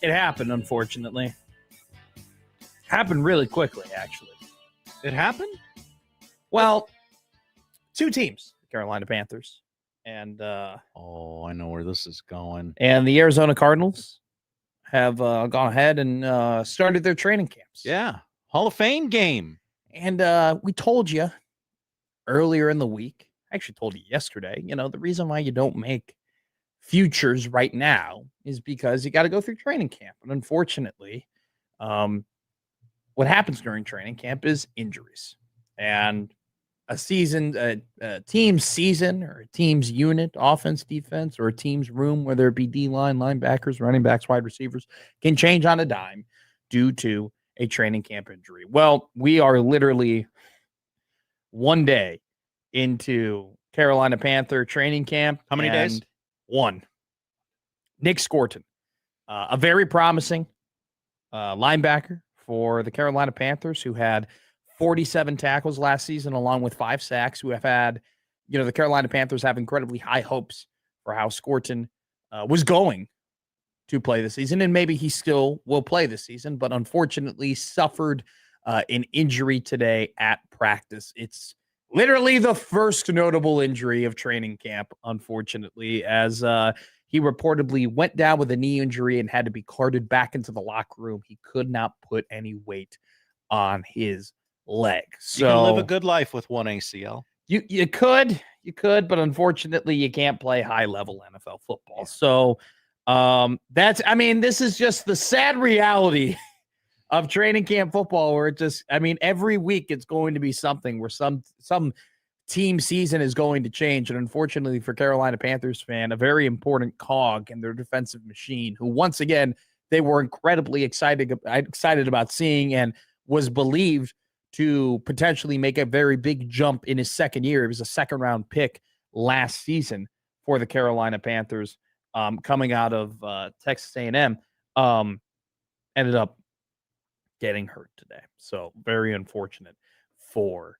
It happened, unfortunately. Happened really quickly, actually. It happened? Well, two teams, the Carolina Panthers and I know where this is going. And the Arizona Cardinals have gone ahead and started their training camps. Yeah. Hall of Fame game. And we told you earlier in the week, I actually told you yesterday, the reason why you don't make futures right now is because you got to go through training camp. And unfortunately, what happens during training camp is injuries. And a team's season or a team's unit, offense, defense, or a team's room, whether it be D-line, linebackers, running backs, wide receivers, can change on a dime due to a training camp injury. Well, we are literally one day into Carolina Panther training camp. How many days? One. Nick Scorton, a very promising linebacker for the Carolina Panthers, who had 47 tackles last season, along with 5 sacks, who have had, the Carolina Panthers have incredibly high hopes for how Scorton was going to play this season. And maybe he still will play this season, but unfortunately suffered an injury today at practice. It's literally the first notable injury of training camp, unfortunately, as he reportedly went down with a knee injury and had to be carted back into the locker room. He could not put any weight on his leg. So you can live a good life with one ACL. You could, but unfortunately you can't play high level NFL football. So this is just the sad reality of training camp football, where every week it's going to be something where some team season is going to change. And unfortunately for Carolina Panthers fan, a very important cog in their defensive machine, who once again, they were incredibly excited about seeing and was believed to potentially make a very big jump in his second year. It was a second-round pick last season for the Carolina Panthers, coming out of Texas A&M, ended up getting hurt today. So very unfortunate for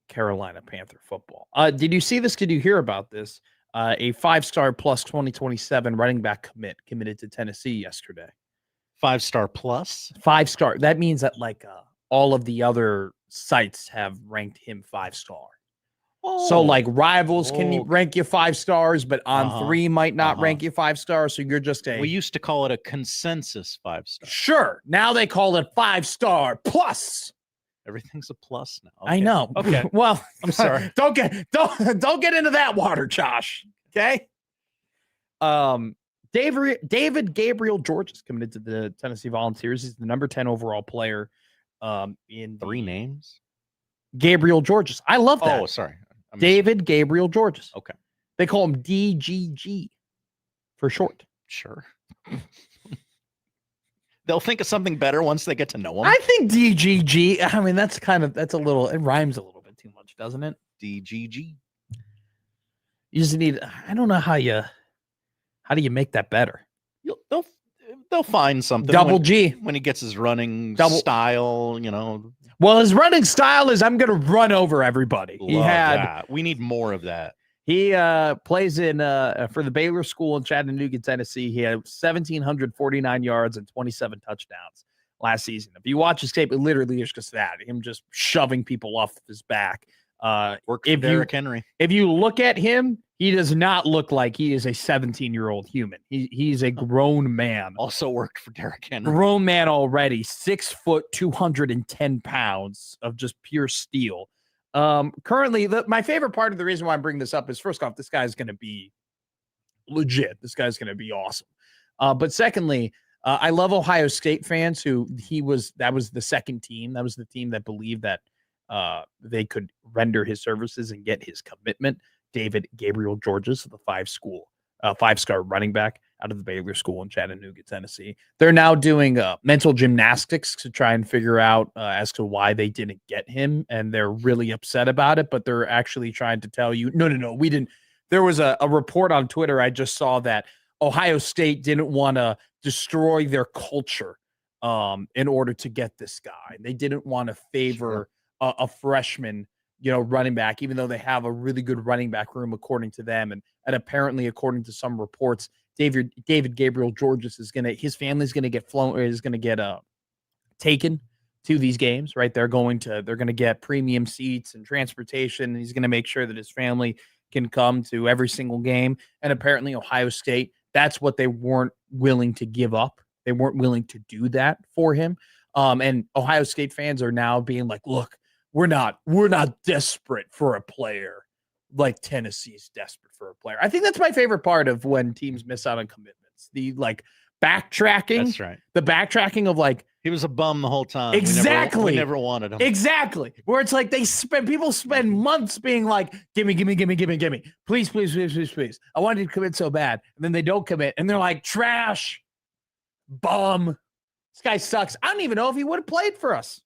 Carolina Panther football. Did you see this? Did you hear about this? A 5-star plus 2027 running back committed to Tennessee yesterday. 5-star plus? 5-star. That means that all of the other sites have ranked him 5-star. So Rivals can rank you 5 stars, but On3 might not rank you 5 stars. So you're just we used to call it a consensus 5-star. Sure. Now they call it 5-star plus. Everything's a plus now. Okay. I know. Okay. Well, I'm sorry. Don't get into that water, Josh. Okay. David Gabriel George is committed to the Tennessee Volunteers. He's the number 10 overall player. In 3 names. Gabriel Georges. I love that. Oh, sorry. David Gabriel Georges. Okay. They call him DGG for short. Sure. They'll think of something better once they get to know him. I think DGG, it rhymes a little bit too much, doesn't it? DGG. You just need, I don't know how do you make that better? They'll find something. Double G. When he gets his running style, Well, his running style is I'm going to run over everybody. That. We need more of that. He plays in for the Baylor School in Chattanooga, Tennessee. He had 1,749 yards and 27 touchdowns last season. If you watch his tape, it literally is just that, him just shoving people off his back. Worked for Derrick Henry. If you look at him, he does not look like he is a 17-year-old human. He's a grown man. Also worked for Derrick Henry. Grown man already, 6 foot, 210 pounds of just pure steel. Currently, my favorite part of the reason why I'm bringing this up is, first off, this guy's going to be legit. This guy's going to be awesome. But secondly, I love Ohio State fans that was the second team. That was the team that believed that they could render his services and get his commitment. David Gabriel Georges, the 5-star running back out of the Baylor School in Chattanooga, Tennessee. They're now doing mental gymnastics to try and figure out as to why they didn't get him, and they're really upset about it, but they're actually trying to tell you, no, we didn't. There was a report on Twitter I just saw that, Ohio State didn't want to destroy their culture in order to get this guy. They didn't want to favor a freshman, running back, even though they have a really good running back room, according to them. And apparently, according to some reports, David Gabriel Georges his family's going to get taken to these games, right? They're going to get premium seats and transportation. And he's going to make sure that his family can come to every single game. And apparently Ohio State, that's what they weren't willing to give up. They weren't willing to do that for him. And Ohio State fans are now being like, look, we're not desperate for a player like Tennessee's desperate for a player. I think that's my favorite part of when teams miss out on commitments. The backtracking. That's right. The backtracking of he was a bum the whole time. Exactly. We never wanted him. Exactly. Where it's like people spend months being like, gimme. Please. I wanted to commit so bad. And then they don't commit. And they're like, trash. Bum. This guy sucks. I don't even know if he would have played for us.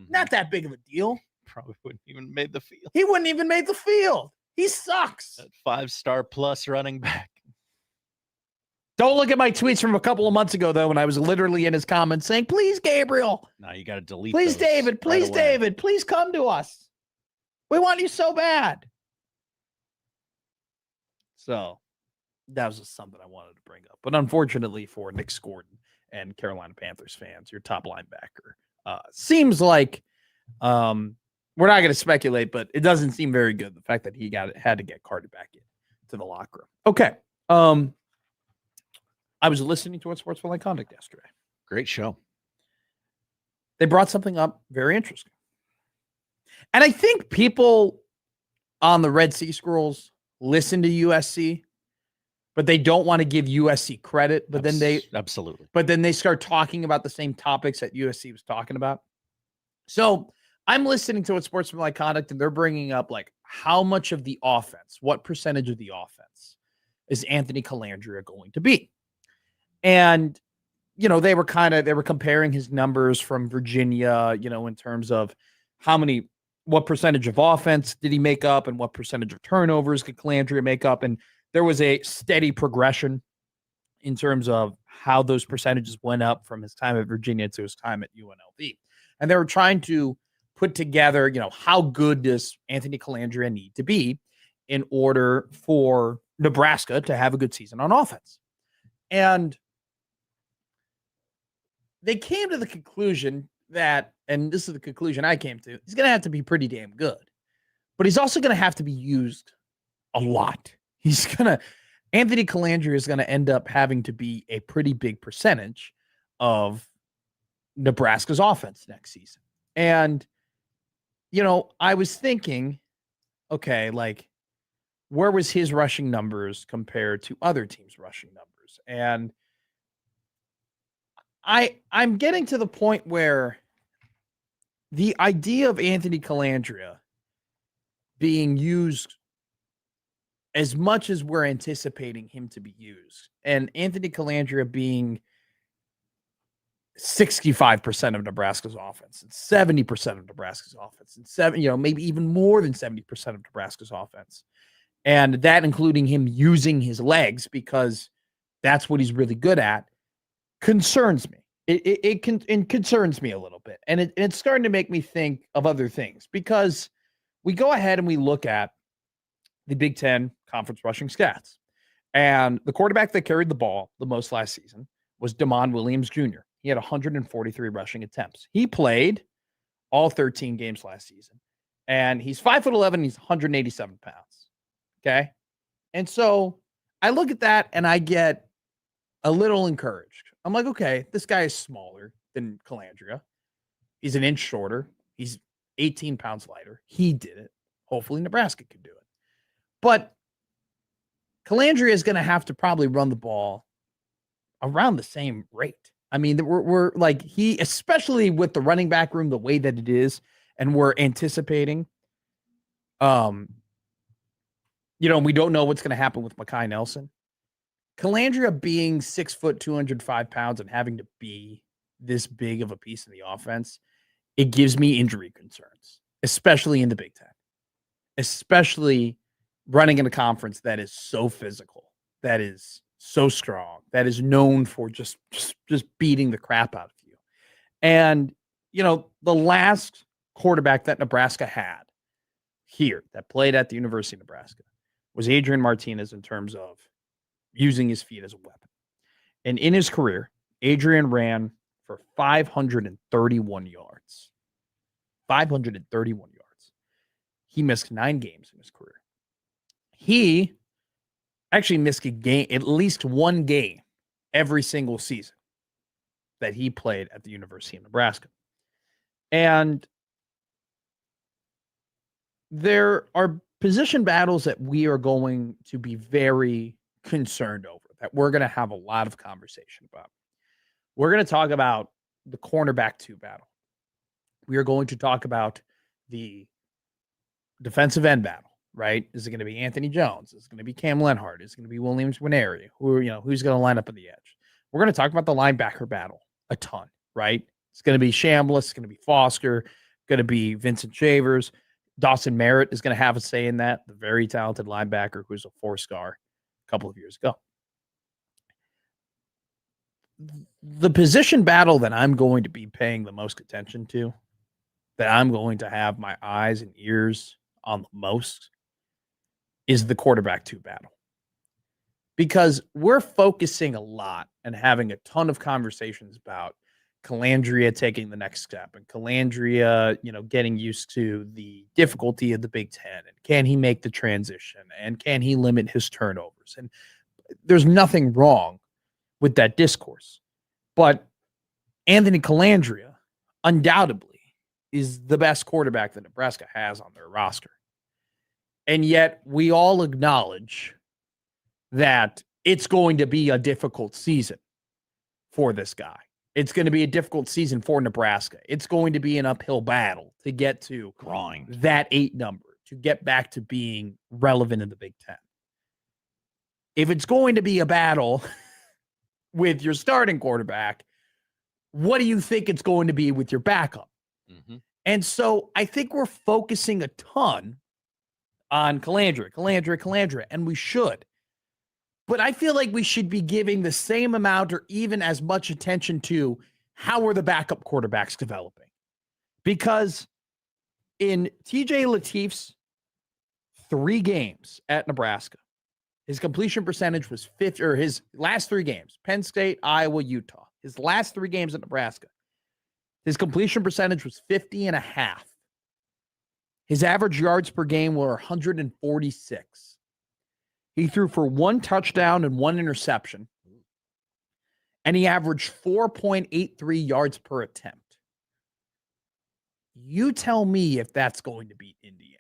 Not that big of a deal. Probably wouldn't even made the field. He wouldn't even make the field. He sucks. That 5-star plus running back. Don't look at my tweets from a couple of months ago, though, when I was literally in his comments saying, please, Gabriel. No, you got to delete Please, those David. Please, right away. David. Please come to us. We want you so bad. So that was just something I wanted to bring up. But unfortunately for Nick Scordon and Carolina Panthers fans, your top linebacker, seems like we're not going to speculate, but it doesn't seem very good, the fact that he had to get carted back in to the locker room. Okay. I was listening to Sportsful Line Conduct yesterday. Great show. They brought something up very interesting. And I think people on the Red Sea Scrolls listen to USC, but they don't want to give USC credit. But then they start talking about the same topics that USC was talking about. So I'm listening to Sportsful Line Conduct, and they're bringing up how much of the offense, what percentage of the offense is Anthony Colandrea going to be? And, they were comparing his numbers from Virginia, in terms of what percentage of offense did he make up and what percentage of turnovers could Colandrea make up. And there was a steady progression in terms of how those percentages went up from his time at Virginia to his time at UNLV. And they were trying to put together, how good does Anthony Colandrea need to be in order for Nebraska to have a good season on offense. And they came to the conclusion that, and this is the conclusion I came to, he's going to have to be pretty damn good, but he's also going to have to be used a lot. Anthony Colandrea is going to end up having to be a pretty big percentage of Nebraska's offense next season. And, I was thinking, okay, where was his rushing numbers compared to other teams' rushing numbers? And I'm getting to the point where the idea of Anthony Colandrea being used as much as we're anticipating him to be used, and Anthony Colandrea being 65% of Nebraska's offense and 70% of Nebraska's offense and maybe even more than 70% of Nebraska's offense. And that including him using his legs because that's what he's really good at, concerns me. It concerns me a little bit. And it's starting to make me think of other things because we go ahead and we look at the Big Ten conference rushing stats. And the quarterback that carried the ball the most last season was Damon Williams Jr. He had 143 rushing attempts. He played all 13 games last season. And he's 5'11", he's 187 pounds. Okay. And so I look at that and I get a little encouraged. I'm like, okay, this guy is smaller than Colandrea. He's an inch shorter. He's 18 pounds lighter. He did it. Hopefully Nebraska can do it. But Colandrea is going to have to probably run the ball around the same rate. I mean, we're especially with the running back room, the way that it is, and we're anticipating, we don't know what's going to happen with Mekhi Nelson. Colandrea being 6 foot, 205 pounds and having to be this big of a piece of the offense, it gives me injury concerns, especially in the Big Ten, especially running in a conference that is so physical, that is so strong, that is known for just beating the crap out of you. And, the last quarterback that Nebraska had here that played at the University of Nebraska was Adrian Martinez in terms of using his feet as a weapon. And in his career, Adrian ran for 531 yards. 531 yards. He missed 9 games in his career. He actually missed a game, at least one game every single season that he played at the University of Nebraska. And there are position battles that we are going to be very concerned over, that we're going to have a lot of conversation about. We're going to talk about the cornerback 2 battle. We are going to talk about the defensive end battle, right? Is it going to be Anthony Jones? Is it going to be Cam Lenhart? Is it going to be Williams Winery? Who's going to line up on the edge? We're going to talk about the linebacker battle a ton, right? It's going to be Shambliss. It's going to be Foster. Going to be Vincent Shavers. Dawson Merritt is going to have a say in that, the very talented linebacker who's a 4-star a couple of years ago. The position battle that I'm going to be paying the most attention to, that I'm going to have my eyes and ears on the most, is the quarterback 2 battle. Because we're focusing a lot and having a ton of conversations about Calandria taking the next step, and Calandria, getting used to the difficulty of the Big Ten, and can he make the transition, and can he limit his turnovers? And there's nothing wrong with that discourse, but Anthony Calandria undoubtedly is the best quarterback that Nebraska has on their roster. And yet we all acknowledge that it's going to be a difficult season for this guy. It's going to be a difficult season for Nebraska. It's going to be an uphill battle to get to that 8 number, to get back to being relevant in the Big Ten. If it's going to be a battle with your starting quarterback, what do you think it's going to be with your backup? Mm-hmm. And so I think we're focusing a ton on Calandria, and we should. But I feel like we should be giving the same amount or even as much attention to how are the backup quarterbacks developing. Because in TJ Latif's 3 games at Nebraska, his completion percentage was 50, or his last 3 games, Penn State, Iowa, Utah. His last 3 games at Nebraska, his completion percentage was 50.5. His average yards per game were 146. He threw for 1 touchdown and 1 interception, and he averaged 4.83 yards per attempt. You tell me if that's going to beat Indiana.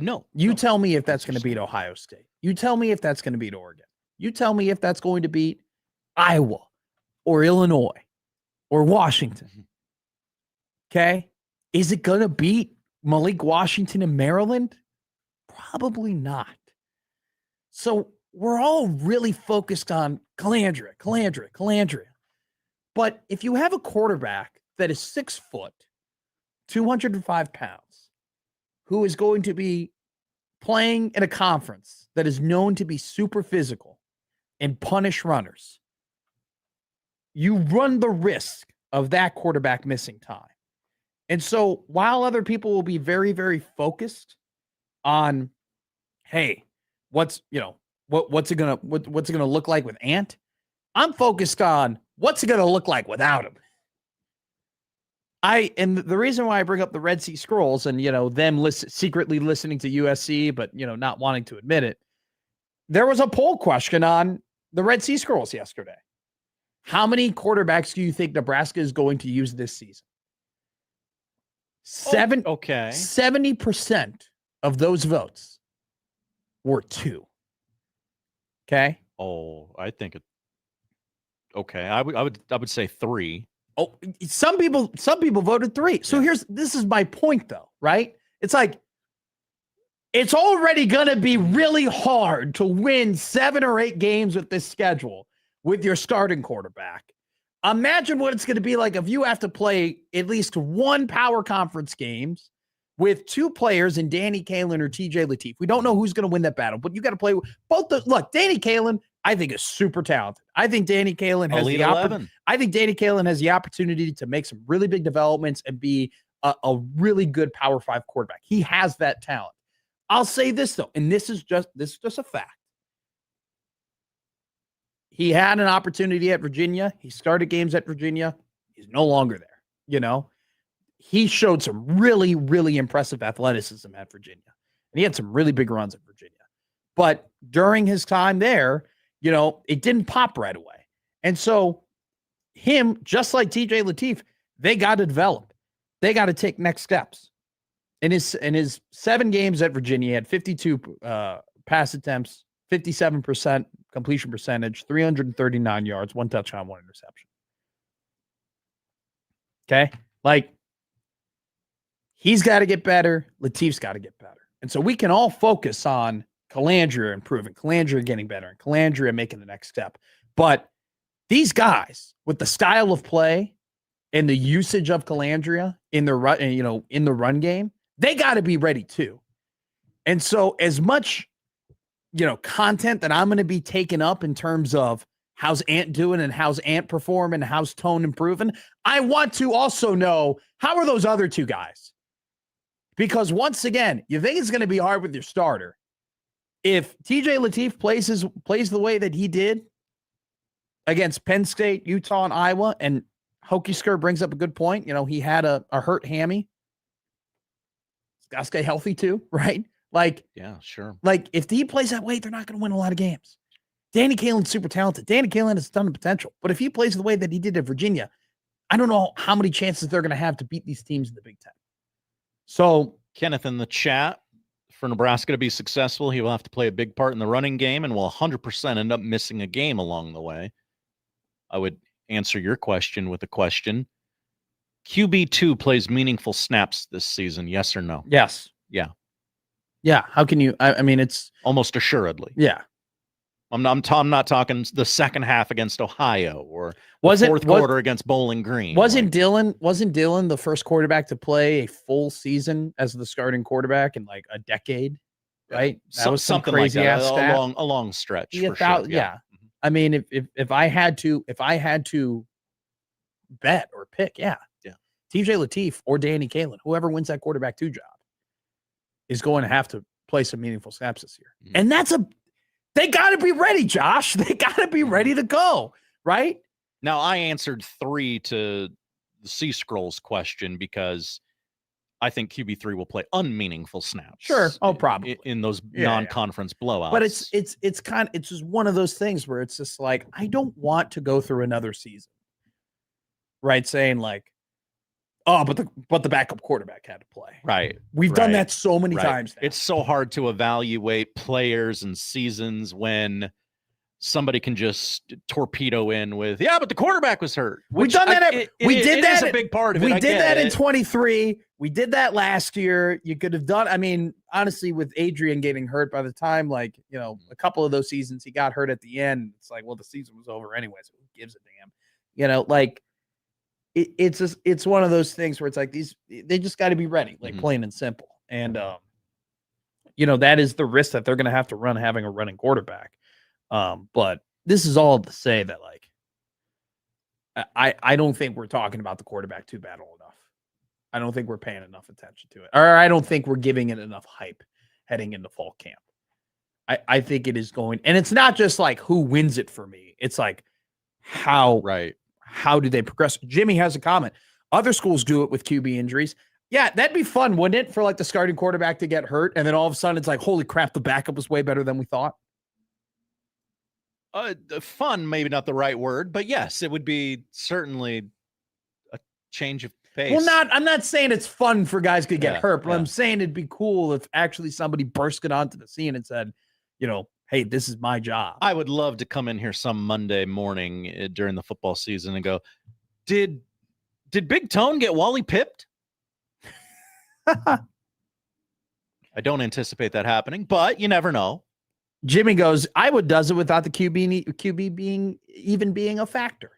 No. You tell me if that's going to beat Ohio State. You tell me if that's going to beat Oregon. You tell me if that's going to beat Iowa or Illinois or Washington. Okay? Is it going to beat Malik Washington in Maryland? Probably not. So we're all really focused on Calandria. But if you have a quarterback that is 6 foot, 205 pounds, who is going to be playing in a conference that is known to be super physical and punish runners, you run the risk of that quarterback missing time. And so while other people will be very, very focused on, hey, what's it gonna look like with Ant? I'm focused on what's it gonna look like without him. And the reason why I bring up the Red Sea Scrolls and them secretly listening to USC, but not wanting to admit it, there was a poll question on the Red Sea Scrolls yesterday. How many quarterbacks do you think Nebraska is going to use this season? 70% of those votes were 2. Okay. Oh, I think it. Okay, I would say 3. Oh, some people voted 3. So this is my point though, right? It's like, it's already going to be really hard to win 7 or 8 games with this schedule with your starting quarterback. Imagine what it's going to be like if you have to play at least 1 power conference games with two players in Danny Kaelin or TJ Lateef. We don't know who's going to win that battle, but you got to play with both. Look, Danny Kaelin, I think, is super talented. I think Danny Kaelin has Danny Kaelin has the opportunity to make some really big developments and be a really good Power 5 quarterback. He has that talent. I'll say this though, and this is just a fact. He had an opportunity at Virginia. He started games at Virginia. He's no longer there. You know, he showed some really, really impressive athleticism at Virginia. And he had some really big runs at Virginia. But during his time there, you know, it didn't pop right away. And so him, just like TJ Lateef, they got to develop. They got to take next steps. In his 7 games at Virginia, he had 52 pass attempts, 57% completion percentage, 339 yards, 1 touchdown, 1 interception. Okay? Like, he's got to get better. Lateef's got to get better. And so we can all focus on Calandria improving, Calandria getting better, and Calandria making the next step. But these guys, with the style of play and the usage of Calandria in the run game, they got to be ready too. And so as much, content that I'm going to be taking up in terms of how's Ant doing and how's Ant performing, how's Tone improving, I want to also know, how are those other two guys? Because once again, you think it's going to be hard with your starter. If TJ Lateef plays the way that he did against Penn State, Utah, and Iowa, and Hokey Skirt brings up a good point. He had a hurt hammy. He's got to stay healthy too, right? Like, yeah, sure. Like, if he plays that way, they're not going to win a lot of games. Danny Kaelin's super talented. Danny Kaelin has a ton of potential. But if he plays the way that he did at Virginia, I don't know how many chances they're going to have to beat these teams in the Big Ten. So, Kenneth in the chat, for Nebraska to be successful, he will have to play a big part in the running game and will 100% end up missing a game along the way. I would answer your question with a question. QB2 plays meaningful snaps this season, yes or no? Yes. Yeah. Yeah. How can you? I mean, it's almost assuredly. Yeah. I'm not talking the second half against Ohio or the fourth quarter against Bowling Green. Wasn't Dylan the first quarterback to play a full season as the starting quarterback in like a decade? Right. That was something crazy like that. ass A long stretch. Yeah, for sure. Yeah. I mean, if I had to bet or pick, TJ Lateef or Danny Kaelin, whoever wins that quarterback 2 job, is going to have to play some meaningful snaps this year. And they got to be ready, Josh. They got to be ready to go, right? Now, I answered 3 to the C Scrolls question because I think QB3 will play unmeaningful snaps. Sure. Oh, probably. In those non-conference blowouts. But it's just one of those things where it's just like, I don't want to go through another season, right? Saying like, oh, but the backup quarterback had to play. Right. We've done that so many times now. It's so hard to evaluate players and seasons when somebody can just torpedo in with, but the quarterback was hurt. We've done that. We did that. Is a big part of it. We did that in 23. We did that last year. You could have done, I mean, honestly, with Adrian getting hurt by the time, like, a couple of those seasons, he got hurt at the end. It's like, well, the season was over anyway, so who gives a damn? Like, it's one of those things where it's like they just got to be ready, like plain and simple. And, that is the risk that they're going to have to run having a running quarterback. But this is all to say that, like, I don't think we're talking about the quarterback 2 battle enough. I don't think we're paying enough attention to it, or I don't think we're giving it enough hype heading into fall camp. I think it is going, and it's not just like who wins it for me. It's like how do they progress? Jimmy has a comment. Other schools do it with QB injuries. Yeah, that'd be fun, wouldn't it? For like the starting quarterback to get hurt, and then all of a sudden it's like, holy crap, the backup was way better than we thought. Fun, maybe not the right word, but yes, it would be certainly a change of pace. Well, I'm not saying it's fun for guys to get hurt, but I'm saying it'd be cool if actually somebody bursted onto the scene and said, hey, this is my job. I would love to come in here some Monday morning during the football season and go, did Big Tone get Wally pipped? I don't anticipate that happening, but you never know. Jimmy goes, Iowa does it without the QB being a factor.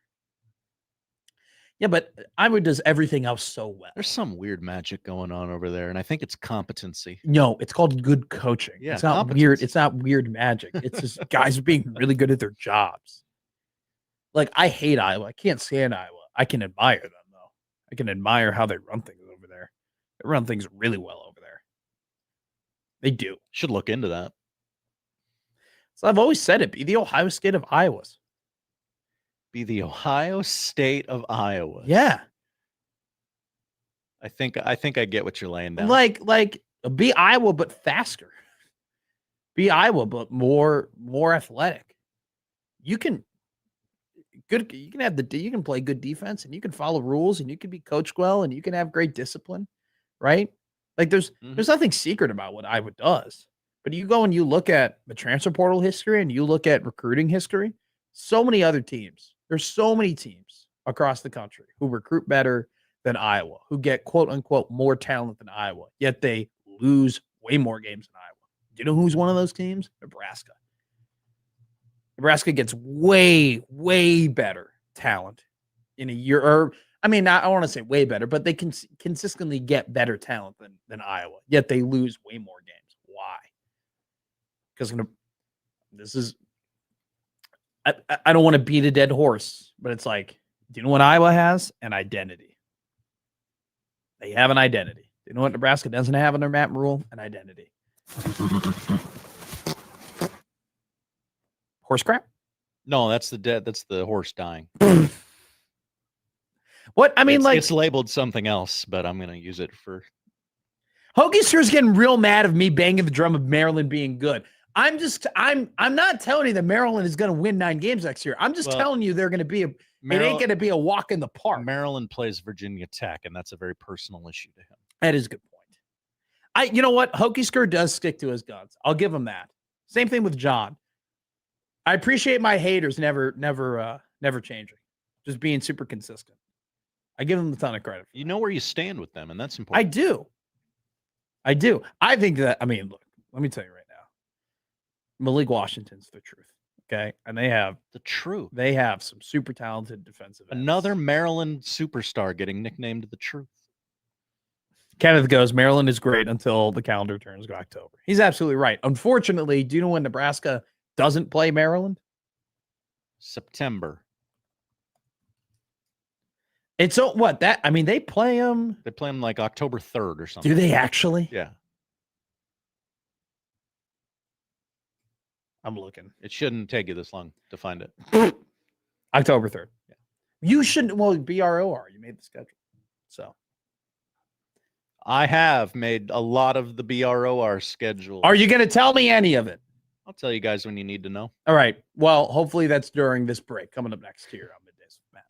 Yeah, but Iowa does everything else so well. There's some weird magic going on over there, and I think it's competency. No, it's called good coaching. Yeah, it's not weird. It's not weird magic. It's just guys being really good at their jobs. Like, I hate Iowa. I can't stand Iowa. I can admire them, though. I can admire how they run things over there. They run things really well over there. They do. Should look into that. So I've always said it. Be the Ohio State of Iowa's. Be the Ohio State of Iowa. Yeah. I think I get what you're laying down. Like be Iowa, but faster. Be Iowa, but more athletic. You can play good defense, and you can follow rules, and you can be coached well, and you can have great discipline, right? Like there's nothing secret about what Iowa does. But you go and you look at the transfer portal history, and you look at recruiting history. So many other teams. There's so many teams across the country who recruit better than Iowa, who get quote unquote more talent than Iowa, yet they lose way more games than Iowa. Do you know who's one of those teams? Nebraska. Nebraska gets way, way better talent in a year. Or, I mean, I want to say way better, but they can consistently get better talent than Iowa, yet they lose way more games. Why? Because this is, I don't want to beat a dead horse, but it's like, do you know what Iowa has? An identity. They have an identity. Do you know what Nebraska doesn't have in their map rule? An identity. Horse crap? No, that's the horse dying. What? I mean, it's labeled something else, but I'm going to use it for. Hoagiester's getting real mad of me banging the drum of Maryland being good. I'm not telling you that Maryland is going to win 9 games next year. I'm just telling you they're going to be it ain't going to be a walk in the park. Maryland plays Virginia Tech, and that's a very personal issue to him. That is a good point. You know what? Hoagiesker does stick to his guns. I'll give him that. Same thing with John. I appreciate my haters never changing, just being super consistent. I give them a ton of credit. You know where you stand with them, and that's important. I do. I think that. I mean, look. Let me tell you right now. Malik Washington's the truth. Okay. And they have the truth. They have some super talented defensive ends. Another Maryland superstar getting nicknamed the truth. Kenneth goes, Maryland is great until the calendar turns to October. He's absolutely right. Unfortunately, do you know when Nebraska doesn't play Maryland? September. It's what that I mean, they play them. They play them like October 3rd or something. Do they actually? Yeah. I'm looking. It shouldn't take you this long to find it. October 3rd. Yeah. You shouldn't. Well, BROR. You made the schedule. So I have made a lot of the BROR schedule. Are you going to tell me any of it? I'll tell you guys when you need to know. All right. Well, hopefully that's during this break coming up next here on Middays. Matt.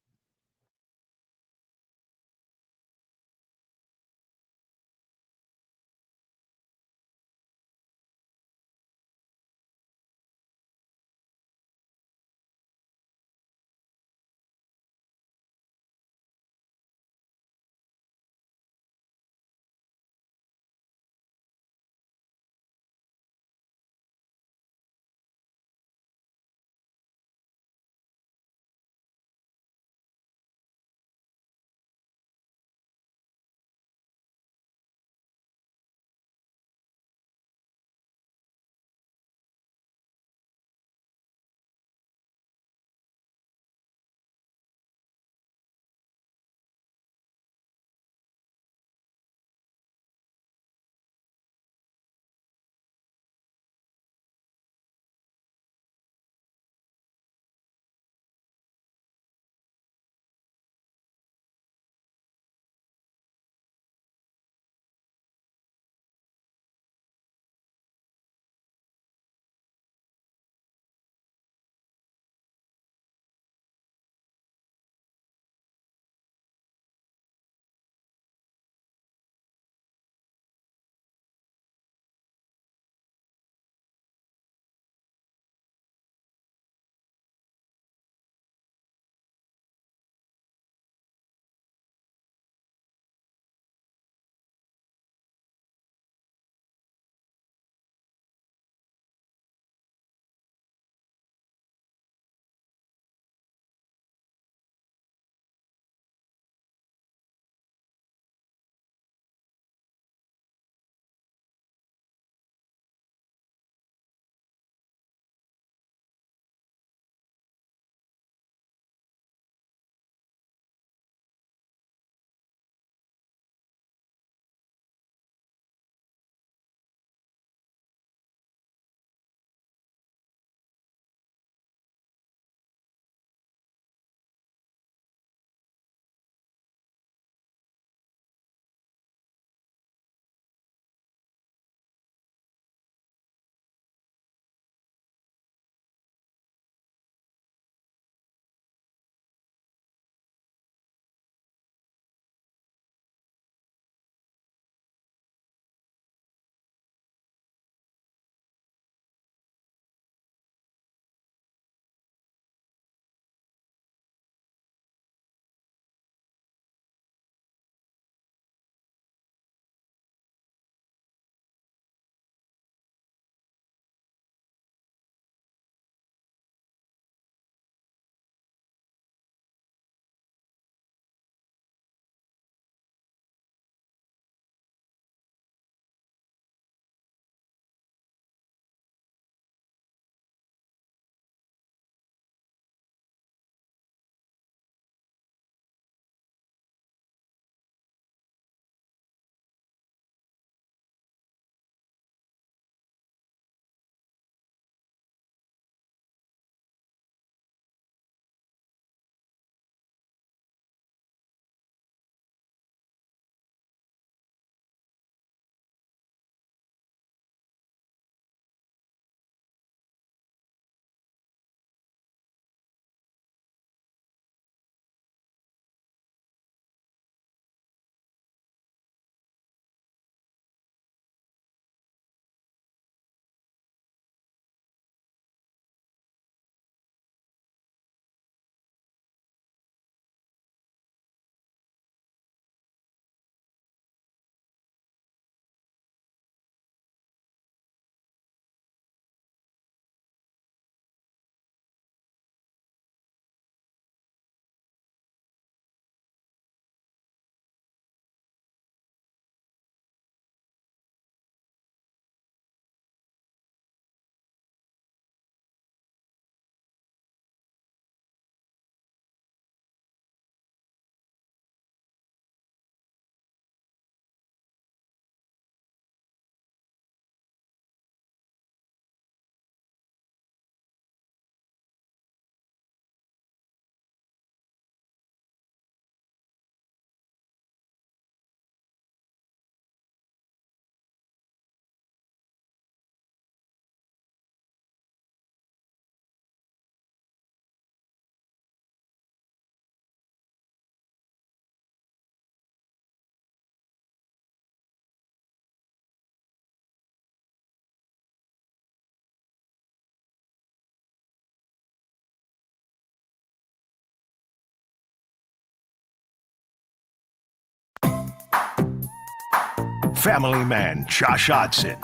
Family Man Josh Hodson,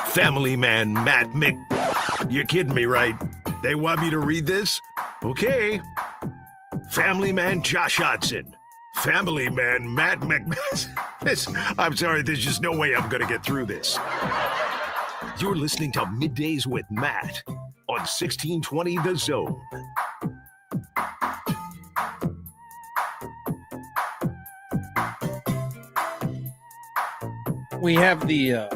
Family Man Matt Mc... You're kidding me, right? They want me to read this? Okay. Family Man Josh Hodson, Family Man Matt I'm sorry, there's just no way I'm going to get through this. You're listening to Middays with Matt on 1620 The Zone. We have the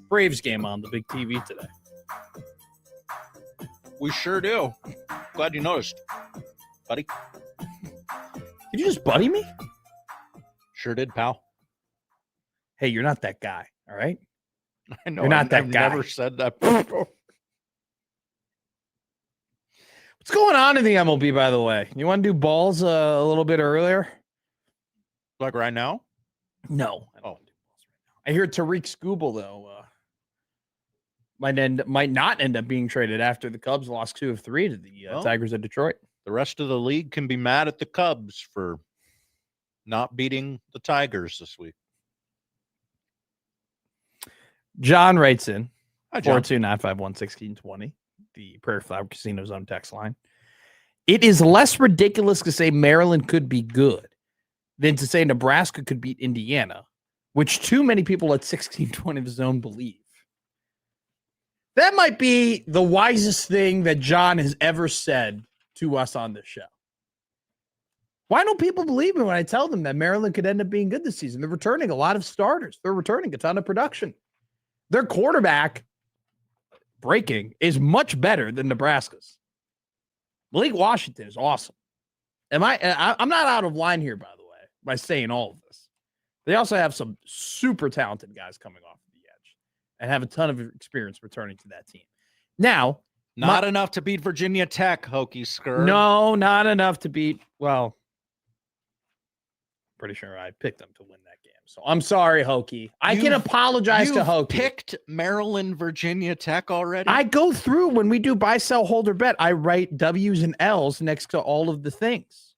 Braves game on the big TV today. We sure do. Glad you noticed, buddy. Did you just buddy me? Sure did, pal. Hey, you're not that guy, all right? I know. You're not that I've guy. never said that before. What's going on in the MLB, by the way? You want to do balls a little bit earlier? Like right now? No. Oh. I hear Tariq Skubal, though, might not end up being traded after the Cubs lost 2 of 3 to the Tigers of Detroit. The rest of the league can be mad at the Cubs for not beating the Tigers this week. John writes in 429511620, the Prairie Flower Casino Zone text line. It is less ridiculous to say Maryland could be good than to say Nebraska could beat Indiana, which too many people at 1620 The Zone believe. That might be the wisest thing that John has ever said to us on this show. Why don't people believe me when I tell them that Maryland could end up being good this season? They're returning a lot of starters. They're returning a ton of production. Their quarterback breaking is much better than Nebraska's. Malik Washington is awesome. I'm not out of line here, by the way, by saying all of this. They also have some super talented guys coming off the edge and have a ton of experience returning to that team. Now, not enough to beat Virginia Tech, Hokie Skirr. No, not enough to beat. Well, pretty sure I picked them to win that game. So I'm sorry, Hokie. I can apologize to Hokie. Picked Maryland, Virginia Tech already? I go through when we do buy, sell, hold, or bet. I write W's and L's next to all of the things,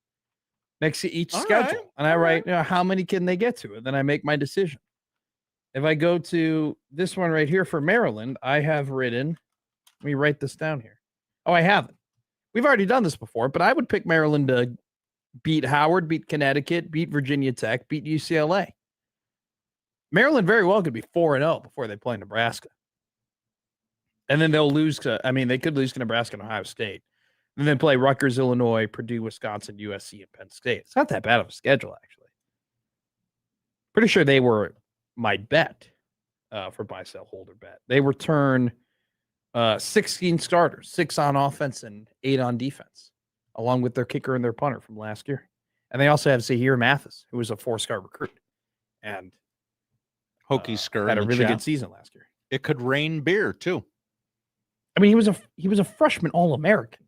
next to each schedule. Right. And I write, how many can they get to? And then I make my decision. If I go to this one right here for Maryland, I have written, let me write this down here. Oh, I haven't. We've already done this before, but I would pick Maryland to beat Howard, beat Connecticut, beat Virginia Tech, beat UCLA. Maryland very well could be 4-0 before they play Nebraska. And then they'll lose to, they could lose to Nebraska and Ohio State. And then play Rutgers, Illinois, Purdue, Wisconsin, USC, and Penn State. It's not that bad of a schedule, actually. Pretty sure they were my bet for buy, sell, hold, or bet. They return 16 starters, 6 on offense and 8 on defense, along with their kicker and their punter from last year. And they also have Zahir Mathis, who was a 4-star recruit. And Hokie Skirr had a really good season last year. It could rain beer too. He was a freshman All-American,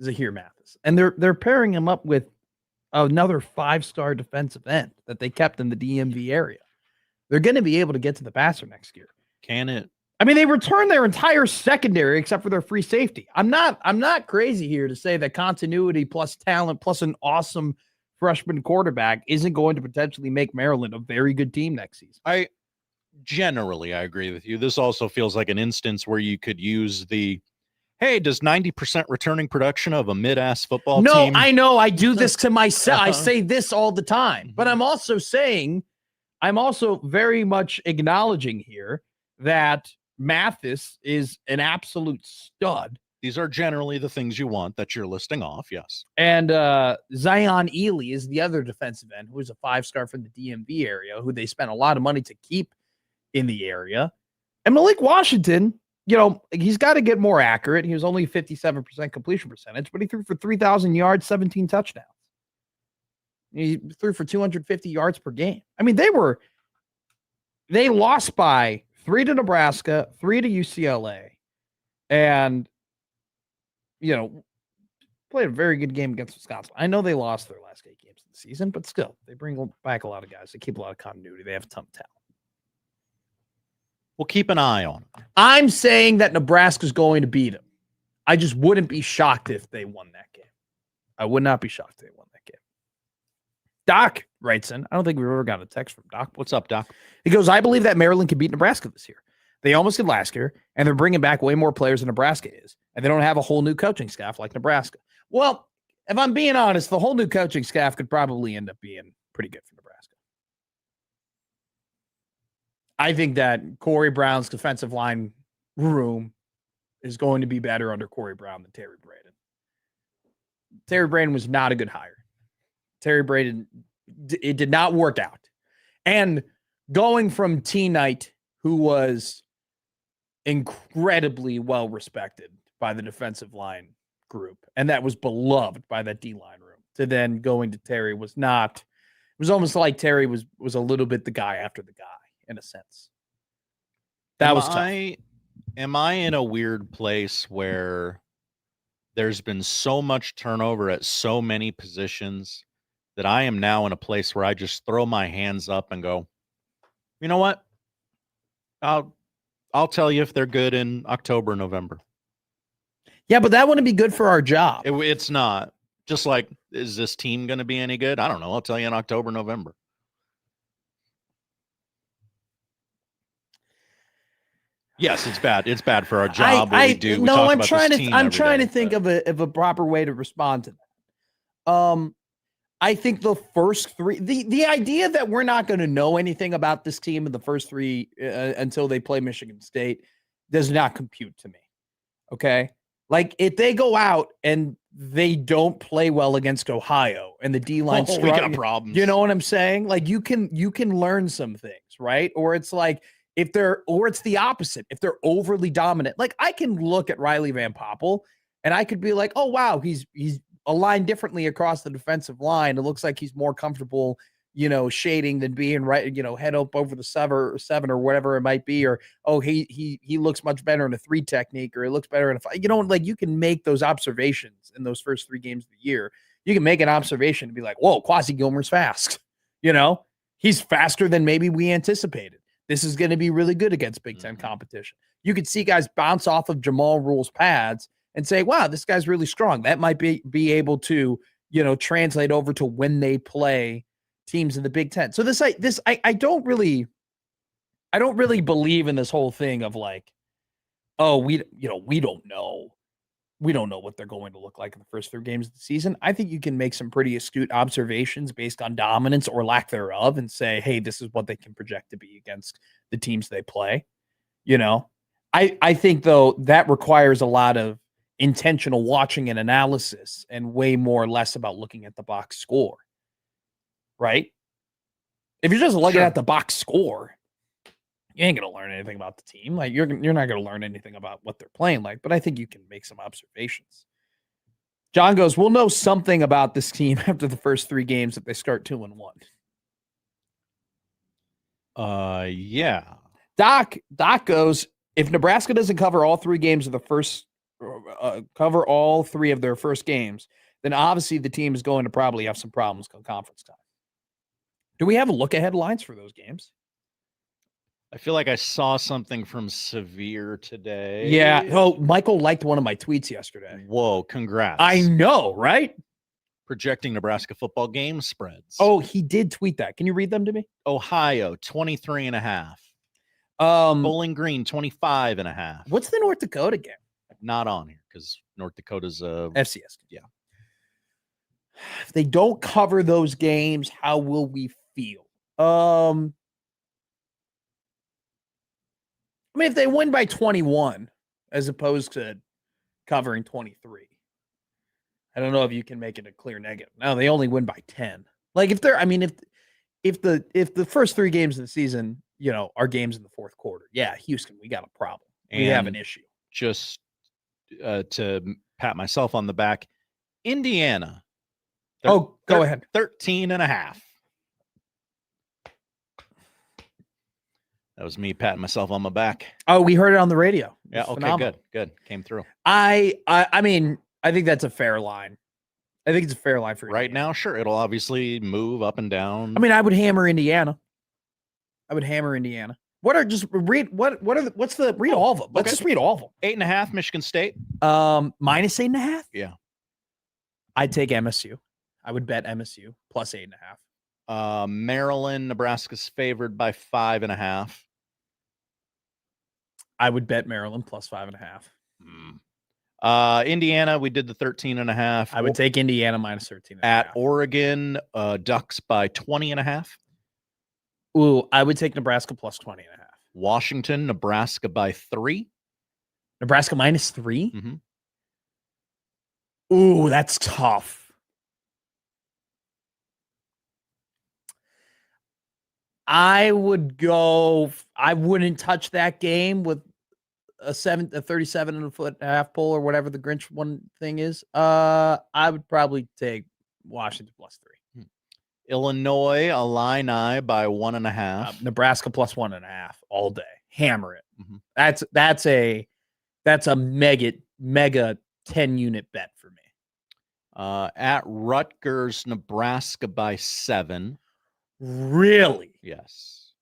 Zahir Mathis, and they're pairing him up with another 5-star defensive end that they kept in the DMV area. They're going to be able to get to the passer next year. Can it? They returned their entire secondary except for their free safety. I'm not crazy here to say that continuity plus talent plus an awesome freshman quarterback isn't going to potentially make Maryland a very good team next season. I agree with you. This also feels like an instance where you could use the, hey, does 90% returning production of a mid-ass football team? No, I know. I do this to myself. I say this all the time. But I'm also very much acknowledging here that Mathis is an absolute stud. These are generally the things you want that you're listing off, yes. And Zion Ely is the other defensive end who is a 5-star from the DMV area, who they spent a lot of money to keep in the area. And Malik Washington, he's got to get more accurate. He was only 57% completion percentage, but he threw for 3,000 yards, 17 touchdowns. He threw for 250 yards per game. They lost by 3 to Nebraska, 3 to UCLA, and played a very good game against Wisconsin. I know they lost their last 8 games of the season, but still, they bring back a lot of guys. They keep a lot of continuity. They have a ton of talent. We'll keep an eye on them. I'm saying that Nebraska's going to beat them. I just wouldn't be shocked if they won that game. I would not be shocked if they won that game. Doc writes in. I don't think we've ever gotten a text from Doc. What's up, Doc? He goes, I believe that Maryland can beat Nebraska this year. They almost did last year, and they're bringing back way more players than Nebraska is, and they don't have a whole new coaching staff like Nebraska. Well, if I'm being honest, the whole new coaching staff could probably end up being pretty good for Nebraska. I think that Corey Brown's defensive line room is going to be better under Corey Brown than Terry Braden. Terry Braden was not a good hire. Terry Braden, it did not work out. And going from T. Knight, who was incredibly well respected by the defensive line group, and that was beloved by that D-line room, to then going to Terry was not, it was almost like Terry was a little bit the guy after the guy, in a sense. That was tough. Am I in a weird place where there's been so much turnover at so many positions that I am now in a place where I just throw my hands up and go, you know what? I'll tell you if they're good in October, November. Yeah, but that wouldn't be good for our job. It's not. Just like, is this team going to be any good? I don't know. I'll tell you in October, November. Yes, it's bad. It's bad for our job. I'm trying to think of a proper way to respond to that. I think the first three, the idea that we're not going to know anything about this team in the first three until they play Michigan State does not compute to me. Okay, like if they go out and they don't play well against Ohio and the D-line, we got problems. You know what I'm saying? Like you can learn some things, right? Or it's like. Or it's the opposite. If they're overly dominant, like I can look at Riley Van Poppel and I could be like, oh, wow, he's aligned differently across the defensive line. It looks like he's more comfortable, shading than being right, head up over the seven or whatever it might be. Or, oh, he looks much better in a 3 technique, or he looks better in a 5. Like you can make those observations in those first 3 games of the year. You can make an observation and be like, whoa, Quasi Gilmer's fast. He's faster than maybe we anticipated. This is going to be really good against Big Ten competition. You could see guys bounce off of Jamal Rule's pads and say, wow, this guy's really strong. That might be able to, translate over to when they play teams in the Big Ten. So I don't really believe in this whole thing of like, oh, we don't know. We don't know what they're going to look like in the first 3 games of the season. I think you can make some pretty astute observations based on dominance or lack thereof and say, hey, this is what they can project to be against the teams they play. I think, though, that requires a lot of intentional watching and analysis and way more or less about looking at the box score, right? If you're just looking at the box score, you ain't going to learn anything about the team. Like you're not going to learn anything about what they're playing like, but I think you can make some observations. John goes, we'll know something about this team after the first 3 games if they start 2-1. Yeah. Doc goes, if Nebraska doesn't cover all 3 games of the first, cover all 3 of their first games, then obviously the team is going to probably have some problems come conference time. Do we have a look ahead lines for those games? I feel like I saw something from Severe today. Yeah. Oh, Michael liked one of my tweets yesterday. Whoa, congrats. I know, right? Projecting Nebraska football game spreads. Oh, he did tweet that. Can you read them to me? Ohio, 23.5. Bowling Green, 25.5. What's the North Dakota game? Not on here because North Dakota's FCS. Yeah. If they don't cover those games, how will we feel? I mean, if they win by 21 as opposed to covering 23, I don't know if you can make it a clear negative. No, they only win by 10. Like if the first 3 games of the season, are games in the fourth quarter. Yeah, Houston, we got a problem. We have an issue. Just to pat myself on the back, Indiana. Go ahead. 13.5. That was me patting myself on my back. Oh, we heard it on the radio. Yeah. Okay. Good. Came through. I mean, I think that's a fair line. I think it's a fair line for right now. Sure, it'll obviously move up and down. I mean, I would hammer Indiana. What's all of them? Let's just read all of them. 8.5 Michigan State. Minus 8.5. Yeah. I'd take MSU. I would bet MSU plus 8.5. Maryland, Nebraska's favored by 5.5. I would bet Maryland plus 5.5. Indiana, we did the 13.5. I would take Indiana minus 13.5. At Oregon, Ducks by 20.5. Ooh, I would take Nebraska plus 20.5. Washington, Nebraska by 3. Nebraska minus 3? Mm-hmm. Ooh, that's tough. I wouldn't touch that game with a 37.5 pull or whatever the Grinch one thing is. I would probably take Washington plus 3. Illinois, Illini by 1.5. Nebraska plus 1.5 all day. Hammer it. Mm-hmm. That's a mega 10-unit bet for me. At Rutgers, Nebraska by 7. Really? Yes.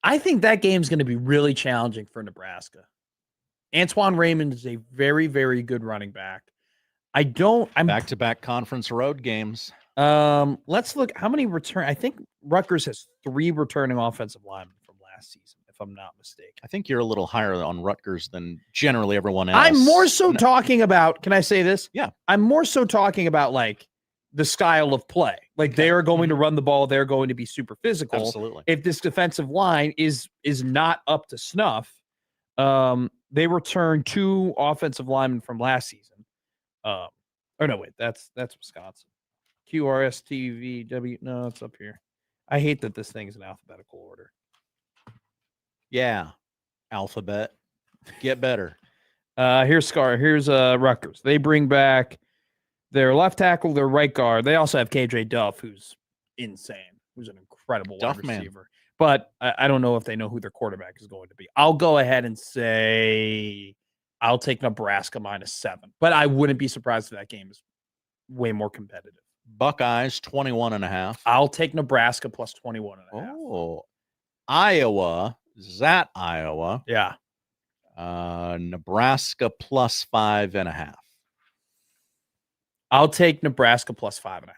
I think that game's going to be really challenging for Nebraska. Antoine Raymond is a very, very good running back. I'm back-to-back conference road games. Let's look how many return. I think Rutgers has 3 returning offensive linemen from last season, if I'm not mistaken. I think you're a little higher on Rutgers than generally everyone else. I'm more so talking about. Can I say this? Yeah. I'm more so talking about like the style of play. Like they are going to run the ball. They're going to be super physical. Absolutely. If this defensive line is not up to snuff, they returned 2 offensive linemen from last season. No, wait, that's Wisconsin. QRSTVW. No, it's up here. I hate that this thing is in alphabetical order. Yeah, alphabet. Get better. Here's Rutgers. They bring back their left tackle, their right guard. They also have KJ Duff, who's insane, who's an incredible wide receiver. Man. But I don't know if they know who their quarterback is going to be. I'll go ahead and say I'll take Nebraska minus 7. But I wouldn't be surprised if that game is way more competitive. Buckeyes 21.5. I'll take Nebraska plus 21.5. Oh, Iowa. Is that Iowa? Yeah. Nebraska plus 5.5. I'll take Nebraska plus 5.5.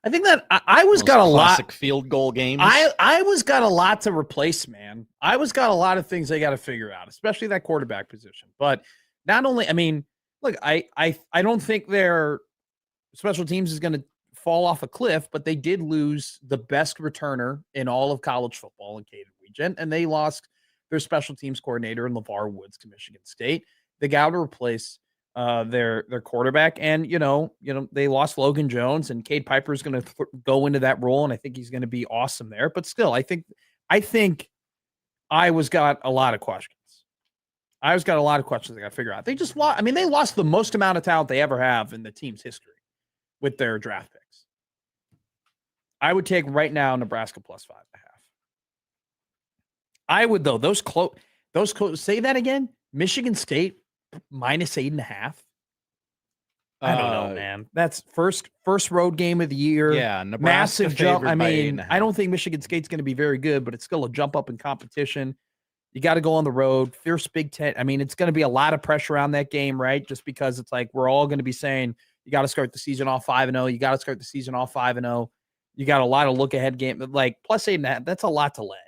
I think that Iowa's got a lot. Classic field goal games. Iowa's got a lot to replace, man. Iowa's got a lot of things they got to figure out, especially that quarterback position. But not only, I mean, look, I don't think their special teams is going to fall off a cliff, but they did lose the best returner in all of college football in Caden Regent, and they lost their special teams coordinator in LeVar Woods to Michigan State. They got to replace their quarterback, and you know they lost Logan Jones, and Cade Piper is going to go into that role, and I think he's going to be awesome there. But still, I think Iowa's got a lot of questions. Iowa's got a lot of questions they got to figure out. They just lost. I mean, they lost the most amount of talent they ever have in the team's history with their draft picks. I would take right now Nebraska plus 5.5. I would though. Those close. Say that again. Michigan State minus 8.5. I don't know, man. That's first road game of the year. Yeah, Nebraska massive jump. I mean, 8.5. I don't think Michigan State's going to be very good, but it's still a jump up in competition. You got to go on the road. Fierce Big Ten. I mean, it's going to be a lot of pressure on that game, right? Just because it's like we're all going to be saying you got to start the season off 5-0. You got to start the season off 5-0. You got a lot of look ahead game, like plus 8.5. That's a lot to lay.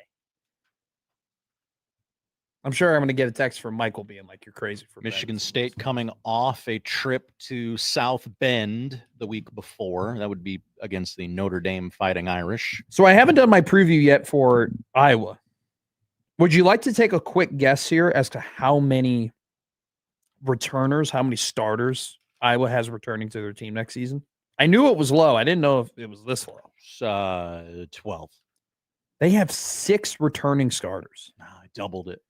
I'm sure I'm going to get a text from Michael being like, "You're crazy for Michigan State coming off a trip to South Bend the week before. That would be against the Notre Dame Fighting Irish." So I haven't done my preview yet for Iowa. Would you like to take a quick guess here as to how many returners, how many starters Iowa has returning to their team next season? I knew it was low. I didn't know if it was this low. 12. They have 6 returning starters. I doubled it.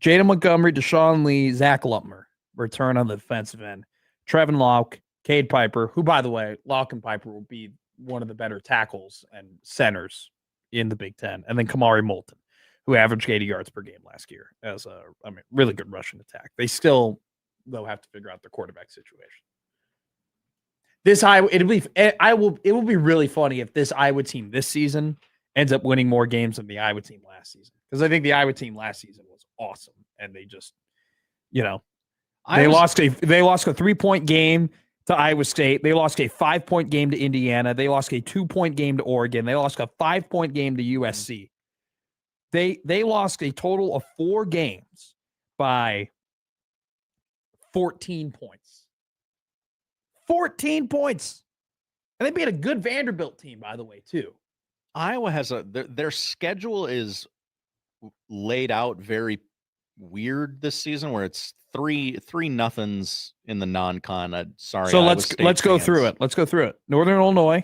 Jaden Montgomery, Deshaun Lee, Zach Lutmer return on the defensive end. Trevin Locke, Cade Piper, who, by the way, Locke and Piper will be one of the better tackles and centers in the Big Ten. And then Kamari Moulton, who averaged 80 yards per game last year as really good rushing attack. They still, though, have to figure out their quarterback situation. It will be really funny if this Iowa team this season ends up winning more games than the Iowa team last season. Because I think the Iowa team last season was awesome. And they just, they lost a 3-point game to Iowa State. They lost a 5-point game to Indiana. They lost a 2-point game to Oregon. They lost a 5-point game to USC. They lost a total of 4 games by 14 points. 14 points. And they beat a good Vanderbilt team, by the way, too. Iowa has their schedule is laid out very weird this season, where it's three nothings in the non-con. Sorry, so Iowa let's State go fans. through it. Let's go through it. Northern Illinois,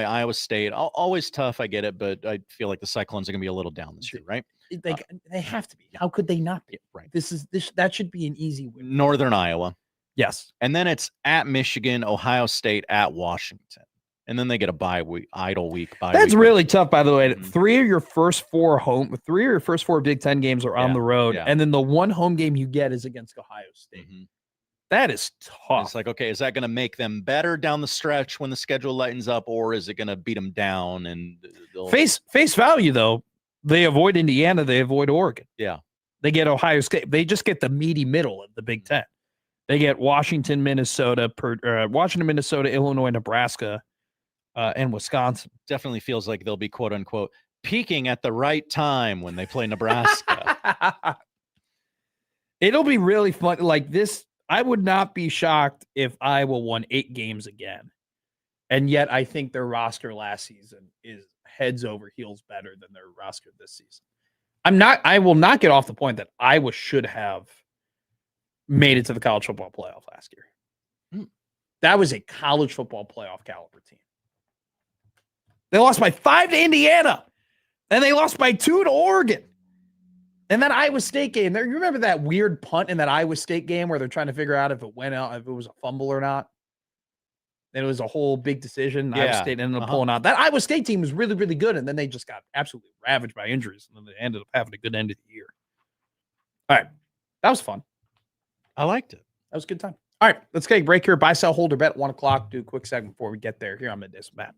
Iowa State. Always tough. I get it, but I feel like the Cyclones are going to be a little down this year, right? They have to be. How could they not be? Right. That should be an easy win. Northern Iowa. Yes. And then it's at Michigan, Ohio State, at Washington. And then they get a idle week. That's really tough, by the way. 3 of your first 4 Big Ten games are on the road. Yeah. And then the one home game you get is against Ohio State. That is tough. It's like, okay, is that going to make them better down the stretch when the schedule lightens up, or is it going to beat them down? And face value, though, they avoid Indiana, they avoid Oregon. Yeah. They get Ohio State. They just get the meaty middle of the Big Ten. They get Washington, Minnesota, Illinois, Nebraska, and Wisconsin. Definitely feels like they'll be, quote unquote, peaking at the right time when they play Nebraska. It'll be really fun. Like this, I would not be shocked if Iowa won 8 games again. And yet I think their roster last season is heads over heels better than their roster this season. I will not get off the point that Iowa should have made it to the college football playoff last year. That was a college football playoff caliber team. They lost by 5 to Indiana. And they lost by 2 to Oregon. And that Iowa State game, you remember that weird punt in that Iowa State game where they're trying to figure out if it went out, if it was a fumble or not? And it was a whole big decision. Iowa State ended up pulling out. That Iowa State team was really, really good. And then they just got absolutely ravaged by injuries. And then they ended up having a good end of the year. All right. That was fun. I liked it. That was a good time. All right. Let's take a break here. Buy, sell, hold, or bet at 1 o'clock. Do a quick segment before we get there here on Middays with Matt.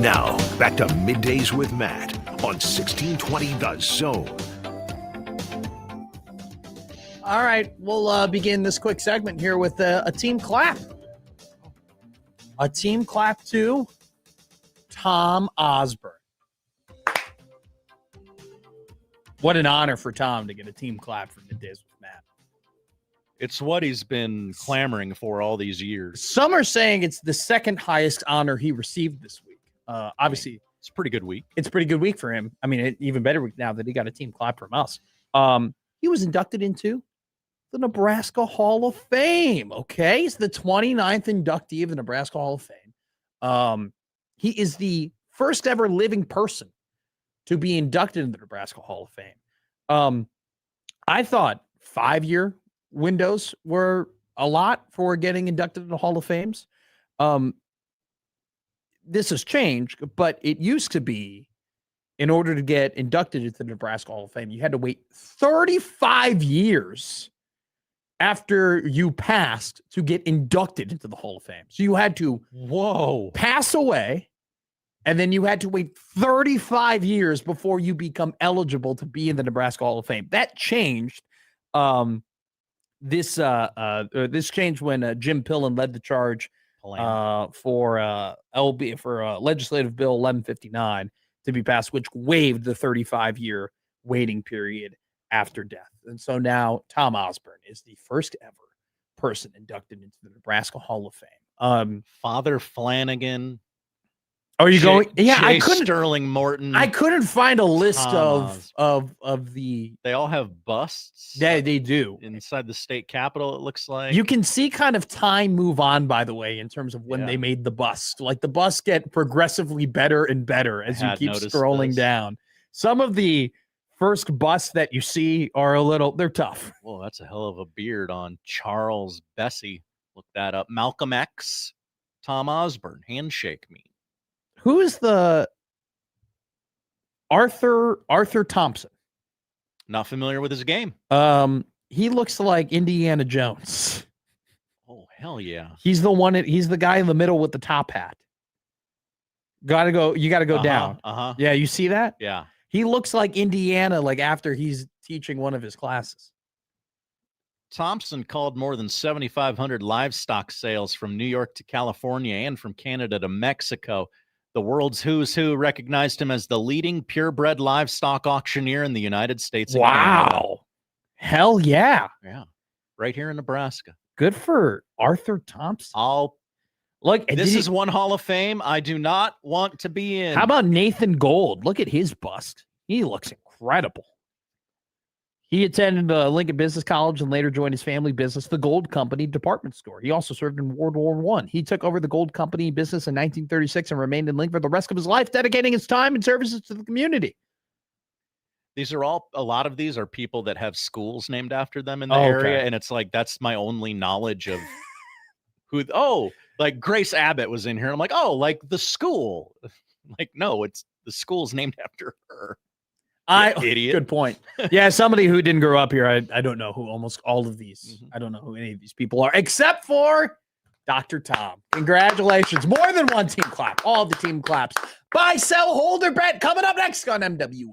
Now, back to Middays with Matt on 1620 The Zone. All right, we'll begin this quick segment here with a team clap. A team clap to Tom Osborne. What an honor for Tom to get a team clap for Middays with Matt. It's what he's been clamoring for all these years. Some are saying it's the second highest honor he received this week. Obviously, it's a pretty good week. It's a pretty good week for him. I mean, even better week now that he got a team clap from us. He was inducted into the Nebraska Hall of Fame. Okay, he's the 29th inductee of the Nebraska Hall of Fame. He is the first ever living person to be inducted into the Nebraska Hall of Fame. I thought 5-year windows were a lot for getting inducted into the Hall of Fames. This has changed, but it used to be in order to get inducted into the Nebraska Hall of Fame, you had to wait 35 years after you passed to get inducted into the Hall of Fame. So you had to pass away, and then you had to wait 35 years before you become eligible to be in the Nebraska Hall of Fame. That changed. This changed when Jim Pillen led the charge for Legislative Bill 1159 to be passed, which waived the 35-year waiting period after death. And so now Tom Osborne is the first ever person inducted into the Nebraska Hall of Fame. Father Flanagan. Are you going? Yeah, Jay I couldn't. Sterling Morton. I couldn't find a list Tom of the. They all have busts. Yeah, they do inside the state capitol. It looks like you can see kind of time move on. By the way, in terms of when they made the bust, like the busts get progressively better and better as you keep scrolling down. Some of the first busts that you see are they're tough. Well, that's a hell of a beard on Charles Bessie. Look that up. Malcolm X, Tom Osborne, handshake me. Who is the Arthur Thompson? Not familiar with his game. He looks like Indiana Jones. Oh, hell yeah. He's the guy in the middle with the top hat. You got to go down. Yeah, you see that? Yeah. He looks like Indiana, like after he's teaching one of his classes. Thompson called more than 7,500 livestock sales from New York to California and from Canada to Mexico. The world's who's who recognized him as the leading purebred livestock auctioneer in the United States. Wow. Hell yeah. Yeah. Right here in Nebraska. Good for Arthur Thompson. This is one Hall of Fame I do not want to be in. How about Nathan Gold? Look at his bust. He looks incredible. He attended Lincoln Business College and later joined his family business, the Gold Company department store. He also served in World War I. He took over the Gold Company business in 1936 and remained in Lincoln for the rest of his life, dedicating his time and services to the community. A lot of these are people that have schools named after them in the area. And it's like, that's my only knowledge of who, like Grace Abbott was in here. I'm like, like the school. Like, no, it's the school's named after her. Idiot. Good point. Yeah, somebody who didn't grow up here. I don't know who almost all of these. I don't know who any of these people are, except for Dr. Tom. Congratulations. More than one team clap. All the team claps. Buy, sell, hold, or bet. Coming up next on MWM.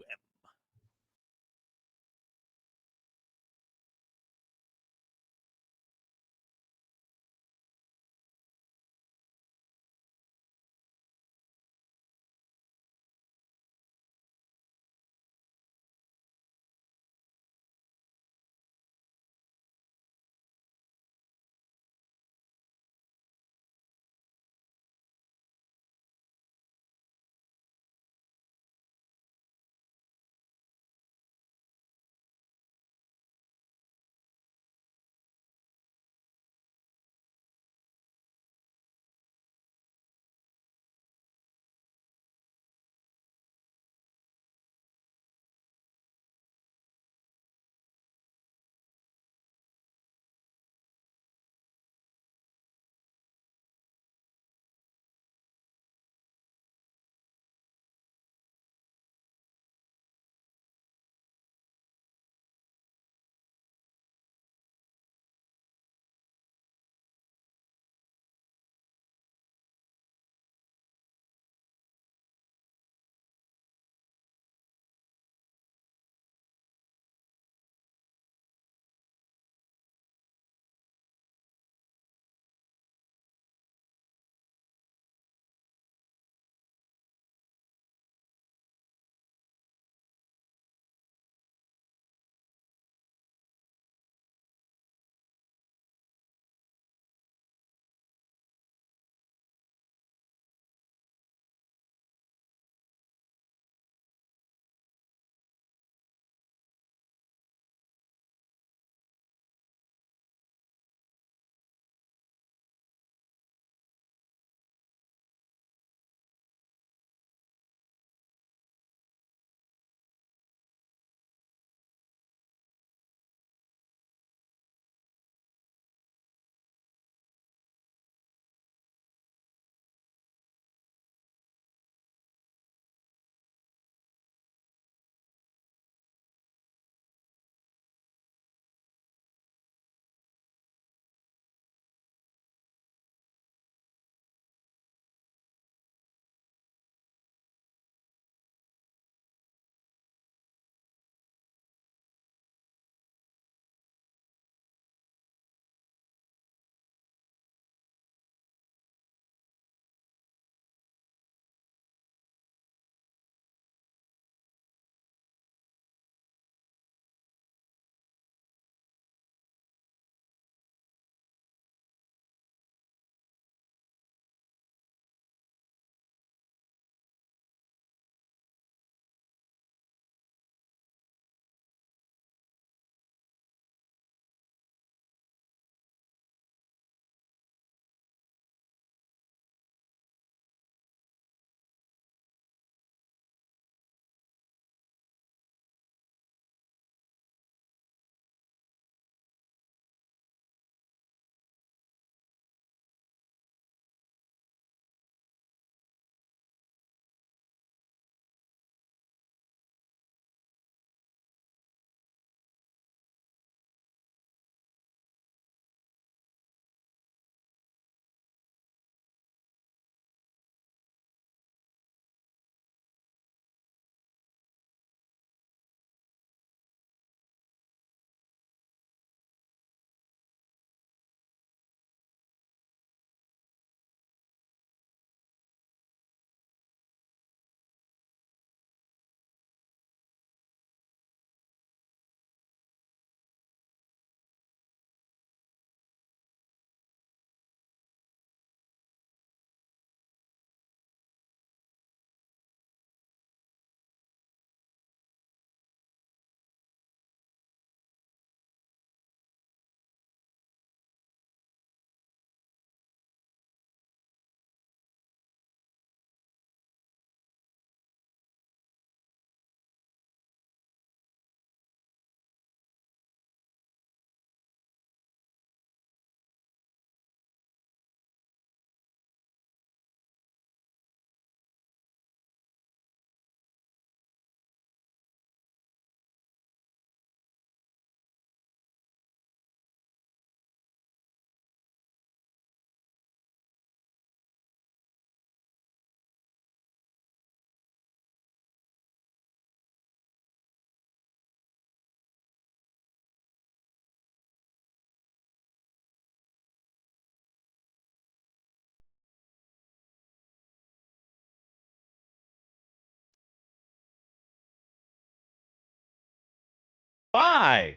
buy,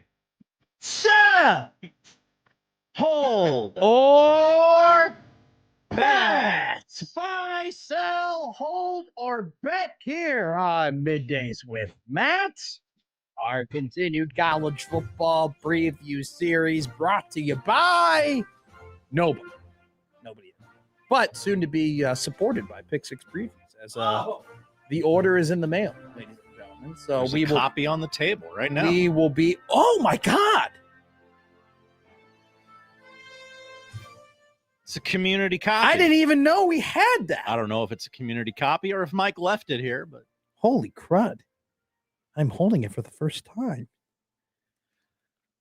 sell, hold, Or bet. Buy, sell, hold, or bet here on Middays with Matt. Our continued college football preview series brought to you by nobody. But soon to be supported by Pick Six Previews as the order is in the mail, ladies and gentlemen. So there's we a will copy on the table right now. We will be. Oh my God! It's a community copy. I didn't even know we had that. I don't know if it's a community copy or if Mike left it here, but Holy crud! I'm holding it for the first time.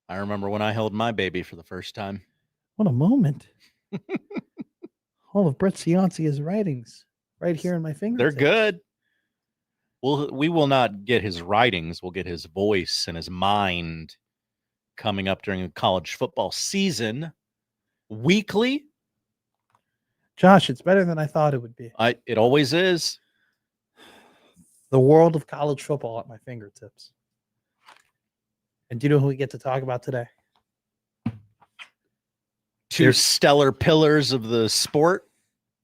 I remember when I held my baby for the first time. What a moment! All of Brett Ciancia's writings right here in my fingers. They're good. We will not get his writings. We'll get his voice and his mind coming up during the college football season weekly. Josh, it's better than I thought it would be. It always is. The world of college football at my fingertips. And do you know who we get to talk about today? Two stellar pillars of the sport.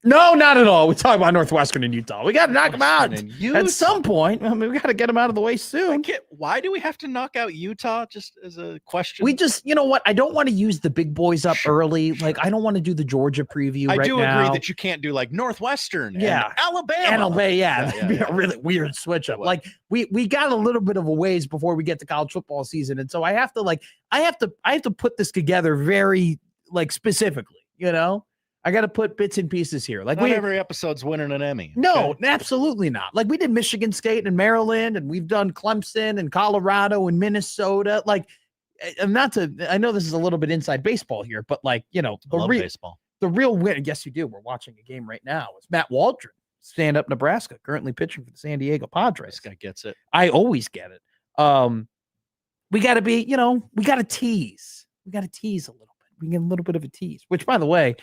No, not at all. We talk about Northwestern and Utah. We got to knock them out at some point. I mean, we got to get them out of the way soon. Why do we have to knock out Utah? Just as a question. We just, you know what? I don't want to use the big boys up early. Like, I don't want to do the Georgia preview. I do now. agree that you can't do like Northwestern and Alabama. That'd be a really weird switch up. Like, we got a little bit of a ways before we get to college football season, and so I have to put this together very specifically. You know. I got to put bits and pieces here. Like not every episode's winning an Emmy. No, absolutely not. Like we did Michigan State and Maryland, and we've done Clemson and Colorado and Minnesota. Like, I'm not to. I know this is a little bit inside baseball here, but baseball. The real win. Yes, you do. We're watching a game right now. It's Matt Waldron, stand-up Nebraska, currently pitching for the San Diego Padres. This guy gets it. I always get it. We got to be. We got to tease. We got to tease a little bit. We get a little bit of a tease. Which, by the way.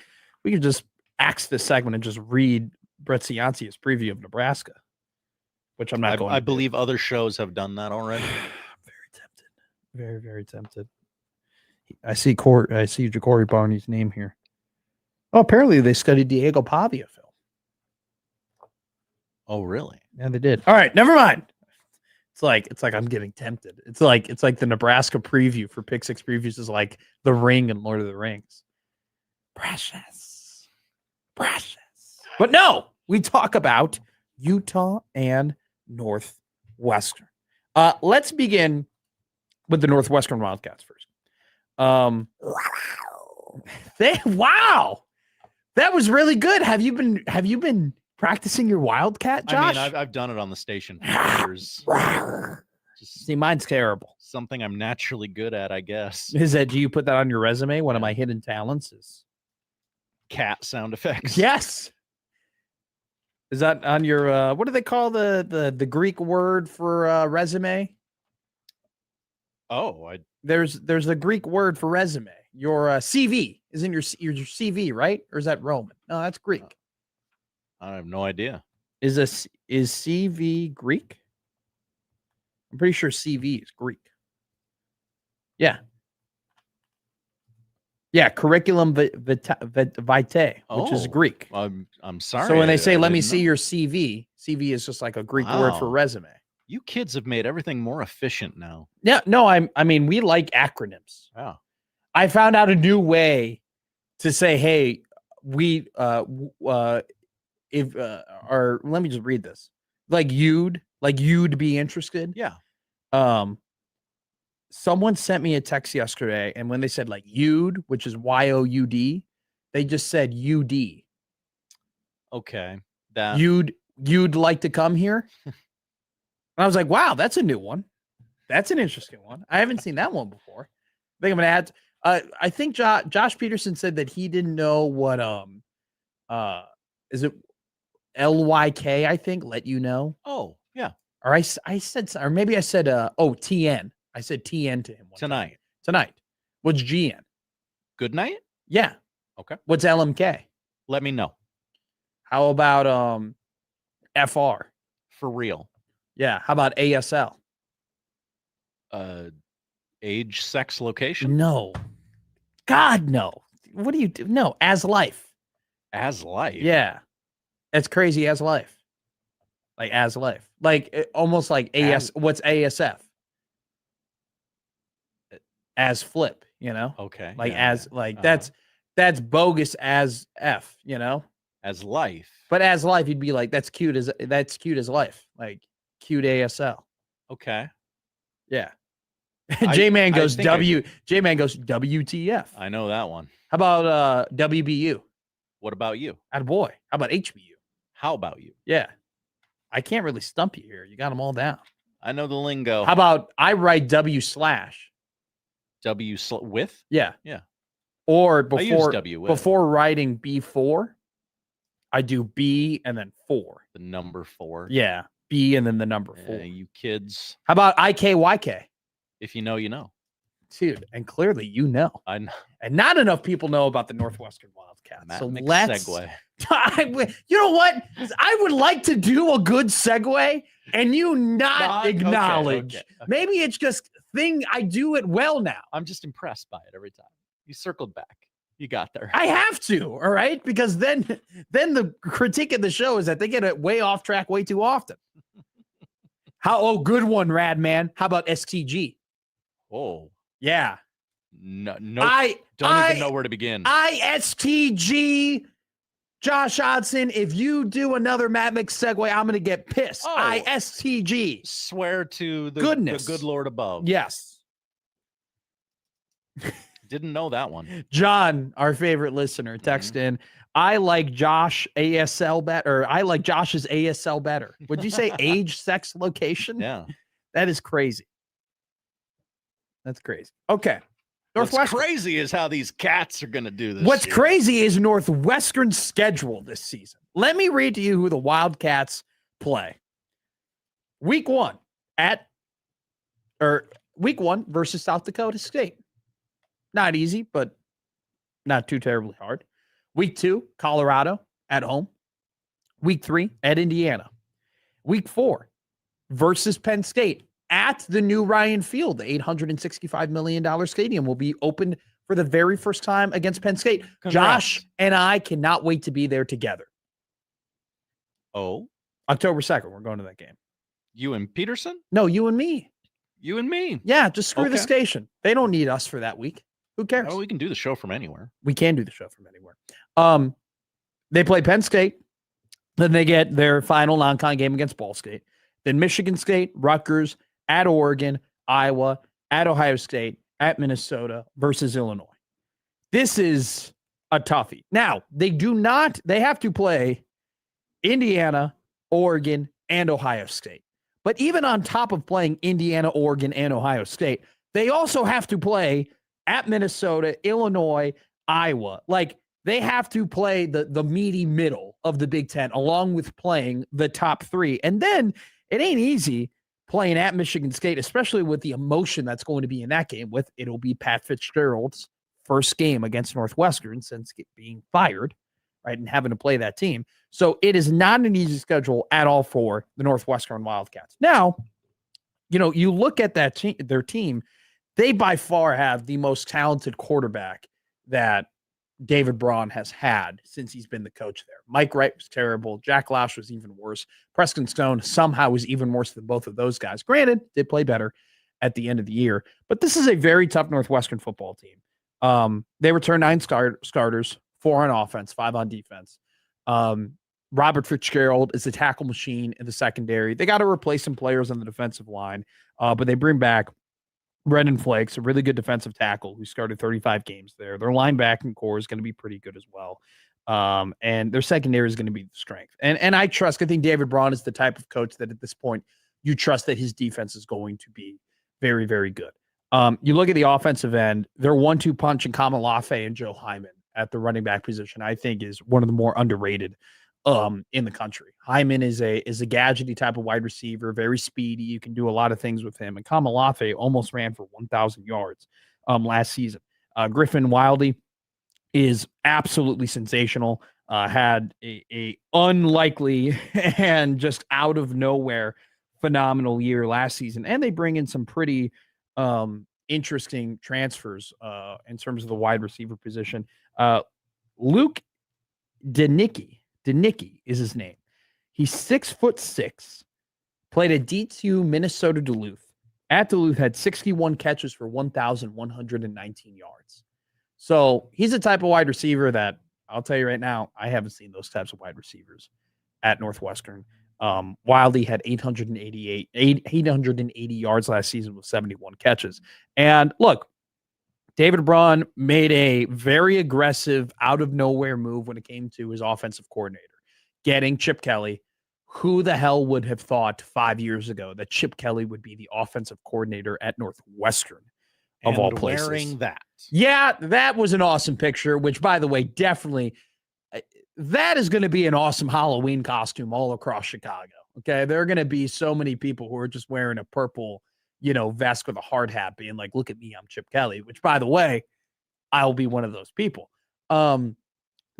We could just axe this segment and just read Brett Ciancia's preview of Nebraska, which I'm not going to. I believe other shows have done that already. Very tempted. Very, very tempted. I see Ja'Cory Barney's name here. Oh, apparently they studied Diego Pavia film. Oh, really? Yeah, they did. All right, never mind. It's like I'm getting tempted. It's like the Nebraska preview for Pick Six Previews is like The Ring and Lord of the Rings. Precious. But no, we talk about Utah and Northwestern. Let's begin with the Northwestern Wildcats first. Wow. That was really good. Have you been practicing your Wildcat, Josh? I mean, I've done it on the station for years. See, mine's terrible. Something I'm naturally good at, I guess. Do you put that on your resume? One of my hidden talents is cat sound effects. Yes. Is that on your what do they call the Greek word for resume? Oh, there's a Greek word for resume. Your CV is in your CV, right? Or is that Roman? No, that's Greek. I have no idea. Is CV Greek? I'm pretty sure CV is Greek. Yeah. Yeah, curriculum vitae, which is Greek. I'm sorry. So when they say, let me see your CV, CV is just like a Greek word for resume. You kids have made everything more efficient now. Yeah, no, I mean, we like acronyms. Yeah. I found out a new way to say, hey, we, let me just read this. Like you'd be interested. Yeah. Someone sent me a text yesterday, and when they said like you'd, which is YOUD, they just said UD. Okay. You'd like to come here? And I was like, wow, that's a new one. That's an interesting one. I haven't seen that one before. I think I'm gonna add. I think Josh Peterson said that he didn't know what is it LYK? I think let you know. Oh yeah. Or I said, or maybe I said TN. I said TN to him tonight. What's GN? Good night? Yeah. Okay. What's LMK? Let me know. How about FR? For real. Yeah. How about ASL? Age, sex, location? No. God, no. What do you do? No, as life. As life? Yeah. It's crazy as life. Like as life. Like almost like what's ASF? As flip, you know? Okay. Like yeah, as yeah. like that's bogus as F, you know? As life. But as life, you'd be like, that's cute as life. Like cute ASL. Okay. Yeah. J-Man goes J-Man goes WTF. I know that one. How about WBU? What about you? Attaboy. How about HBU? How about you? Yeah. I can't really stump you here. You got them all down. I know the lingo. How about I write W/? With? Yeah. Yeah. Or I use before W with. before writing B4, I do B and then 4. The number 4. Yeah. B and then the number 4. You kids. How about IKYK? If you know, you know. Dude, and clearly you know. I know. And not enough people know about the Northwestern Wildcats. So let's segue. You know what? I would like to do a good segue and you not acknowledge. Okay. Maybe it's just thing I do it well now. I'm just impressed by it every time. You circled back. You got there. I have to, all right? Because then the critique of the show is that they get it way off track way too often. Good one, Rad Man. How about STG? Oh. Yeah. No, don't even know where to begin. ISTG. Josh Hodson, if you do another Matt Mix segue, I'm going to get pissed. ISTG. Swear to the good Lord above. Yes. Didn't know that one. John, our favorite listener, text in, I like Josh ASL better. Or I like Josh's ASL better. Would you say age, sex, location? Yeah. That is crazy. That's crazy. Okay. What's crazy is how these cats are going to do this. What's crazy is Northwestern's schedule this season. Let me read to you who the Wildcats play. Week 1 versus South Dakota State. Not easy, but not too terribly hard. Week 2, Colorado at home. Week 3 at Indiana. Week 4 versus Penn State at the new Ryan Field. The $865 million stadium will be opened for the very first time against Penn State. Congrats. Josh and I cannot wait to be there together. Oh? October 2nd, we're going to that game. You and Peterson? No, you and me. You and me. Yeah, just screw the station. They don't need us for that week. Who cares? Oh, we can do the show from anywhere. We can do the show from anywhere. They play Penn State. Then they get their final non-con game against Ball State. Then Michigan State, Rutgers, at Oregon, Iowa, at Ohio State, at Minnesota versus Illinois. This is a toughie. Now, they have to play Indiana, Oregon, and Ohio State. But even on top of playing Indiana, Oregon, and Ohio State, they also have to play at Minnesota, Illinois, Iowa. Like, they have to play the meaty middle of the Big Ten along with playing the top 3. And then it ain't easy playing at Michigan State, especially with the emotion that's going to be in that game. It'll be Pat Fitzgerald's first game against Northwestern since being fired, right, and having to play that team. So it is not an easy schedule at all for the Northwestern Wildcats. Now, you look at their team, they by far have the most talented quarterback that David Braun has had since he's been the coach there. Mike Wright was terrible. Jack Lausch was even worse. Preston Stone somehow was even worse than both of those guys. Granted, they play better at the end of the year, but this is a very tough Northwestern football team. They return 9 starters, 4 on offense, 5 on defense. Robert Fitzgerald is a tackle machine in the secondary. They got to replace some players on the defensive line, but they bring back Brendan Flakes, a really good defensive tackle who started 35 games there. Their linebacking core is going to be pretty good as well. And their secondary is going to be the strength. And I think David Braun is the type of coach that at this point, you trust that his defense is going to be very, very good. You look at the offensive end, their 1-2 punch in Kama Lafe and Joe Hyman at the running back position, I think is one of the more underrated in the country. Hyman is a gadgety type of wide receiver, very speedy. You can do a lot of things with him. And Kama Lafe almost ran for 1,000 yards last season. Griffin Wildey is absolutely sensational. Had a unlikely and just out of nowhere phenomenal year last season. And they bring in some pretty interesting transfers in terms of the wide receiver position. Luke Denicki is his name. He's 6'6", played at D2 Minnesota Duluth. At Duluth had 61 catches for 1,119 yards. So he's a type of wide receiver that I'll tell you right now, I haven't seen those types of wide receivers at Northwestern. Wildy had 880 yards last season with 71 catches. And look, David Braun made a very aggressive, out of nowhere move when it came to his offensive coordinator, getting Chip Kelly. Who the hell would have thought 5 years ago that Chip Kelly would be the offensive coordinator at Northwestern of all places? Wearing that. Yeah, that was an awesome picture, which, by the way, definitely that is going to be an awesome Halloween costume all across Chicago. Okay. There are going to be so many people who are just wearing a purple, vest with a hard hat being like, look at me, I'm Chip Kelly, which, by the way, I'll be one of those people. But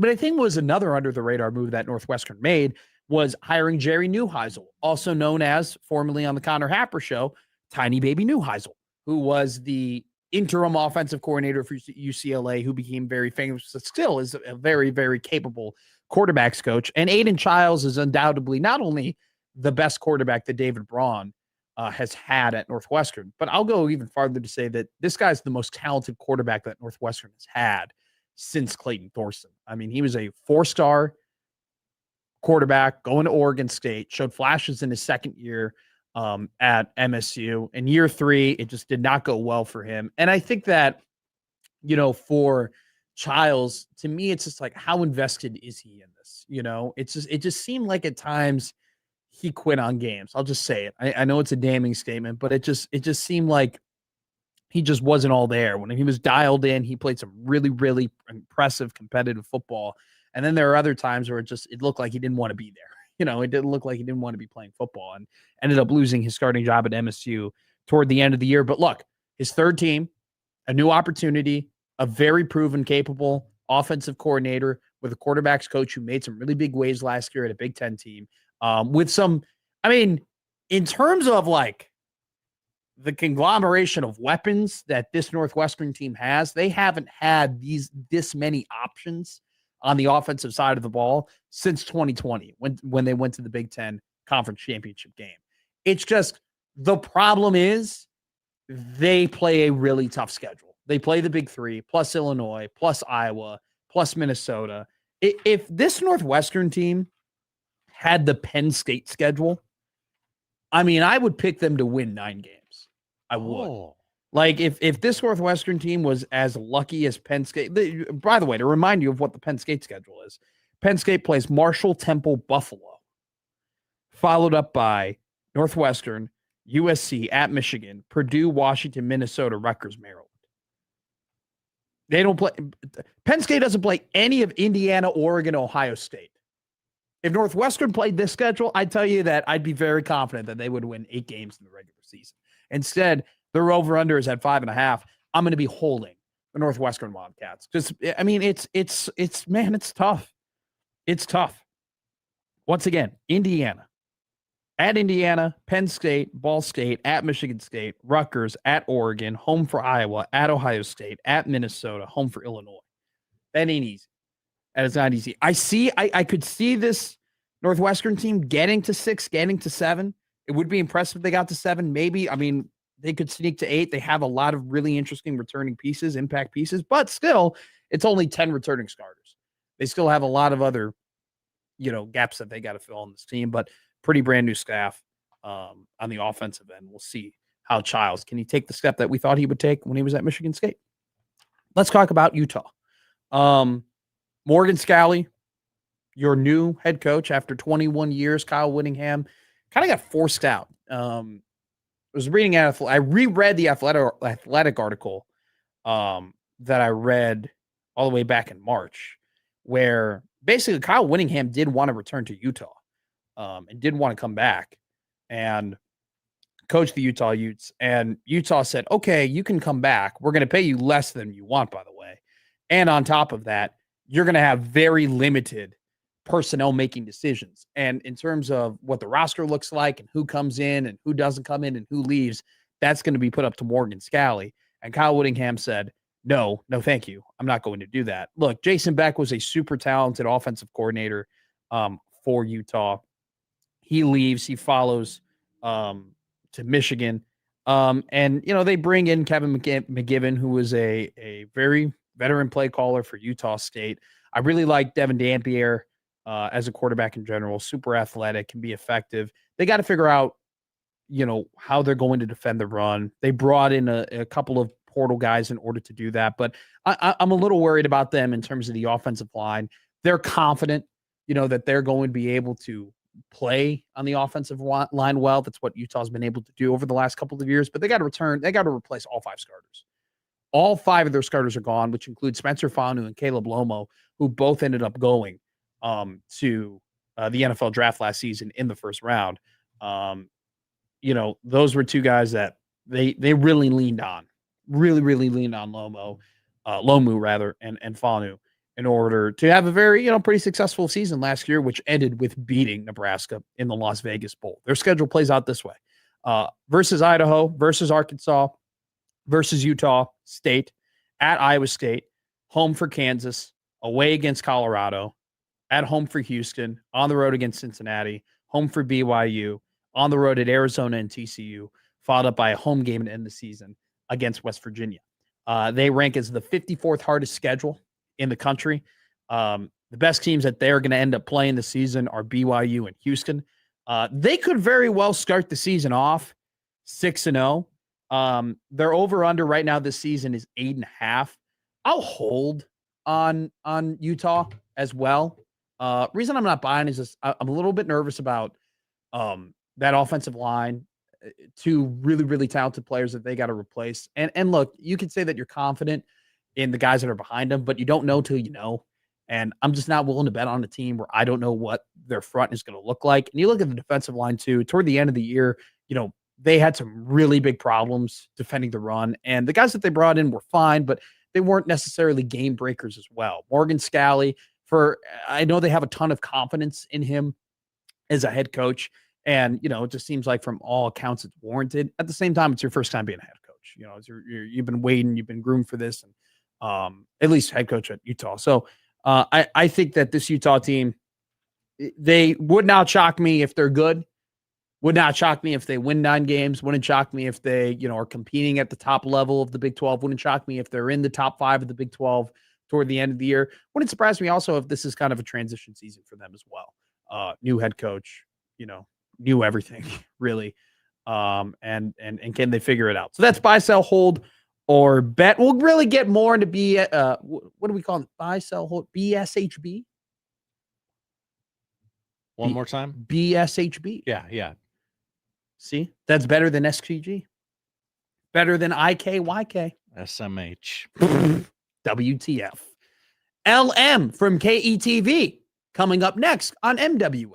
I think was another under the radar move that Northwestern made was hiring Jerry Neuheisel, also known as, formerly on the Connor Happer show, Tiny Baby Neuheisel, who was the interim offensive coordinator for UCLA, who became very famous, but still is a very, very capable quarterbacks coach. And Aiden Childs is undoubtedly not only the best quarterback that David Braun has had at Northwestern, but I'll go even farther to say that this guy's the most talented quarterback that Northwestern has had since Clayton Thorson. I mean, he was a 4-star quarterback going to Oregon State, showed flashes in his second year at MSU. In year 3, it just did not go well for him. And I think that, for Childs, to me, it's just like, how invested is he in this? It just seemed like at times he quit on games. I'll just say it. I know it's a damning statement, but it just seemed like he just wasn't all there. When he was dialed in, he played some really, really impressive competitive football. And then there are other times where it looked like he didn't want to be there. It didn't look like he didn't want to be playing football, and ended up losing his starting job at MSU toward the end of the year. But look, his third team, a new opportunity, a very proven, capable offensive coordinator with a quarterbacks coach who made some really big waves last year at a Big Ten team. With some, in terms of like the conglomeration of weapons that this Northwestern team has, they haven't had this many options on the offensive side of the ball since 2020 when they went to the Big Ten Conference Championship game. It's just, the problem is they play a really tough schedule. They play the Big Three, plus Illinois, plus Iowa, plus Minnesota. If this Northwestern team had the Penn State schedule, I would pick them to win 9 games. I would. Oh. Like, if this Northwestern team was as lucky as Penn State, by the way, to remind you of what the Penn State schedule is, Penn State plays Marshall, Temple, Buffalo, followed up by Northwestern, USC, at Michigan, Purdue, Washington, Minnesota, Rutgers, Maryland. They don't play. Penn State doesn't play any of Indiana, Oregon, Ohio State. If Northwestern played this schedule, I'd tell you that I'd be very confident that they would win 8 games in the regular season. Instead, their over-under is at 5.5. I'm going to be holding the Northwestern Wildcats. Because, it's tough. It's tough. Once again, Indiana. At Indiana, Penn State, Ball State, at Michigan State, Rutgers, at Oregon, home for Iowa, at Ohio State, at Minnesota, home for Illinois. That ain't easy. And it's not easy. I could see this Northwestern team getting to 6, getting to 7. It would be impressive if they got to 7. Maybe, they could sneak to 8. They have a lot of really interesting returning pieces, impact pieces, but still, it's only 10 returning starters. They still have a lot of other, gaps that they got to fill on this team, but pretty brand new staff on the offensive end. We'll see how Childs, can he take the step that we thought he would take when he was at Michigan State? Let's talk about Utah. Morgan Scalley, your new head coach after 21 years. Kyle Whittingham kind of got forced out. I was reading I reread the athletic article that I read all the way back in March, where basically Kyle Whittingham did want to return to Utah and did want to come back and coach the Utah Utes. And Utah said, okay, you can come back. We're going to pay you less than you want, by the way. And on top of that, you're going to have very limited personnel making decisions. And in terms of what the roster looks like and who comes in and who doesn't come in and who leaves, that's going to be put up to Morgan Scalley. And Kyle Whittingham said, no, thank you. I'm not going to do that. Look, Jason Beck was a super talented offensive coordinator for Utah. He leaves. He follows to Michigan. And, they bring in Kevin McGibbon, who was a very veteran play caller for Utah State. I really like Devin Dampier as a quarterback in general. Super athletic, can be effective. They got to figure out, how they're going to defend the run. They brought in a couple of portal guys in order to do that. But I'm a little worried about them in terms of the offensive line. They're confident, that they're going to be able to play on the offensive line well. That's what Utah's been able to do over the last couple of years. But they got to replace all 5 starters. All 5 of their starters are gone, which includes Spencer Fanu and Caleb Lomo, who both ended up going to the NFL draft last season in the first round. Those were 2 guys that they really leaned on. Really leaned on Lomu rather, and Fanu in order to have a very, pretty successful season last year, which ended with beating Nebraska in the Las Vegas Bowl. Their schedule plays out this way. Versus Idaho, versus Arkansas, versus Utah State, at Iowa State, home for Kansas, away against Colorado, at home for Houston, on the road against Cincinnati, home for BYU, on the road at Arizona and TCU, followed up by a home game to end the season against West Virginia. They rank as the 54th hardest schedule in the country. The best teams that they're going to end up playing this season are BYU and Houston. They could very well start the season off 6-0. Their over-under right now this season is 8.5. I'll hold on Utah as well. Reason I'm not buying is just I'm a little bit nervous about that offensive line. 2 really talented players that they got to replace. And look, you could say that you're confident in the guys that are behind them, but you don't know till you know. And I'm just not willing to bet on a team where I don't know what their front is going to look like. And you look at the defensive line too, toward the end of the year, they had some really big problems defending the run. And the guys that they brought in were fine, but they weren't necessarily game breakers as well. Morgan Scalley, I know they have a ton of confidence in him as a head coach. And, it just seems like from all accounts, it's warranted. At the same time, it's your first time being a head coach. You've been waiting, you've been groomed for this, and at least head coach at Utah. So I think that this Utah team, they would not shock me if they're good. Would not shock me if they win 9 games. Wouldn't shock me if they, are competing at the top level of the Big 12. Wouldn't shock me if they're in the top 5 of the Big 12 toward the end of the year. Wouldn't surprise me also if this is kind of a transition season for them as well. New head coach, knew everything really. And can they figure it out? So that's buy, sell, hold, or bet. We'll really get more into what do we call it? Buy, sell, hold, BSHB. One more time. BSHB. Yeah. See, that's better than SGG. Better than IKYK. SMH. WTF. LM from KETV coming up next on MWM.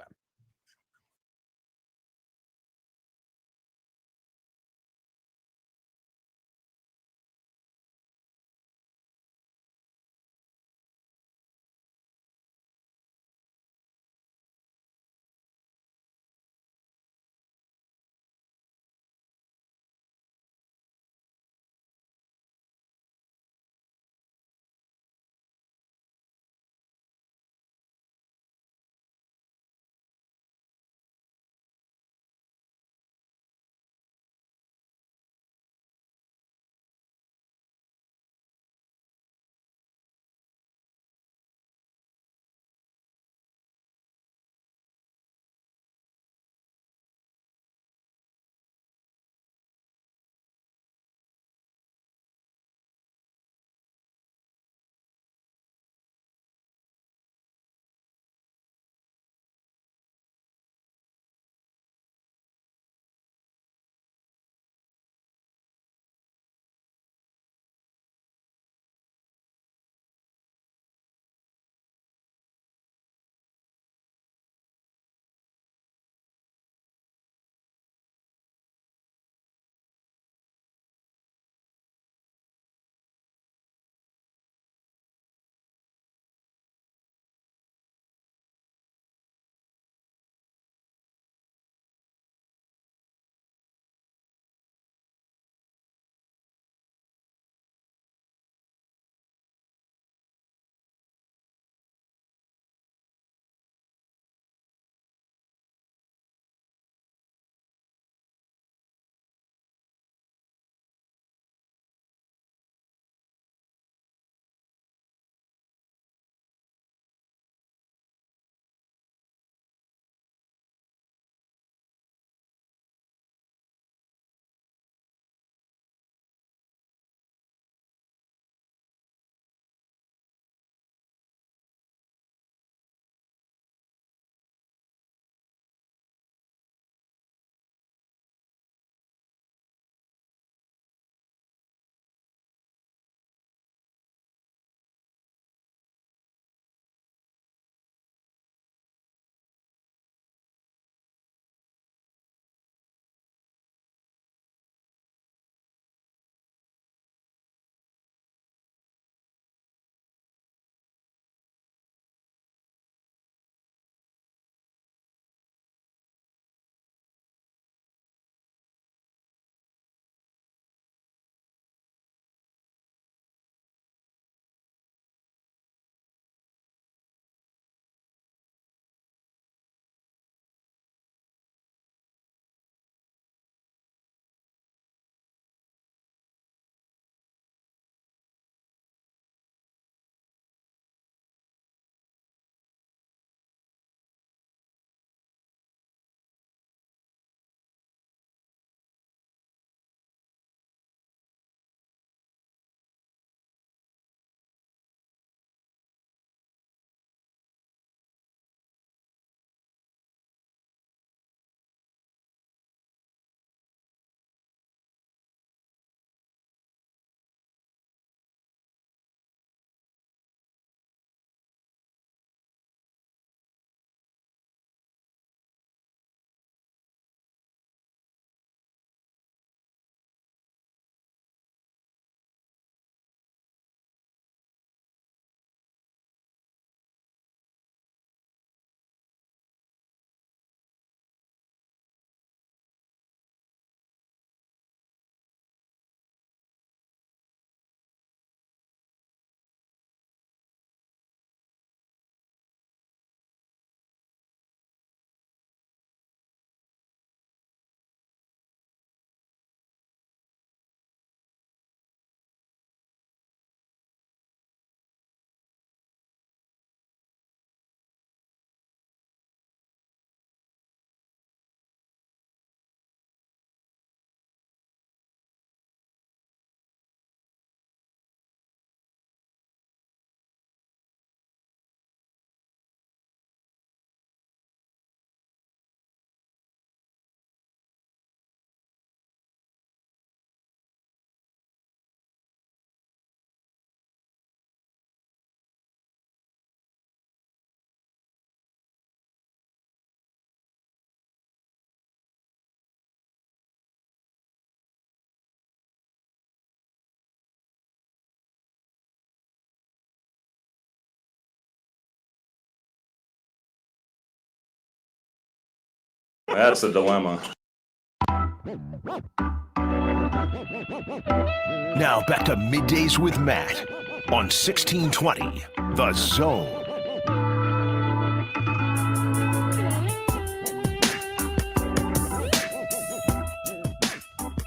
That's a dilemma. Now back to Middays with Matt on 1620 The Zone.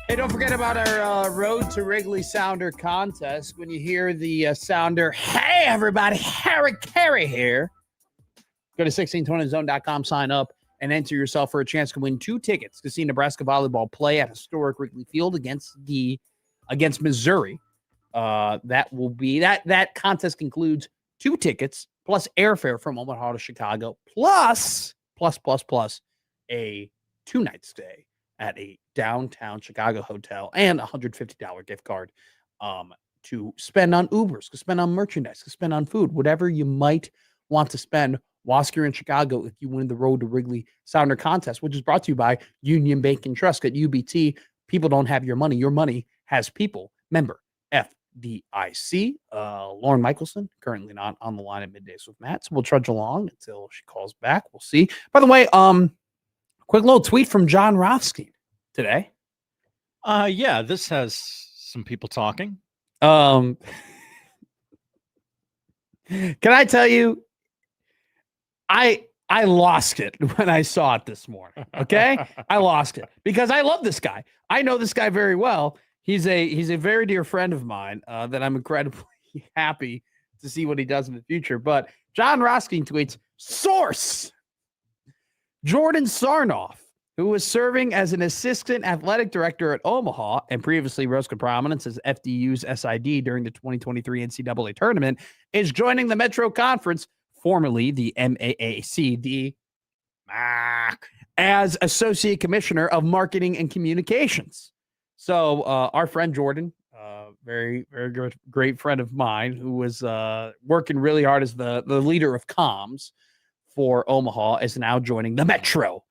Hey, don't forget about our Road to Wrigley Sounder contest. When you hear the sounder, hey, everybody, Harry Carey here. Go to 1620zone.com, sign up, and enter yourself for a chance to win 2 tickets to see Nebraska volleyball play at historic Wrigley Field against Missouri. That will be that contest includes 2 tickets plus airfare from Omaha to Chicago, plus a 2-night stay at a downtown Chicago hotel and a $150 gift card to spend on Ubers, to spend on merchandise, to spend on food, whatever you might want to spend whilst you're in Chicago if you win the Road to Wrigley Sounder contest, which is brought to you by Union Bank and Trust. At UBT, people don't have your money has people. Member FDIC. Lauren Michelson, currently not on the line at Middays with Matt, so we'll trudge along until she calls back. We'll see. By the way, quick little tweet from John Rothstein today. Yeah, this has some people talking. Can I tell you, I lost it when I saw it this morning. Okay, I lost it because I love this guy. I know this guy very well. He's a very dear friend of mine that I'm incredibly happy to see what he does in the future. But John Rothstein tweets, source Jordan Sarnoff, who was serving as an assistant athletic director at Omaha and previously rose to prominence as FDU's SID during the 2023 NCAA tournament, is joining the Metro Conference, formerly the MAACD, as Associate Commissioner of Marketing and Communications. So our friend Jordan, very, very good, great friend of mine, who was working really hard as the leader of comms for Omaha, is now joining the Metro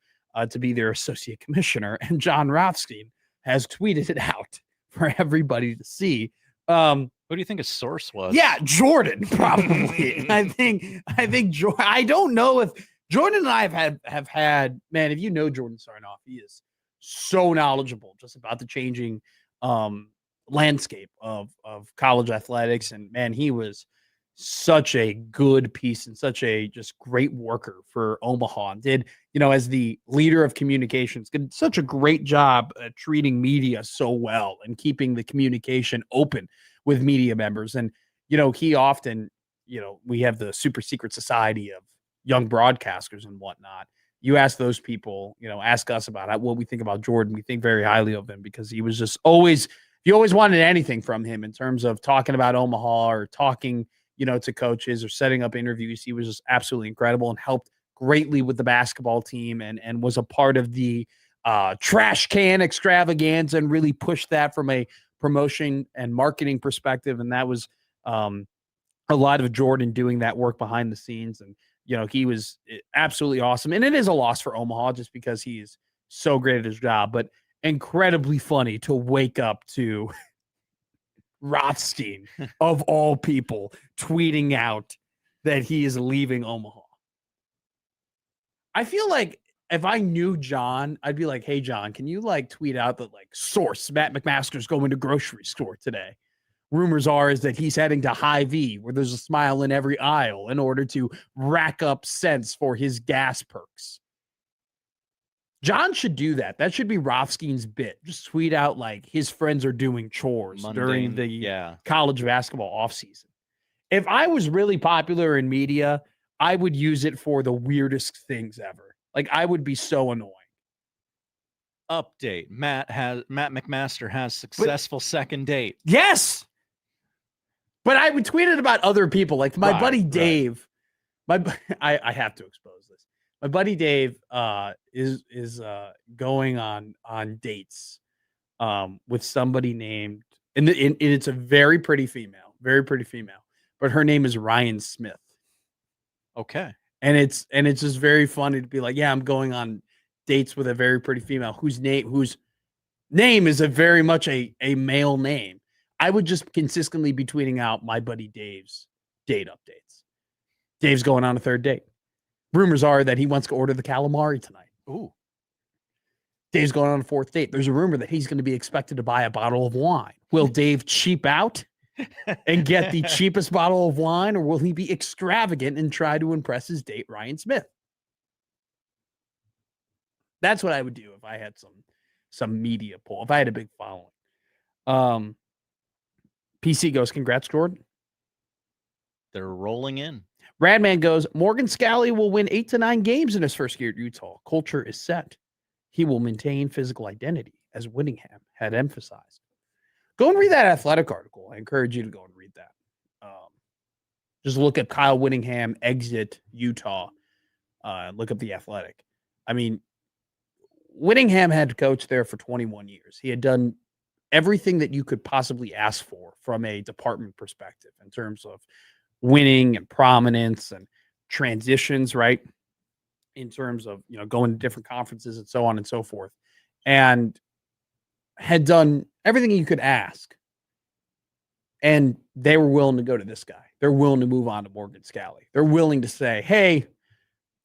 to be their associate commissioner. And John Rothstein has tweeted it out for everybody to see. Who do you think his source was? Yeah, Jordan, probably. I think I don't know if Jordan and I have had, man, if you know Jordan Sarnoff, he is so knowledgeable just about the changing landscape of college athletics. And man, he was such a good piece and such a just great worker for Omaha, and did, as the leader of communications, did such a great job at treating media so well and keeping the communication open with media members. And, he often, we have the super secret society of young broadcasters and whatnot. You ask those people, ask us about what we think about Jordan. We think very highly of him because he was just always, you always wanted anything from him in terms of talking about Omaha or talking, to coaches or setting up interviews. He was just absolutely incredible and helped greatly with the basketball team and was a part of the trash can extravaganza and really pushed that from a promotion and marketing perspective. And that was a lot of Jordan doing that work behind the scenes. And, he was absolutely awesome. And it is a loss for Omaha just because he is so great at his job, but incredibly funny to wake up to Rothstein, of all people, tweeting out that he is leaving Omaha. I feel like if I knew John, I'd be like, hey, John, can you tweet out that source Matt McMaster's going to grocery store today? Rumors is that he's heading to Hy-Vee, where there's a smile in every aisle, in order to rack up cents for his gas perks. John should do that. That should be Rothstein's bit. Just tweet out his friends are doing chores during the college basketball offseason. If I was really popular in media, I would use it for the weirdest things ever. I would be so annoying. Update: Matt McMaster has successful second date. Yes, but I would tweet it about other people, my buddy Dave. I have to expose this. My buddy Dave is going on dates with somebody named, and it's a very pretty female, but her name is Ryan Smith. Okay. And it's just very funny to be like, yeah, I'm going on dates with a very pretty female whose name is a very much a male name. I would just consistently be tweeting out my buddy Dave's date updates. Dave's going on a third date. Rumors are that he wants to order the calamari tonight. Ooh. Dave's going on a 4th date. There's a rumor that he's going to be expected to buy a bottle of wine. Will Dave cheap out and get the cheapest bottle of wine, or will he be extravagant and try to impress his date, Ryan Smith? That's what I would do if I had some media pull, if I had a big following. PC goes, congrats, Jordan. They're rolling in. Radman goes, Morgan Scally will win 8 to 9 games in his first year at Utah. Culture is set. He will maintain physical identity, as Whittingham had emphasized. Go and read that Athletic article. I encourage you to go and read that. Just look at Kyle Whittingham exit Utah. Look up the Athletic. I mean, Whittingham had coached there for 21 years. He had done everything that you could possibly ask for from a department perspective in terms of winning and prominence and transitions, right? In terms of, going to different conferences and so on and so forth. And had done everything you could ask. And they were willing to go to this guy. They're willing to move on to Morgan Scally. They're willing to say, hey,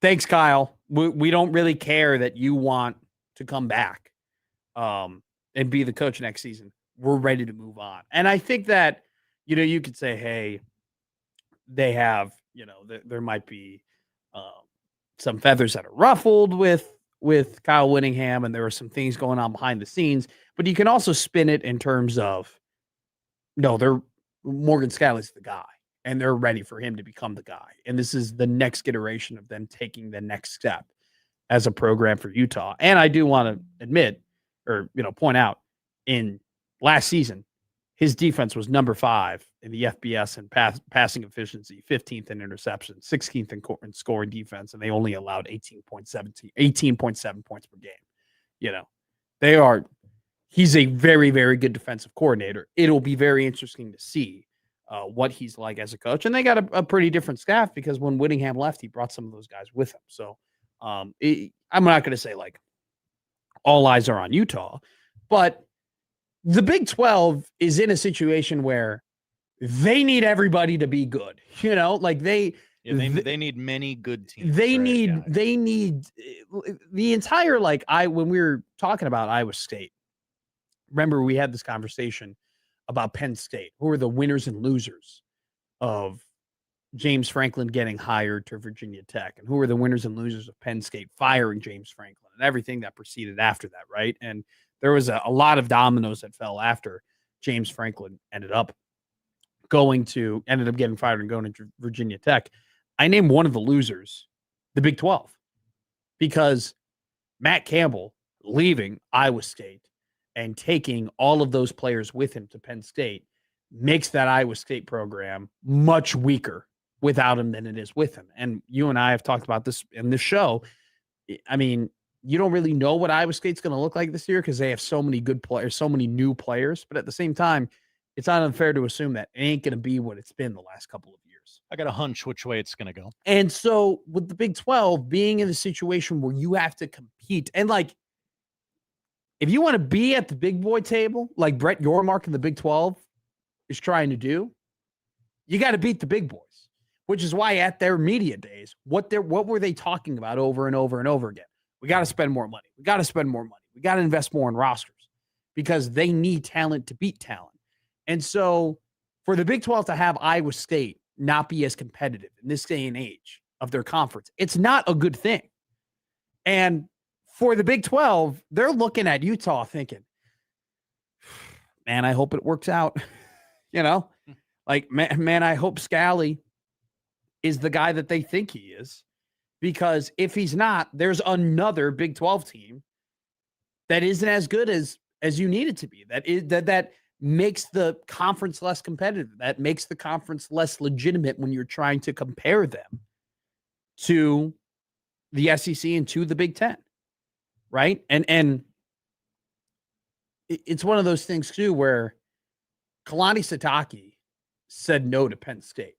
thanks, Kyle. We don't really care that you want to come back and be the coach next season. We're ready to move on. And I think that, you could say, hey, they have, there might be some feathers that are ruffled with Kyle Whittingham, and there are some things going on behind the scenes. But you can also spin it in terms of, no, Morgan Scally's the guy, and they're ready for him to become the guy. And this is the next iteration of them taking the next step as a program for Utah. And I do want to admit, or point out, in last season, his defense was number 5 in the FBS in passing efficiency, 15th in interception, 16th in scoring defense, and they only allowed 18.7 points per game. He's a very, very good defensive coordinator. It'll be very interesting to see what he's like as a coach. And they got a pretty different staff, because when Whittingham left, he brought some of those guys with him. So I'm not going to say like all eyes are on Utah, but the Big 12 is in a situation where they need everybody to be good. They need many good teams. They need the entire, when we were talking about Iowa State, remember we had this conversation about Penn State, who are the winners and losers of James Franklin getting hired to Virginia Tech, and who are the winners and losers of Penn State firing James Franklin, and everything that proceeded after that, right? And there was a lot of dominoes that fell after James Franklin ended up getting fired and going to Virginia Tech. I named one of the losers, the Big 12, because Matt Campbell leaving Iowa State and taking all of those players with him to Penn State makes that Iowa State program much weaker without him than it is with him. And you and I have talked about this in this show. I mean, you don't really know what Iowa State's going to look like this year because they have so many good players, so many new players. But at the same time, it's not unfair to assume that it ain't going to be what it's been the last couple of years. I got a hunch which way it's going to go. And so with the Big 12 being in the situation where you have to compete, and if you want to be at the big boy table, like Brett Yormark in the Big 12 is trying to do, you got to beat the big boys, which is why at their media days, what were they talking about over and over and over again? We got to spend more money. We got to spend more money. We got to invest more in rosters because they need talent to beat talent. And so for the Big 12 to have Iowa State not be as competitive in this day and age of their conference, it's not a good thing. And for the Big 12, they're looking at Utah thinking, man, I hope it works out. Man, I hope Scally is the guy that they think he is. Because if he's not, there's another Big 12 team that isn't as good as you need it to be. That makes the conference less competitive. That makes the conference less legitimate when you're trying to compare them to the SEC and to the Big 10, right? And it's one of those things too where Kalani Sitake said no to Penn State.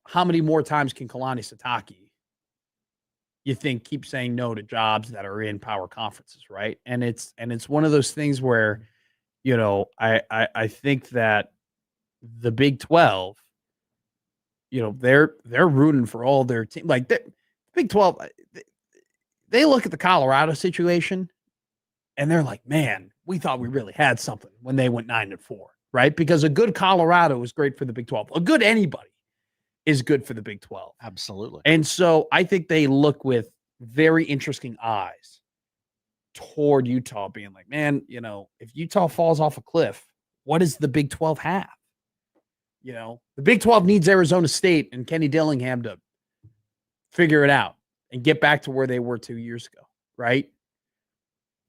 How many more times can Kalani Sitake, you think, keep saying no to jobs that are in power conferences, right? And it's one of those things where, I think that the Big 12, they're rooting for all their team. Like the Big 12, they look at the Colorado situation and they're like, man, we thought we really had something when they went 9-4, right? Because a good Colorado is great for the Big 12. A good anybody is good for the Big 12. Absolutely. And so I think they look with very interesting eyes toward Utah being like, man, if Utah falls off a cliff, what does the Big 12 have? The Big 12 needs Arizona State and Kenny Dillingham to figure it out and get back to where they were 2 years ago, right?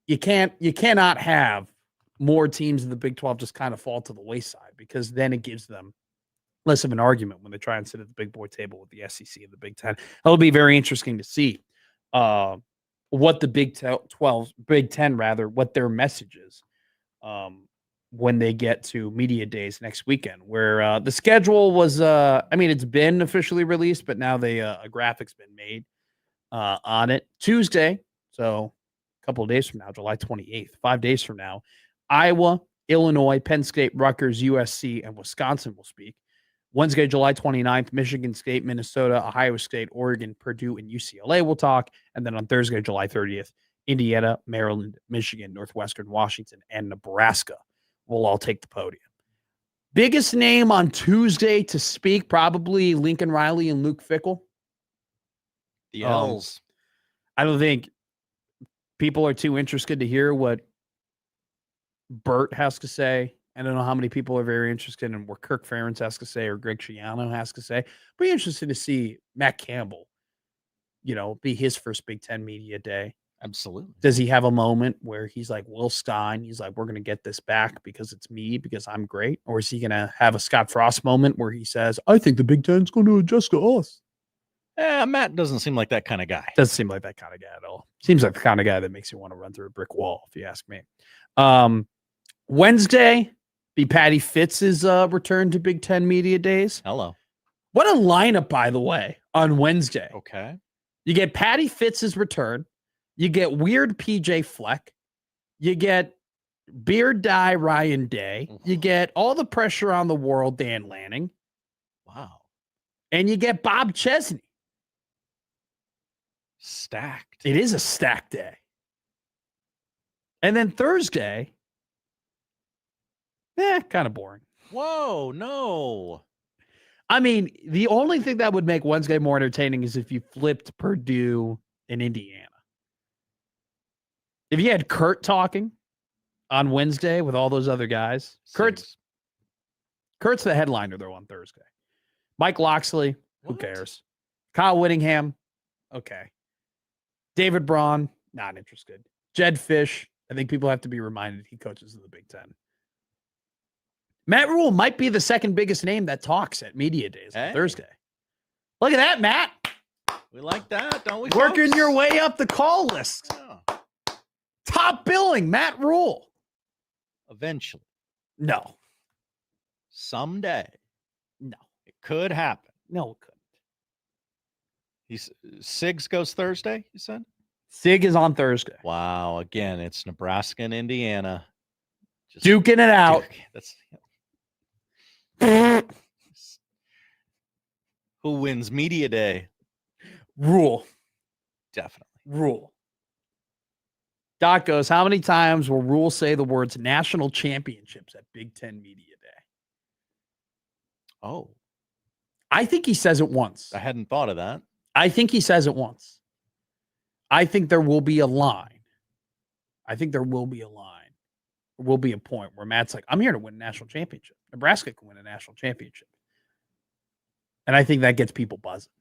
You cannot have more teams in the Big 12 just kind of fall to the wayside, because then it gives them less of an argument when they try and sit at the big boy table with the SEC and the Big 10. It'll be very interesting to see what the Big 10 rather, what their message is when they get to media days next weekend, where the schedule was, it's been officially released, but now a graphic's been made on it. Tuesday, so a couple of days from now, July 28th, 5 days from now, Iowa, Illinois, Penn State, Rutgers, USC, and Wisconsin will speak. Wednesday, July 29th, Michigan State, Minnesota, Ohio State, Oregon, Purdue, and UCLA will talk. And then on Thursday, July 30th, Indiana, Maryland, Michigan, Northwestern, Washington, and Nebraska will all take the podium. Biggest name on Tuesday to speak, probably Lincoln Riley and Luke Fickell. The L's. I don't think people are too interested to hear what Burt has to say. I don't know how many people are very interested in what Kirk Ferentz has to say or Greg Schiano has to say. Be interested to see Matt Campbell, be his first Big Ten media day. Absolutely. Does he have a moment where he's like Will Stein? He's like, we're going to get this back because it's me, because I'm great. Or is he going to have a Scott Frost moment where he says, I think the Big Ten's going to adjust to us? Matt doesn't seem like that kind of guy. Doesn't seem like that kind of guy at all. Seems like the kind of guy that makes you want to run through a brick wall, if you ask me. Wednesday, be Patty Fitz's return to Big Ten media days. Hello. What a lineup, by the way, on Wednesday. Okay. You get Patty Fitz's return. You get weird PJ Fleck. You get beard dye Ryan Day. You get all the pressure on the world Dan Lanning. Wow. And you get Bob Chesney. Stacked. It is a stacked day. And then Thursday, kind of boring. Whoa, no. I mean, the only thing that would make Wednesday more entertaining is if you flipped Purdue and Indiana. If you had Kurt talking on Wednesday with all those other guys, Kurt's the headliner, though, on Thursday. Mike Loxley, who cares? Kyle Whittingham, okay. David Braun, not interested. Jed Fish, I think people have to be reminded he coaches in the Big Ten. Matt Rule might be the second biggest name that talks at media days on Thursday. Look at that, Matt. We like that, don't we? Working folks? your way up the call list. Yeah. Top billing, Matt Rule. Eventually. No. Someday. No. It could happen. No, it couldn't. Sigs goes Thursday, you said? Sig is on Thursday. Wow. Again, it's Nebraska and Indiana. Just duking it out. Who wins media day? Rule. Definitely. Rule. Doc goes, how many times will Rule say the words national championships at Big Ten Media Day? Oh. I think he says it once. I hadn't thought of that. I think he says it once. I think there will be a line. There will be a point where Matt's like, I'm here to win a national championship. Nebraska can win a national championship. And I think that gets people buzzing.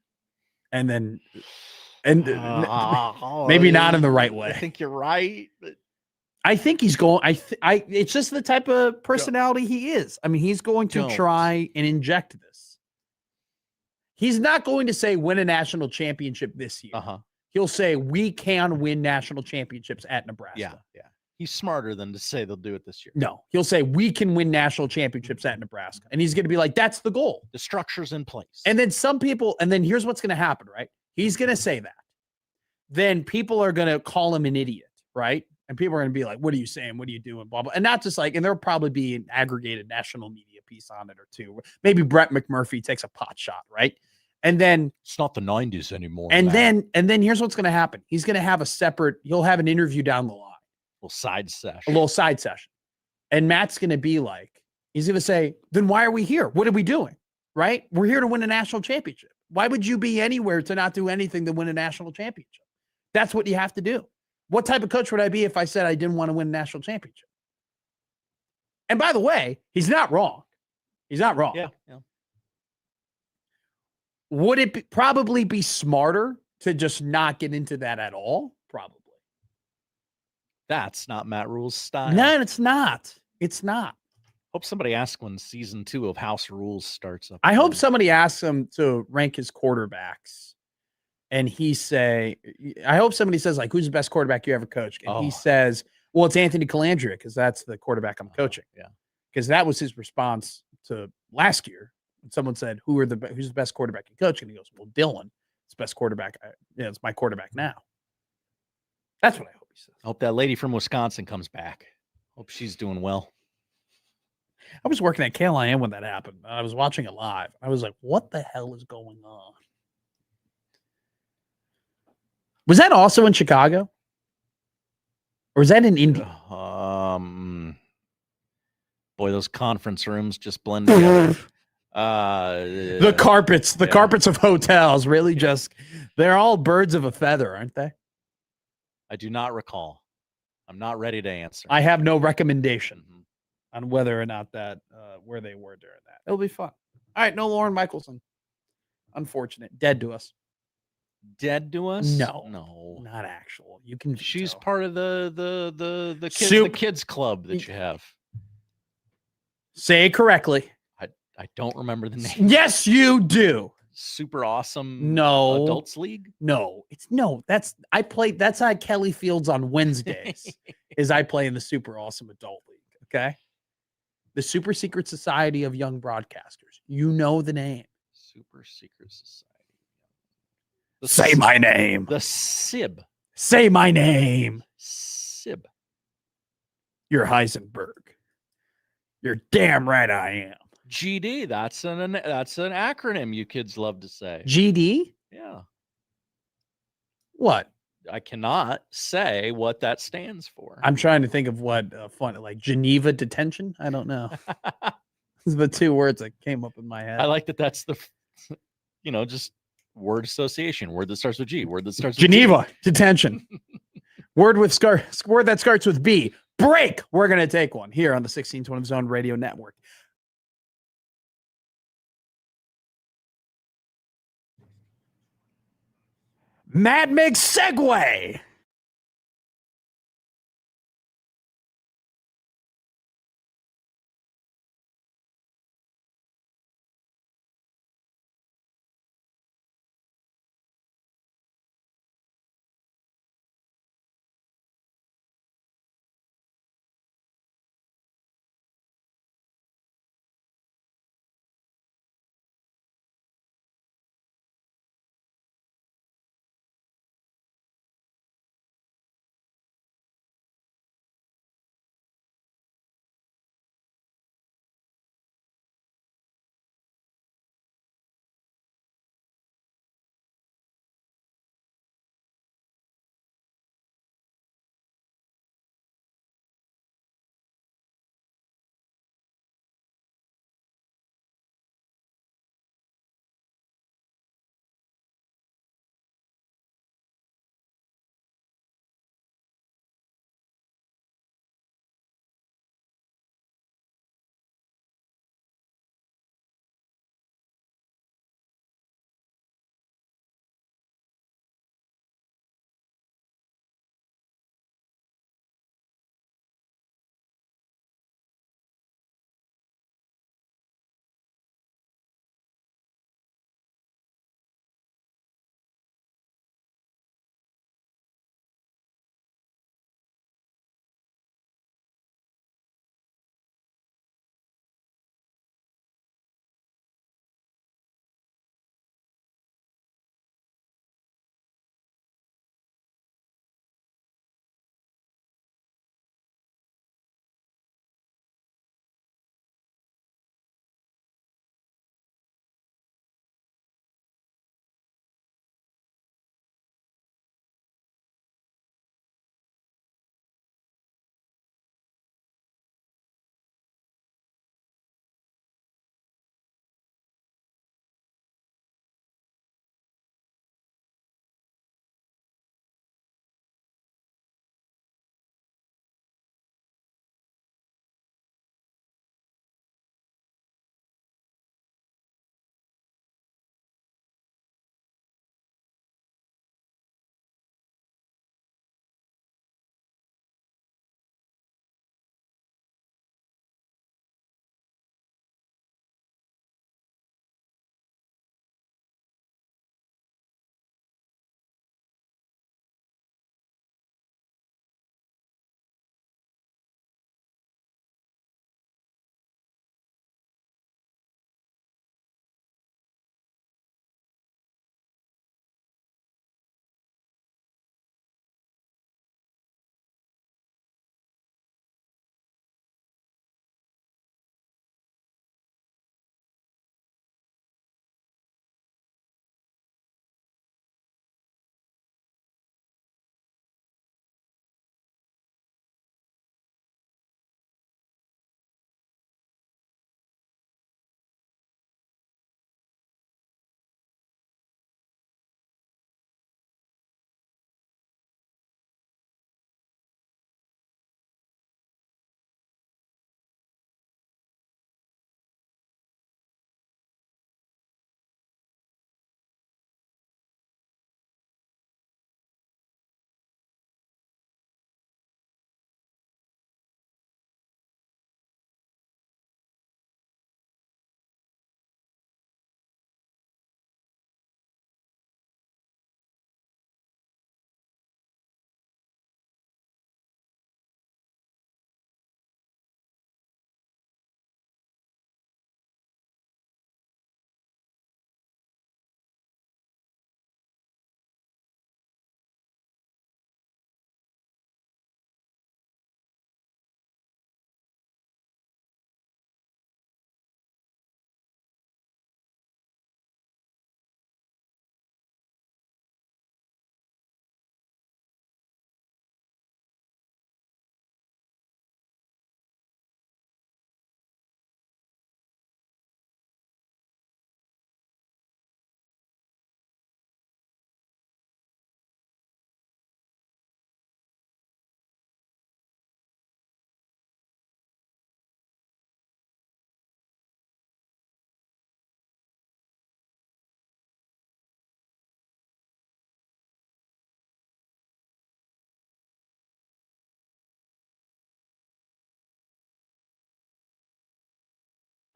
And then, maybe not in the right way. I think you're right. But I think he's going, it's just the type of personality he is. I mean, he's going to try and inject this. He's not going to say win a national championship this year. He'll say we can win national championships at Nebraska. Yeah. He's smarter than to say they'll do it this year. No, he'll say we can win national championships at Nebraska. And he's going to be like, that's the goal. The structure's in place. And then then here's what's going to happen, right? He's going to say that. Then people are going to call him an idiot, right? And people are going to be like, what are you saying? What are you doing? Blah, blah. And not just like, and there'll probably be an aggregated national media piece on it or two. Maybe Brett McMurphy takes a pot shot, right? And then it's not the 90s anymore. And then here's what's going to happen. He's going to have he'll have an interview down the line. A little side session. And Matt's going to be like, he's going to say, then why are we here? What are we doing? Right? We're here to win a national championship. Why would you be anywhere to not do anything to win a national championship? That's what you have to do. What type of coach would I be if I said I didn't want to win a national championship? And by the way, he's not wrong. He's not wrong. Yeah. Would it probably be smarter to just not get into that at all? Probably. That's not Matt Rule's style. No, it's not. It's not. Hope somebody asks when season 2 of House Rules starts up. I hope somebody asks him to rank his quarterbacks. And I hope somebody says, like, who's the best quarterback you ever coached? And he says, well, it's Anthony Calandria, because that's the quarterback I'm coaching. Yeah. Because that was his response to last year. When someone said, who's the best quarterback you coach? And he goes, well, Dylan. It's the best quarterback. It's my quarterback now. That's what I hope he says. I hope that lady from Wisconsin comes back. Hope she's doing well. I was working at KLIN when that happened. I was watching it live. I was like, what the hell is going on? Was that also in Chicago? Or was that in Indy? Boy, those conference rooms just blend together. The carpets of hotels really they're all birds of a feather, aren't they? I do not recall. I'm not ready to answer. I have no recommendation on whether or not that where they were during that. It'll be fun. All right, no Lauren Michelson. Unfortunate. Dead to us. Dead to us? No, not actual. You can. She's part of the kids club that you have. Say it correctly. I don't remember the name. Yes, you do. Super awesome. No Adults League. No, that's at Kelly Fields on Wednesdays. Is I play in the Super Awesome Adult League. Okay, the Super Secret Society of Young Broadcasters. You know the name. Super Secret Society. Say my name. The SIB. Say my name. SIB. You're Heisenberg. You're damn right I am. GD. That's an acronym you kids love to say. GD? Yeah. What? I cannot say what that stands for. I'm trying to think of what fun, like Geneva detention. I don't know. These are the two words that came up in my head. I like that. That's the, just word association. Word that starts with G. Word that starts with Geneva detention. word that starts with B. Break. We're gonna take one here on the 1620 Zone Radio Network. Mad Mig segue.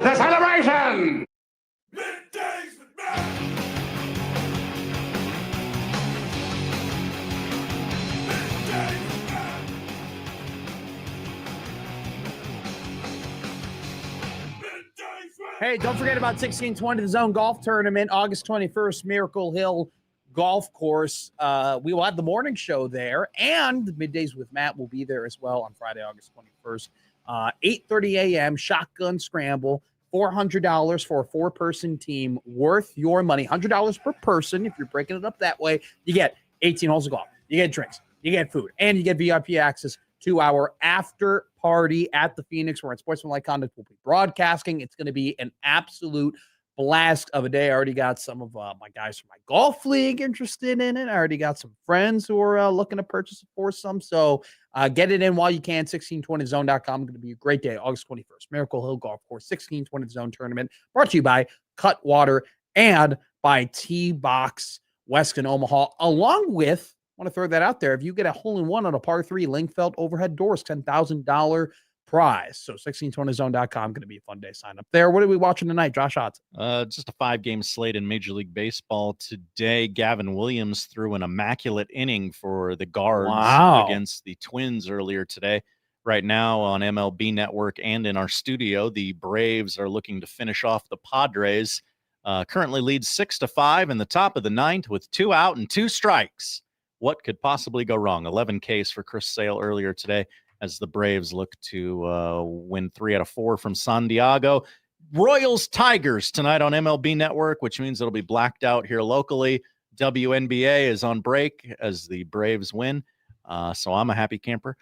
the celebration! Middays with Matt. Hey, don't forget about 1620 The Zone Golf Tournament, August 21st, Miracle Hill Golf Course. We will have the morning show there, and Middays with Matt will be there as well on Friday, August 21st. 8:30 a.m., shotgun scramble, $400 for a four-person team, worth your money, $100 per person. If you're breaking it up that way, you get 18 holes of golf, you get drinks, you get food, and you get VIP access to our after party at the Phoenix, where Sportsmanlike Conduct will be broadcasting. It's going to be an absolute blast of a day. I already got some of my guys from my golf league interested in it. I already got some friends who are looking to purchase it for some. So get it in while you can. 1620zone.com. It's going to be a great day. August 21st, Miracle Hill Golf Course, 1620 Zone Tournament, brought to you by Cutwater and by T-Box Weston Omaha, along with, I want to throw that out there, if you get a hole-in-one on a par 3 Lingfeld overhead doors, $10,000 prize. So 1620zone.com, going to be a fun day. Sign up there. What are we watching tonight, Josh Hudson? Just a 5-game slate in Major League Baseball today. Gavin Williams threw an immaculate inning for the Guards against the Twins earlier today. Right now on MLB Network and in our studio, the Braves are looking to finish off the Padres. Currently leads 6-5 in the top of the ninth with 2 out and 2 strikes. What could possibly go wrong? 11 Ks for Chris Sale earlier today as the Braves look to win 3 out of 4 from San Diego. Royals Tigers tonight on MLB Network, which means it'll be blacked out here locally. WNBA is on break as the Braves win. So I'm a happy camper.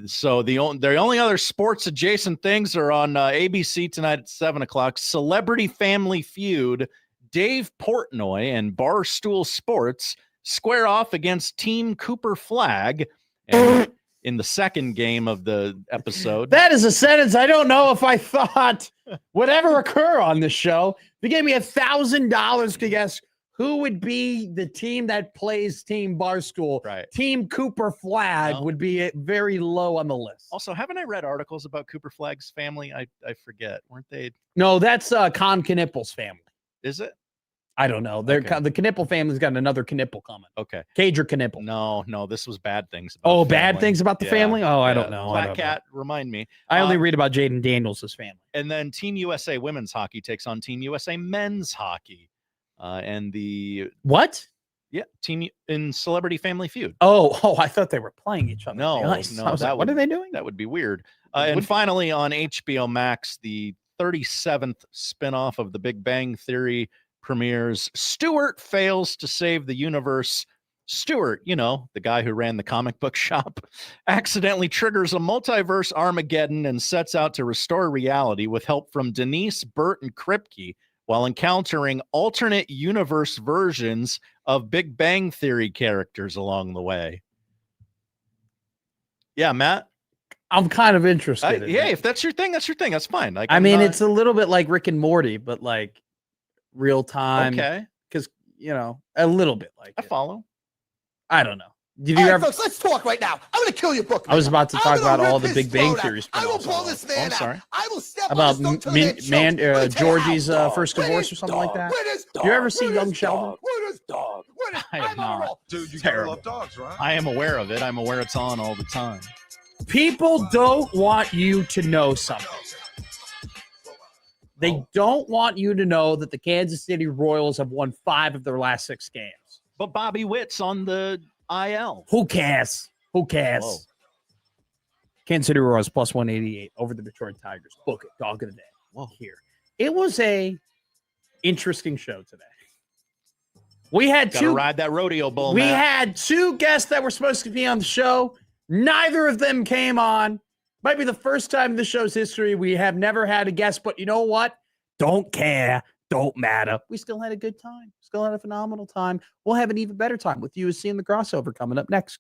So the only other sports adjacent things are on ABC tonight at 7:00. Celebrity Family Feud. Dave Portnoy and Barstool Sports square off against Team Cooper Flag. And in the second game of the episode. That is a sentence I don't know if I thought would ever occur on this show. If you gave me $1,000 to guess who would be the team that plays Team Barstool, right? Team Cooper Flag would be very low on the list. Also, haven't I read articles about Cooper Flag's family? I forget. Weren't they? No, that's Con Knippel's family. Is it? I don't know. The Knippel family's got another Knippel coming. Okay. Cager Knippel. No, this was bad things. About bad things about the family? Oh, I don't know. Black Cat, remind me. I only read about Jaden Daniels' family. And then Team USA Women's Hockey takes on Team USA Men's Hockey. And the... What? Yeah, team in Celebrity Family Feud. Oh, I thought they were playing each other. No. What are they doing? That would be weird. And finally on HBO Max, the 37th spinoff of The Big Bang Theory premieres. Stewart fails to save the universe. Stewart, the guy who ran the comic book shop, accidentally triggers a multiverse Armageddon and sets out to restore reality with help from Denise, Bert, and Kripke while encountering alternate universe versions of Big Bang Theory characters along the way. Yeah, Matt? I'm kind of interested. Yeah, if that's your thing, that's your thing. That's fine. Like, it's a little bit like Rick and Morty, but like real time. Okay. Because, a little bit like I follow. I don't know. Did you ever? Folks, let's talk right now. I'm going to kill your book. I was about to talk about all the Big Bang Theories. I will pull this man out. Sorry. I will step about on Georgie's first divorce or something like that. Do you ever see Young Sheldon? I have not. Dude, you gotta love dogs, right? I am aware of it. I'm aware it's on all the time. People don't want you to know something. They don't want you to know that the Kansas City Royals have won 5 of their last 6 games. But Bobby Witt's on the IL. Who cares? Whoa. Kansas City Royals plus 188 over the Detroit Tigers. Book it. Dog of the day. Whoa. Here. It was a interesting show today. We had Gotta ride that rodeo bull. We Matt. had 2 guests that were supposed to be on the show. Neither of them came on. Might be the first time in the show's history we have never had a guest, but you know what? Don't care. Don't matter. We still had a good time. Still had a phenomenal time. We'll have an even better time with USC and the crossover coming up next.